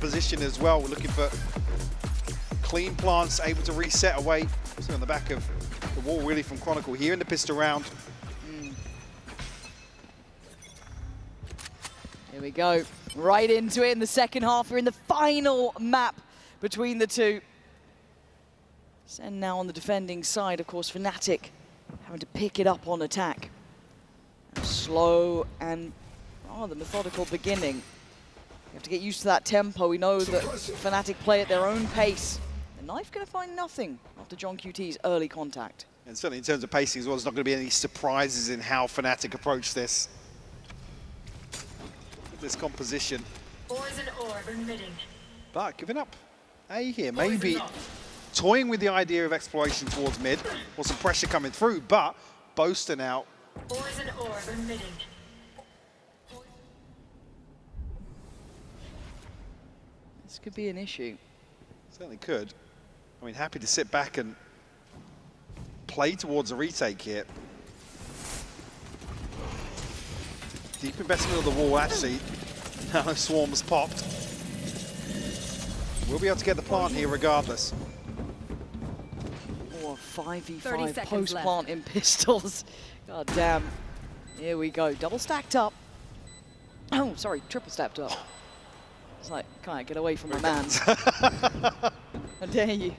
Position as well. We're looking for clean plants, able to reset away. So on the back of the wall, really, from Chronicle here in the pistol round. Here we go, right into it in the second half. We're in the final map between the two. Sen now on the defending side, of course, Fnatic having to pick it up on attack. A slow and rather methodical beginning. You have to get used to that tempo. We know that Fnatic play at their own pace. The knife going to find nothing after John QT's early contact. And certainly in terms of pacing as well, there's not going to be any surprises in how Fnatic approach this. This composition. Poison orb emitting. But giving up A here, maybe toying with the idea of exploration towards mid, or some pressure coming through, but Boaster now. Poison orb emitting. This could be an issue. Certainly could. I I mean, happy to sit back and play towards a retake here. Deep investment of the wall, actually. Now Swarm's popped. We'll be able to get the plant here regardless. Oh, 5v5 post-plant in pistols. God damn. Here we go. Double stacked up. Oh, sorry, triple stacked up. It's like, can't get away from my man. How dare you.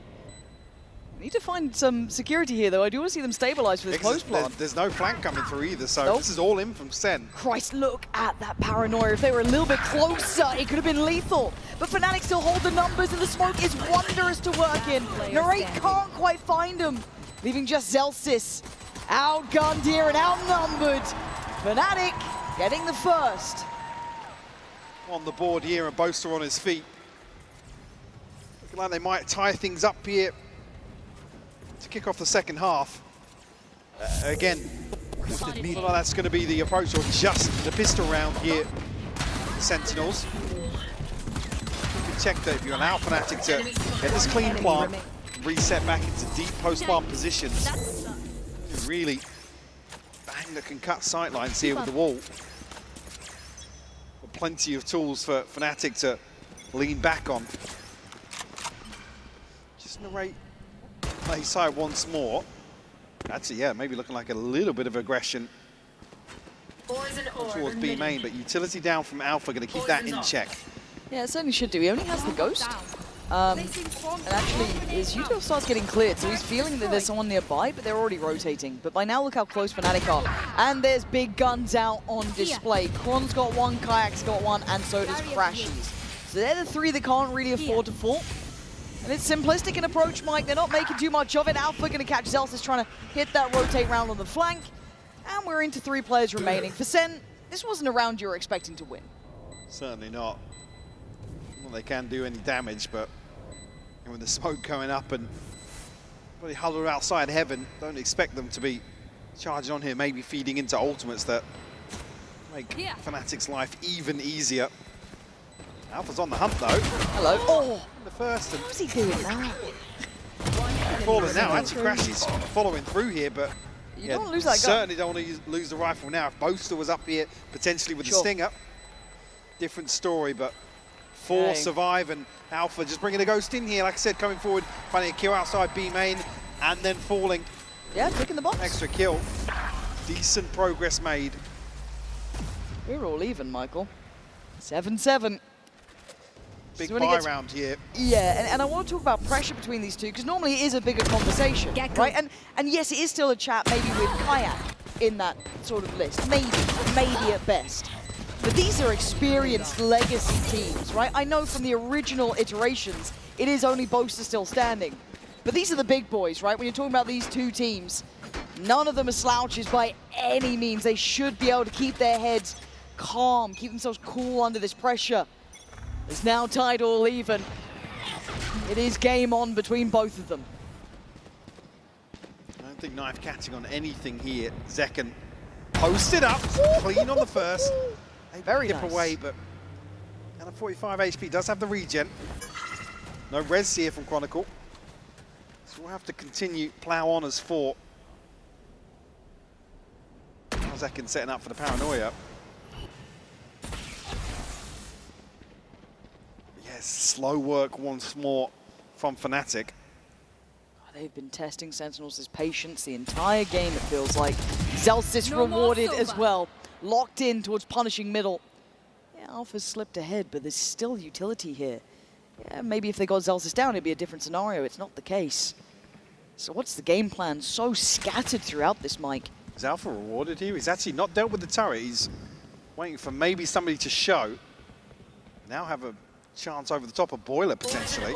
Need to find some security here, though. I do want to see them stabilize for this post-plant. There's no flank coming through either, so Nope. this is all in from SEN. Christ, look at that paranoia. If they were a little bit closer, it could have been lethal. But Fnatic still hold the numbers, and the smoke is wondrous to work in. Narrate can't quite find him, leaving just Zelsis outgunned here and outnumbered. Fnatic getting the first. On the board here, and Boaster on his feet. Looking like they might tie things up here to kick off the second half. Again, looks like that's going to be the approach, or just the pistol round here. The Sentinels. You can check that if you allow Fnatic to get this clean plant, reset back into deep post-plant positions. Really bang that can cut sightlines here with the wall. But plenty of tools for Fnatic to lean back on. Just Narrate play side once more. Actually, yeah, maybe looking like a little bit of aggression towards B main, but utility down from Alpha, going to keep that in check. Yeah, it certainly should do. He only has the Ghost. And actually, his util starts getting cleared, so he's feeling that there's someone nearby, but they're already rotating. But by now, look how close Fnatic are. And there's big guns out on display. Kron's got one, Kayak's got one, and so does Crashies. So they're the three that can't really afford to fall. And it's simplistic in approach, Mike. They're not making too much of it. Alpha going to catch Zelsis trying to hit that rotate round on the flank. And we're into 3 players remaining. For SEN, this wasn't a round you were expecting to win. Certainly not. Well, they can do any damage, but with the smoke going up and really huddled outside heaven, don't expect them to be charging on here, maybe feeding into ultimates that make Fnatic's life even easier. Alpha's on the hunt though. Hello. Oh, the first. And how's he doing now? falling now. Actually, Crashies following through here, but you don't lose that gun. Certainly don't want to lose the rifle now. If Boaster was up here potentially with the Stinger, different story, but 4 survive, and Alpha just bringing a Ghost in here, like I said, coming forward, finding a kill outside B main, and then falling. Yeah, picking the box. Extra kill. Decent progress made. We're all even, Michael. 7-7. Big buy round here. Yeah, and I want to talk about pressure between these two, because normally it is a bigger conversation, right? And yes, it is still a chat maybe with Kayak in that sort of list. Maybe at best. But these are experienced legacy teams, right? I know from the original iterations, it is only Boaster still standing. But these are the big boys, right? When you're talking about these two teams, none of them are slouches by any means. They should be able to keep their heads calm, keep themselves cool under this pressure. It's now tied all even. It is game on between both of them. I don't think knife catching on anything here. Zekken posted up, clean on the first. Very dip nice. away, but and a 45 HP does have the regen. No res here from Chronicle. So we'll have to continue plow on as 4. Zekken setting up for the paranoia. Yes, slow work once more from Fnatic. They've been testing Sentinels' patience the entire game, it feels like. Zelsis rewarded as well. Locked in towards punishing middle. Yeah, Alpha's slipped ahead, but there's still utility here. Yeah, maybe if they got Zelsis down, it'd be a different scenario. It's not the case. So what's the game plan? So scattered throughout this, Mike. Is Alpha rewarded here? He's actually not dealt with the turret. He's waiting for maybe somebody to show. Now have a chance over the top of Boiler, potentially.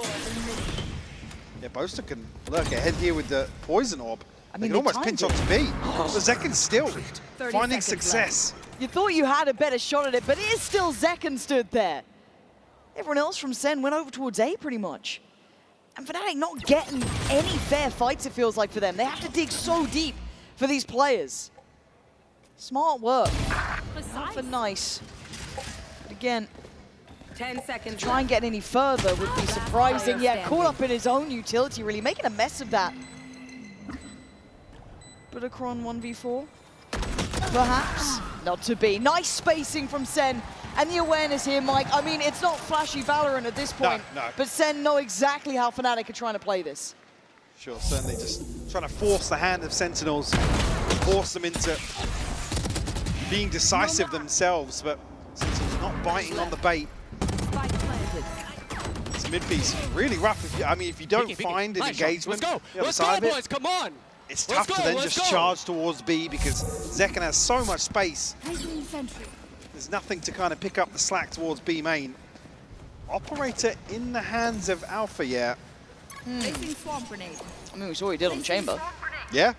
Yeah, Boaster can lurk ahead here with the Poison Orb. I mean, they can almost pinch onto B. But Zekken still finding success. You thought you had a better shot at it, but it is still Zekken stood there. Everyone else from SEN went over towards A pretty much. And Fnatic not getting any fair fights, it feels like, for them. They have to dig so deep for these players. Smart work. Alpha nice. But again, 10 seconds. Try and get any further would be surprising. Yeah, caught up in his own utility, really making a mess of that. But a Kron 1v4, perhaps not to be. Nice spacing from Sen. And the awareness here, Mike. I mean, it's not flashy Valorant at this point, no. but Sen know exactly how Fnatic are trying to play this. Sure, certainly just trying to force the hand of Sentinels, force them into being decisive themselves, but Sentinels not biting on the bait. This mid piece really rough. If you don't find an engagement, Let's go, boys, come on. It's tough to then just charge towards B because Zekken has so much space. There's nothing to kind of pick up the slack towards B main. Operator in the hands of Alpha, yeah. I mean, we saw what he did on Chamber. Yeah.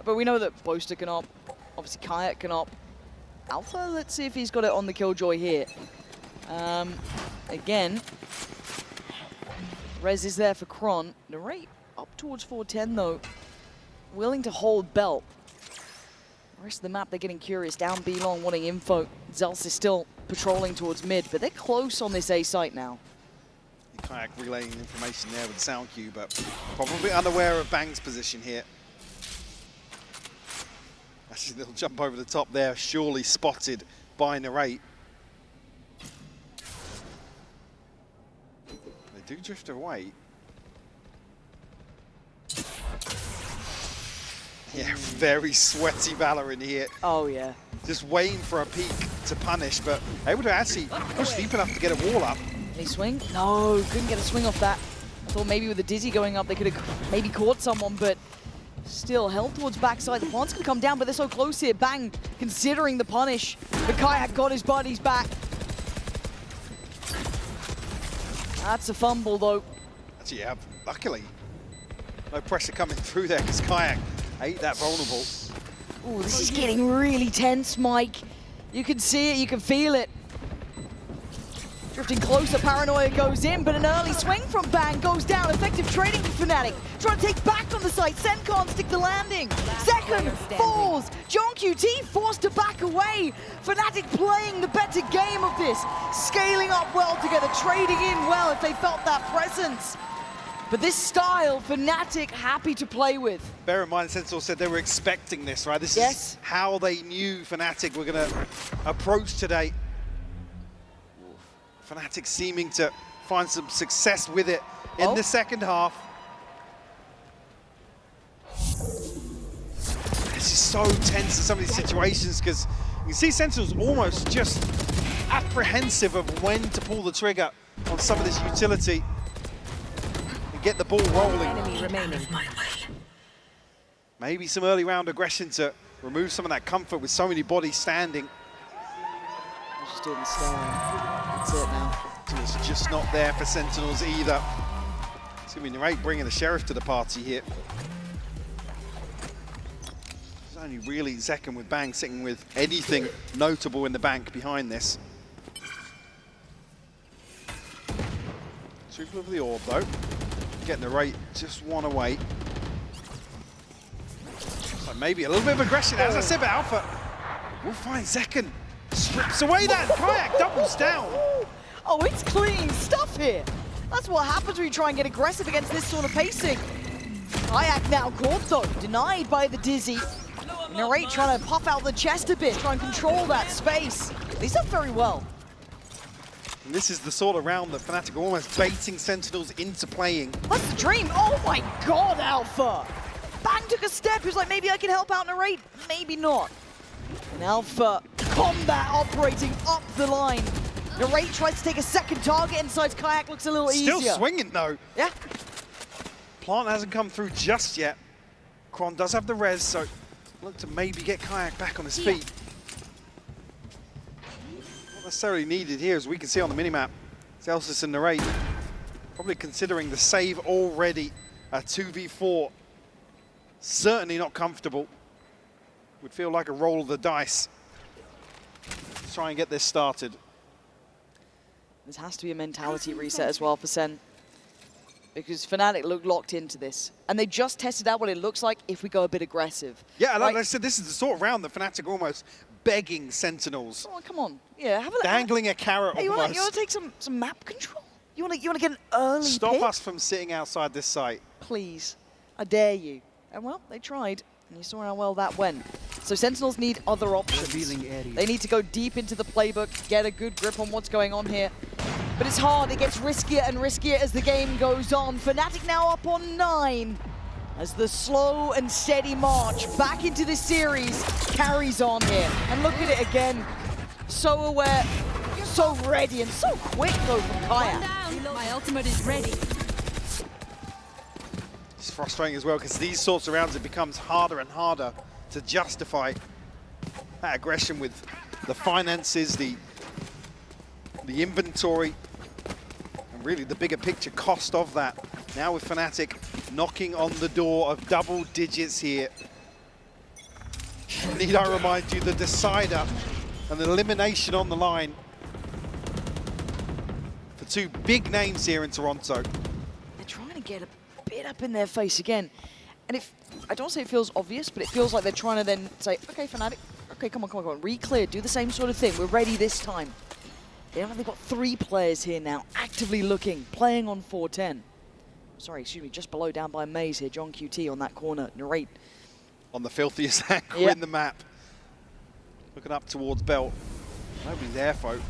But we know that Boaster can op. Obviously, Kayak can op. Alpha, let's see if he's got it on the Killjoy here. Again, Rez is there for Kron. Narrate up towards 410 though. Willing to hold belt. The rest of the map, they're getting curious. Down B long, wanting info. Zels is still patrolling towards mid, but they're close on this A site now. Kayak relaying information there with sound cue, but probably unaware of Bang's position here. Actually, a little jump over the top there, surely spotted by Narrate. They do drift away. Yeah, very sweaty Valorant here. Oh, yeah. Just waiting for a peek to punish, but able to actually push deep enough to get a wall up. They swing? No, couldn't get a swing off that. I thought maybe with the Dizzy going up, they could have maybe caught someone, but still held towards backside. The plants can come down, but they're so close here. Bang, considering the punish. But Kayak got his buddies back. That's a fumble, though. Actually, yeah, luckily, no pressure coming through there because Kayak ain't that vulnerable. Ooh, this is getting really tense, Mike. You can see it, you can feel it. Drifting closer, Paranoia goes in, but an early swing from Bang goes down. Effective trading for Fnatic. Trying to take back on the site. Sen can't stick the landing. Second falls. John QT forced to back away. Fnatic playing the better game of this. Scaling up well together, trading in well if they felt that presence. But this style, Fnatic happy to play with. Bear in mind, Sentinel said they were expecting this, right? This is how they knew Fnatic were going to approach today. Fnatic seeming to find some success with it in the second half. This is so tense in some of these situations because you can see Sentinel's almost just apprehensive of when to pull the trigger on some of this utility and get the ball rolling. Enemy remaining. Maybe some early round aggression to remove some of that comfort with so many bodies standing. Just doing the style. That's it now. It's just not there for Sentinels either. It's going to be Narrate bringing the Sheriff to the party here. There's only really Zekken with Bang sitting with anything notable in the bank behind this. Triple of the orb though. Getting Narrate just one away. So maybe a little bit of aggression. As I said about Alpha, we'll find Zekken. Strips away that, Kayak doubles down. Oh, it's clean stuff here. That's what happens when you try and get aggressive against this sort of pacing. Kayak now caught though, denied by the Dizzy. Narrate trying to puff out the chest a bit, try and control that space. He's done very well. And this is the sort of round that Fnatic are almost baiting Sentinels into playing. That's the dream. Oh my God, Alpha. Bang took a step. He was like, maybe I can help out Narrate. Maybe not. And Alpha combat operating up the line. Narrate tries to take a second target inside. Kayak looks a little easier. Still swinging though. Yeah. Plant hasn't come through just yet. Kron does have the res, so look to maybe get Kayak back on his feet. Not necessarily needed here, as we can see on the minimap. Zelsis and Narrate probably considering the save already. A 2v4. Certainly not comfortable. Would feel like a roll of the dice. Let's try and get this started. This has to be a mentality reset as well for Sen. Because Fnatic look locked into this. And they just tested out what it looks like if we go a bit aggressive. Yeah, like right? I said, this is the sort of round that Fnatic are almost begging Sentinels. Oh, come on. Yeah, have a look. Dangling a carrot Hey, you almost. want to take some map control? You want to get an early Stop pick? us from sitting outside this site. Please. I dare you. And well, they tried. And you saw how well that went. So Sentinels need other options. They need to go deep into the playbook, get a good grip on what's going on here. But it's hard. It gets riskier and riskier as the game goes on. Fnatic now up on 9. As the slow and steady march back into this series carries on here. And look at it again. So aware, so ready, and so quick though from Kaya. My ultimate is ready. It's frustrating as well because these sorts of rounds, it becomes harder and harder to justify that aggression with the finances, the inventory, and really the bigger picture cost of that. Now with Fnatic knocking on the door of double digits here. Need I remind you, the decider and the elimination on the line for two big names here in Toronto. They're trying to get a bit up in their face again. And if I don't say it feels obvious, but it feels like they're trying to then say, okay, Fnatic, okay, come on, re-clear, do the same sort of thing. We're ready this time. They've got 3 players here now, actively looking, playing on 410. Sorry, excuse me, just below, down by Maze here, John QT on that corner, Narrate. On the filthiest angle in the map. Looking up towards Belt. Nobody there, folk.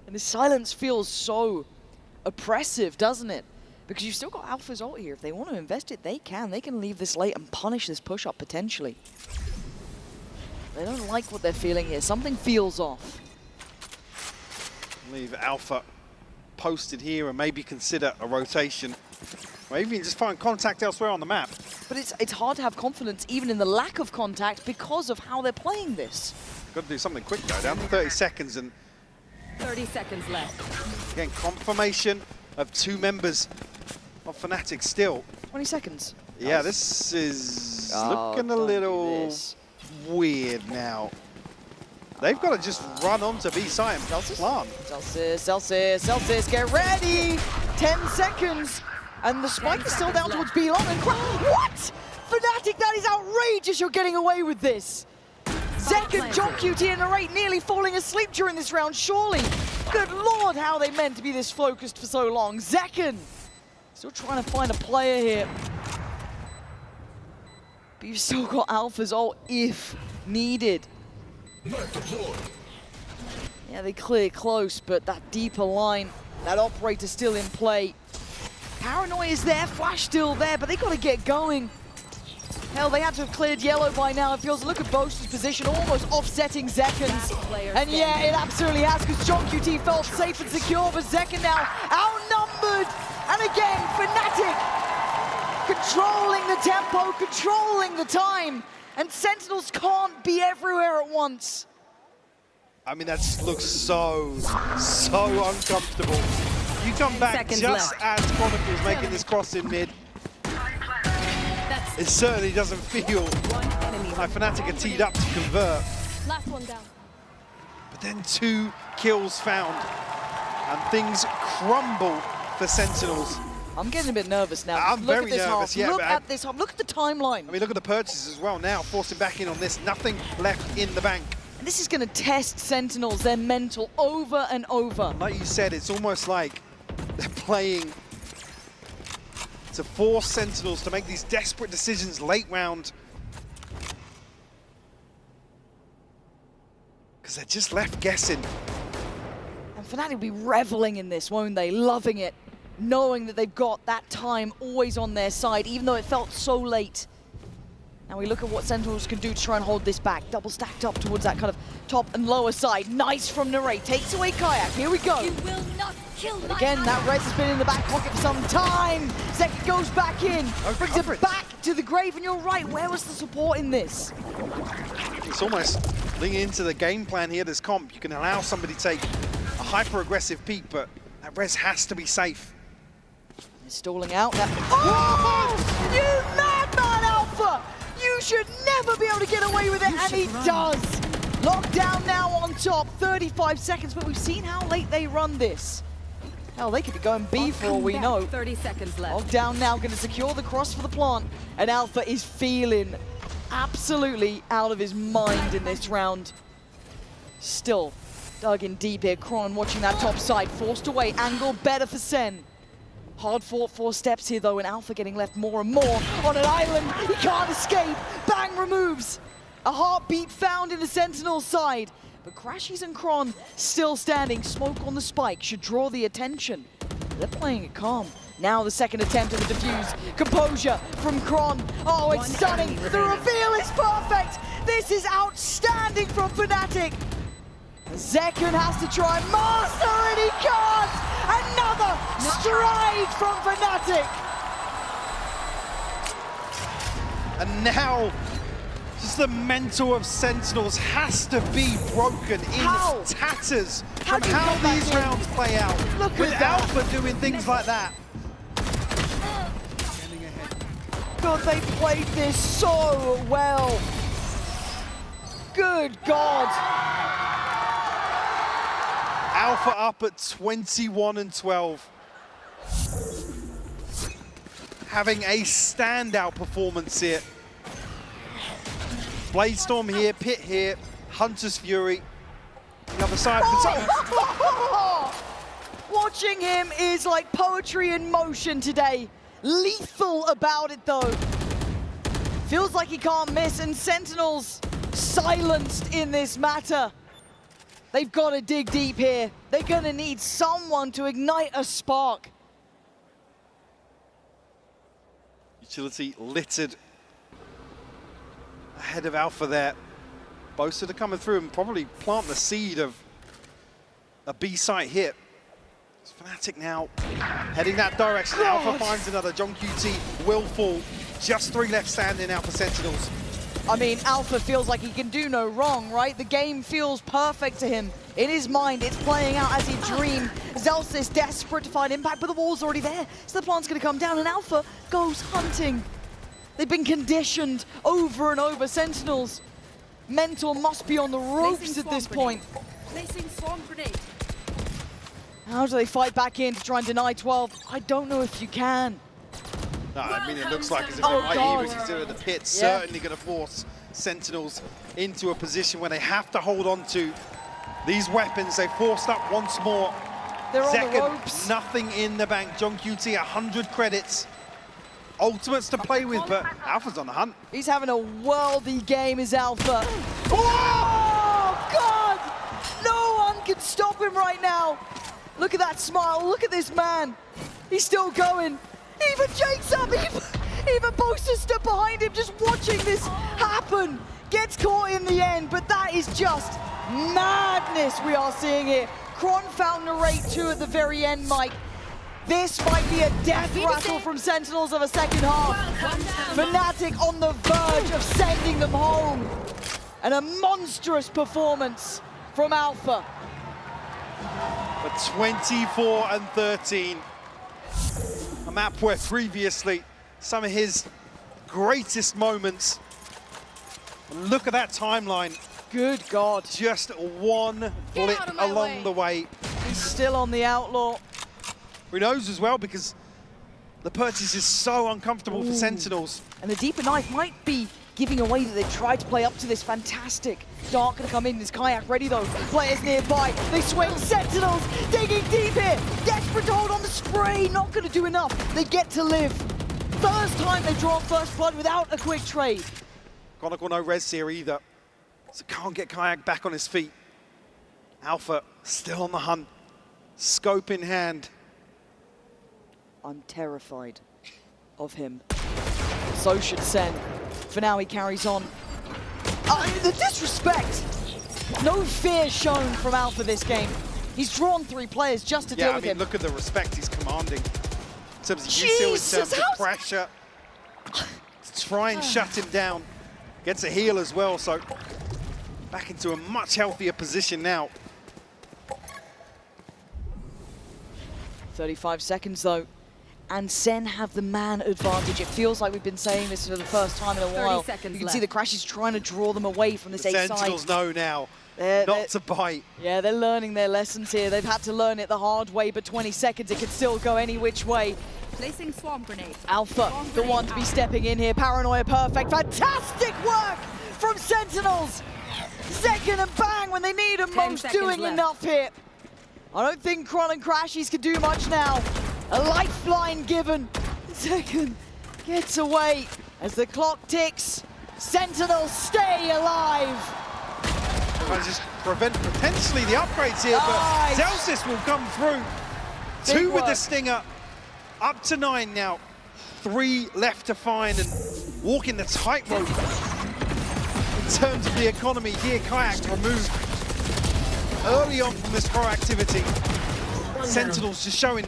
And the silence feels so oppressive, doesn't it? Because you've still got Alpha's ult here. If they want to invest it, they can. They can leave this late and punish this push-up, potentially. They don't like what they're feeling here. Something feels off. Leave Alpha posted here and maybe consider a rotation. Or even just find contact elsewhere on the map. But it's hard to have confidence even in the lack of contact because of how they're playing this. Got to do something quick though, down to 30 seconds and 30 seconds left. again, confirmation of 2 members of Fnatic still. 20 seconds. Yeah, Nice. this is Oh, looking a don't do little this. weird now. They've got to just run on to B site and plant. Celsius, get ready! 10 seconds! And the spike is still down towards B long and what? Fnatic, that is outrageous! You're getting away with this! Second, John QT and Narrate nearly falling asleep during this round, surely. Good lord, how they meant to be this focused for so long. Zekken, still trying to find a player here. But you've still got Alpha's ult if needed. Yeah, they clear close, but that deeper line, that operator still in play. Paranoia is there, Flash still there, but they got to get going. Hell, they had to have cleared yellow by now. It feels, look at Boast's position, almost offsetting Zekken's. And yeah, it absolutely has, because John QT felt safe and secure, but Zekken now outnumbered. And again, Fnatic controlling the tempo, controlling the time. And Sentinels can't be everywhere at once. I mean, that looks so uncomfortable. You come back just as Chronicles making this cross in mid. It certainly doesn't feel like Fnatic are teed up to convert. Last one down. But then 2 kills found, and things crumble for Sentinels. I'm getting a bit nervous now. I'm look very at this nervous, half. yeah, Look at this half. Look at the timeline. I mean, look at the purchases as well now, forcing back in on this. Nothing left in the bank. And this is going to test Sentinels, their mental, over and over. Like you said, it's almost like they're playing to force Sentinels to make these desperate decisions late round. Because they're just left guessing. And Fnatic will be reveling in this, won't they? Loving it. Knowing that they've got that time always on their side, even though it felt so late. Now we look at what Sentinels can do to try and hold this back. Double stacked up towards that kind of top and lower side. Nice from Narrate. Takes away Kayak. Here we go. You will not kill my Again, that res has been in the back pocket for some time. Zekken goes back in. Brings it back to the grave. And you're right. Where was the support in this? It's almost leaning into the game plan here, this comp. You can allow somebody to take a hyper-aggressive peak, but that res has to be safe. He's stalling out. Oh! You madman, Alpha! You should never be able to get away with it, and he does. Lockdown now on top, 35 seconds, but we've seen how late they run this. Hell, they could be going B for all we know. 30 seconds left. Down now, going to secure the cross for the plant. And Alpha is feeling absolutely out of his mind in this round. Still dug in deep here. Kron watching that top side. Forced away. Angle better for Sen. Hard fought 4 steps here though, and Alpha getting left more and more on an island. He can't escape. Bang removes. A heartbeat found in the Sentinel side. But Crashies and Kron still standing. Smoke on the spike should draw the attention. They're playing it calm. Now the second attempt at the defuse. Composure from Kron. Oh, it's stunning. The reveal is perfect. This is outstanding from Fnatic. Zekken has to try and master, and he can't! Another stride from Fnatic! And now, just the mental of Sentinels has to be broken in tatters from how these rounds play out. Look with at that. Alpha doing things like that. God, they played this so well. Good God. Alpha up at 21-12. Having a standout performance here. Bladestorm here, Pit here, Hunter's Fury. The other side. Watching him is like poetry in motion today. Lethal about it though. Feels like he can't miss, and Sentinels silenced in this matter. They've got to dig deep here. They're going to need someone to ignite a spark. Utility littered ahead of Alpha there. Both are coming through and probably plant the seed of a B site hit. It's Fnatic now heading that direction. God. Alpha finds another. John QT will fall. Just 3 left standing now for Sentinels. I mean, Alpha feels like he can do no wrong, right? The game feels perfect to him. In his mind, it's playing out as he dreamed. Zelsis desperate to find impact, but the wall's already there. So the plant's going to come down, and Alpha goes hunting. They've been conditioned over and over. Sentinels, mental must be on the ropes at this point. Placing swarm grenade. How do they fight back in to try and deny 12? I don't know if you can. No, I mean, it looks like as if Oh, it might God. even consider the pit. Yeah. Certainly going to force Sentinels into a position where they have to hold on to these weapons. They forced up once more. They're on the Zekken, ropes. nothing in the bank. John QT, 100 credits. Ultimates to play with, but Alpha's on the hunt. He's having a worldy game, is Alpha. Oh, God! No one can stop him right now. Look at that smile. Look at this man. He's still going. Even Jake's up. Even Boaster stood behind him just watching this happen. Gets caught in the end, but that is just madness we are seeing here. Kron found Narrate 2 at the very end, Mike. This might be a death rattle from Sentinels of a second half. Fnatic on the verge of sending them home. And a monstrous performance from Alpha. But 24-13. A map where previously some of his greatest moments. And look at that timeline. Good God. Just one blip along the way. He's still on the Outlaw. Who knows as well, because the purchase is so uncomfortable for Sentinels. And the deeper knife might be giving away that they've tried to play up to this fantastic. Dark gonna come in, this kayak ready though. Players nearby, they swing. Sentinels digging deep here. Desperate to hold on the spray, not gonna do enough. They get to live. First time they've drawn first blood without a quick trade. Chronicle no res here either. So can't get Kayak back on his feet. Alpha still on the hunt. Scope in hand. I'm terrified of him. So should Sen. For now, he carries on. The disrespect! No fear shown from Alpha this game. He's drawn 3 players just to deal with him. Look at the respect he's commanding. In terms of UCL, in terms of pressure. To try and shut him down. Gets a heal as well, so back into a much healthier position now. 35 seconds though. And Sen have the man advantage. It feels like we've been saying this for the first time in a while. You can see the Crashies trying to draw them away from this A side. Sentinels know now not to bite. Yeah, they're learning their lessons here. They've had to learn it the hard way, but 20 seconds, it could still go any which way. Placing swarm grenade. Alpha, the one to be stepping in here. Paranoia perfect. Fantastic work from Sentinels. Second and bang when they need them most, doing enough here. I don't think Kron and Crashies can do much now. A lifeline given. Second gets away as the clock ticks. Sentinels stay alive. Trying to just prevent potentially the upgrades here, but Zelsis will come through. Two with the Stinger, up to 9 now. 3 left to find and walking the tightrope in terms of the economy here. Kayak removed early on from this proactivity. Sentinels just showing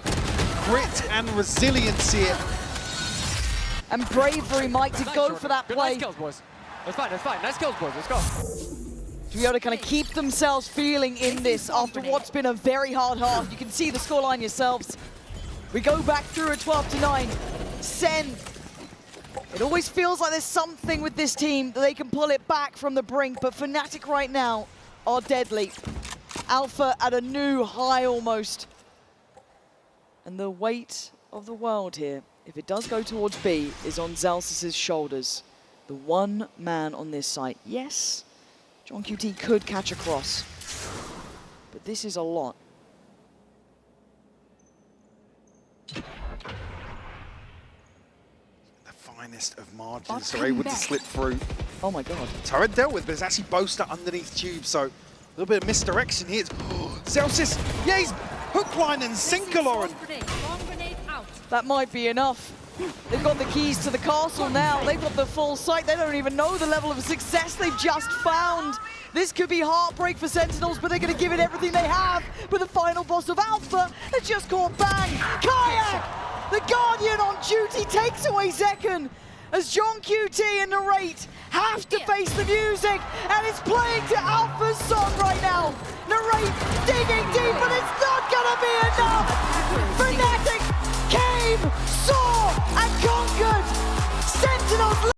grit and resilience here. And bravery, Mike, to go for that play. Nice kills, boys. That's fine, that's fine. Nice kills, boys. Let's go. To be able to kind of keep themselves feeling in this after what's been a very hard half. You can see the scoreline yourselves. We go back through at 12-9. SEN. It always feels like there's something with this team that they can pull it back from the brink, but Fnatic right now are deadly. Alpha at a new high almost. And the weight of the world here, if it does go towards B, is on Zelsis's shoulders. The one man on this site. Yes, John QT could catch a cross, but this is a lot. The finest of margins are able to slip through. Oh my god. Turret dealt with, but it's actually Boaster underneath Tube, so a little bit of misdirection here. Zelsis, yeah, he's hook, line, and sinker, Lauren. That might be enough. They've got the keys to the castle now. They've got the full site. They don't even know the level of success they've just found. This could be heartbreak for Sentinels, but they're going to give it everything they have. But the final boss of Alpha has just caught bang. Kayak, the Guardian on duty, takes away Zekken as John QT and Narrate have to face the music, and it's playing to Alpha's song right now. Narrate digging deep, but it's not going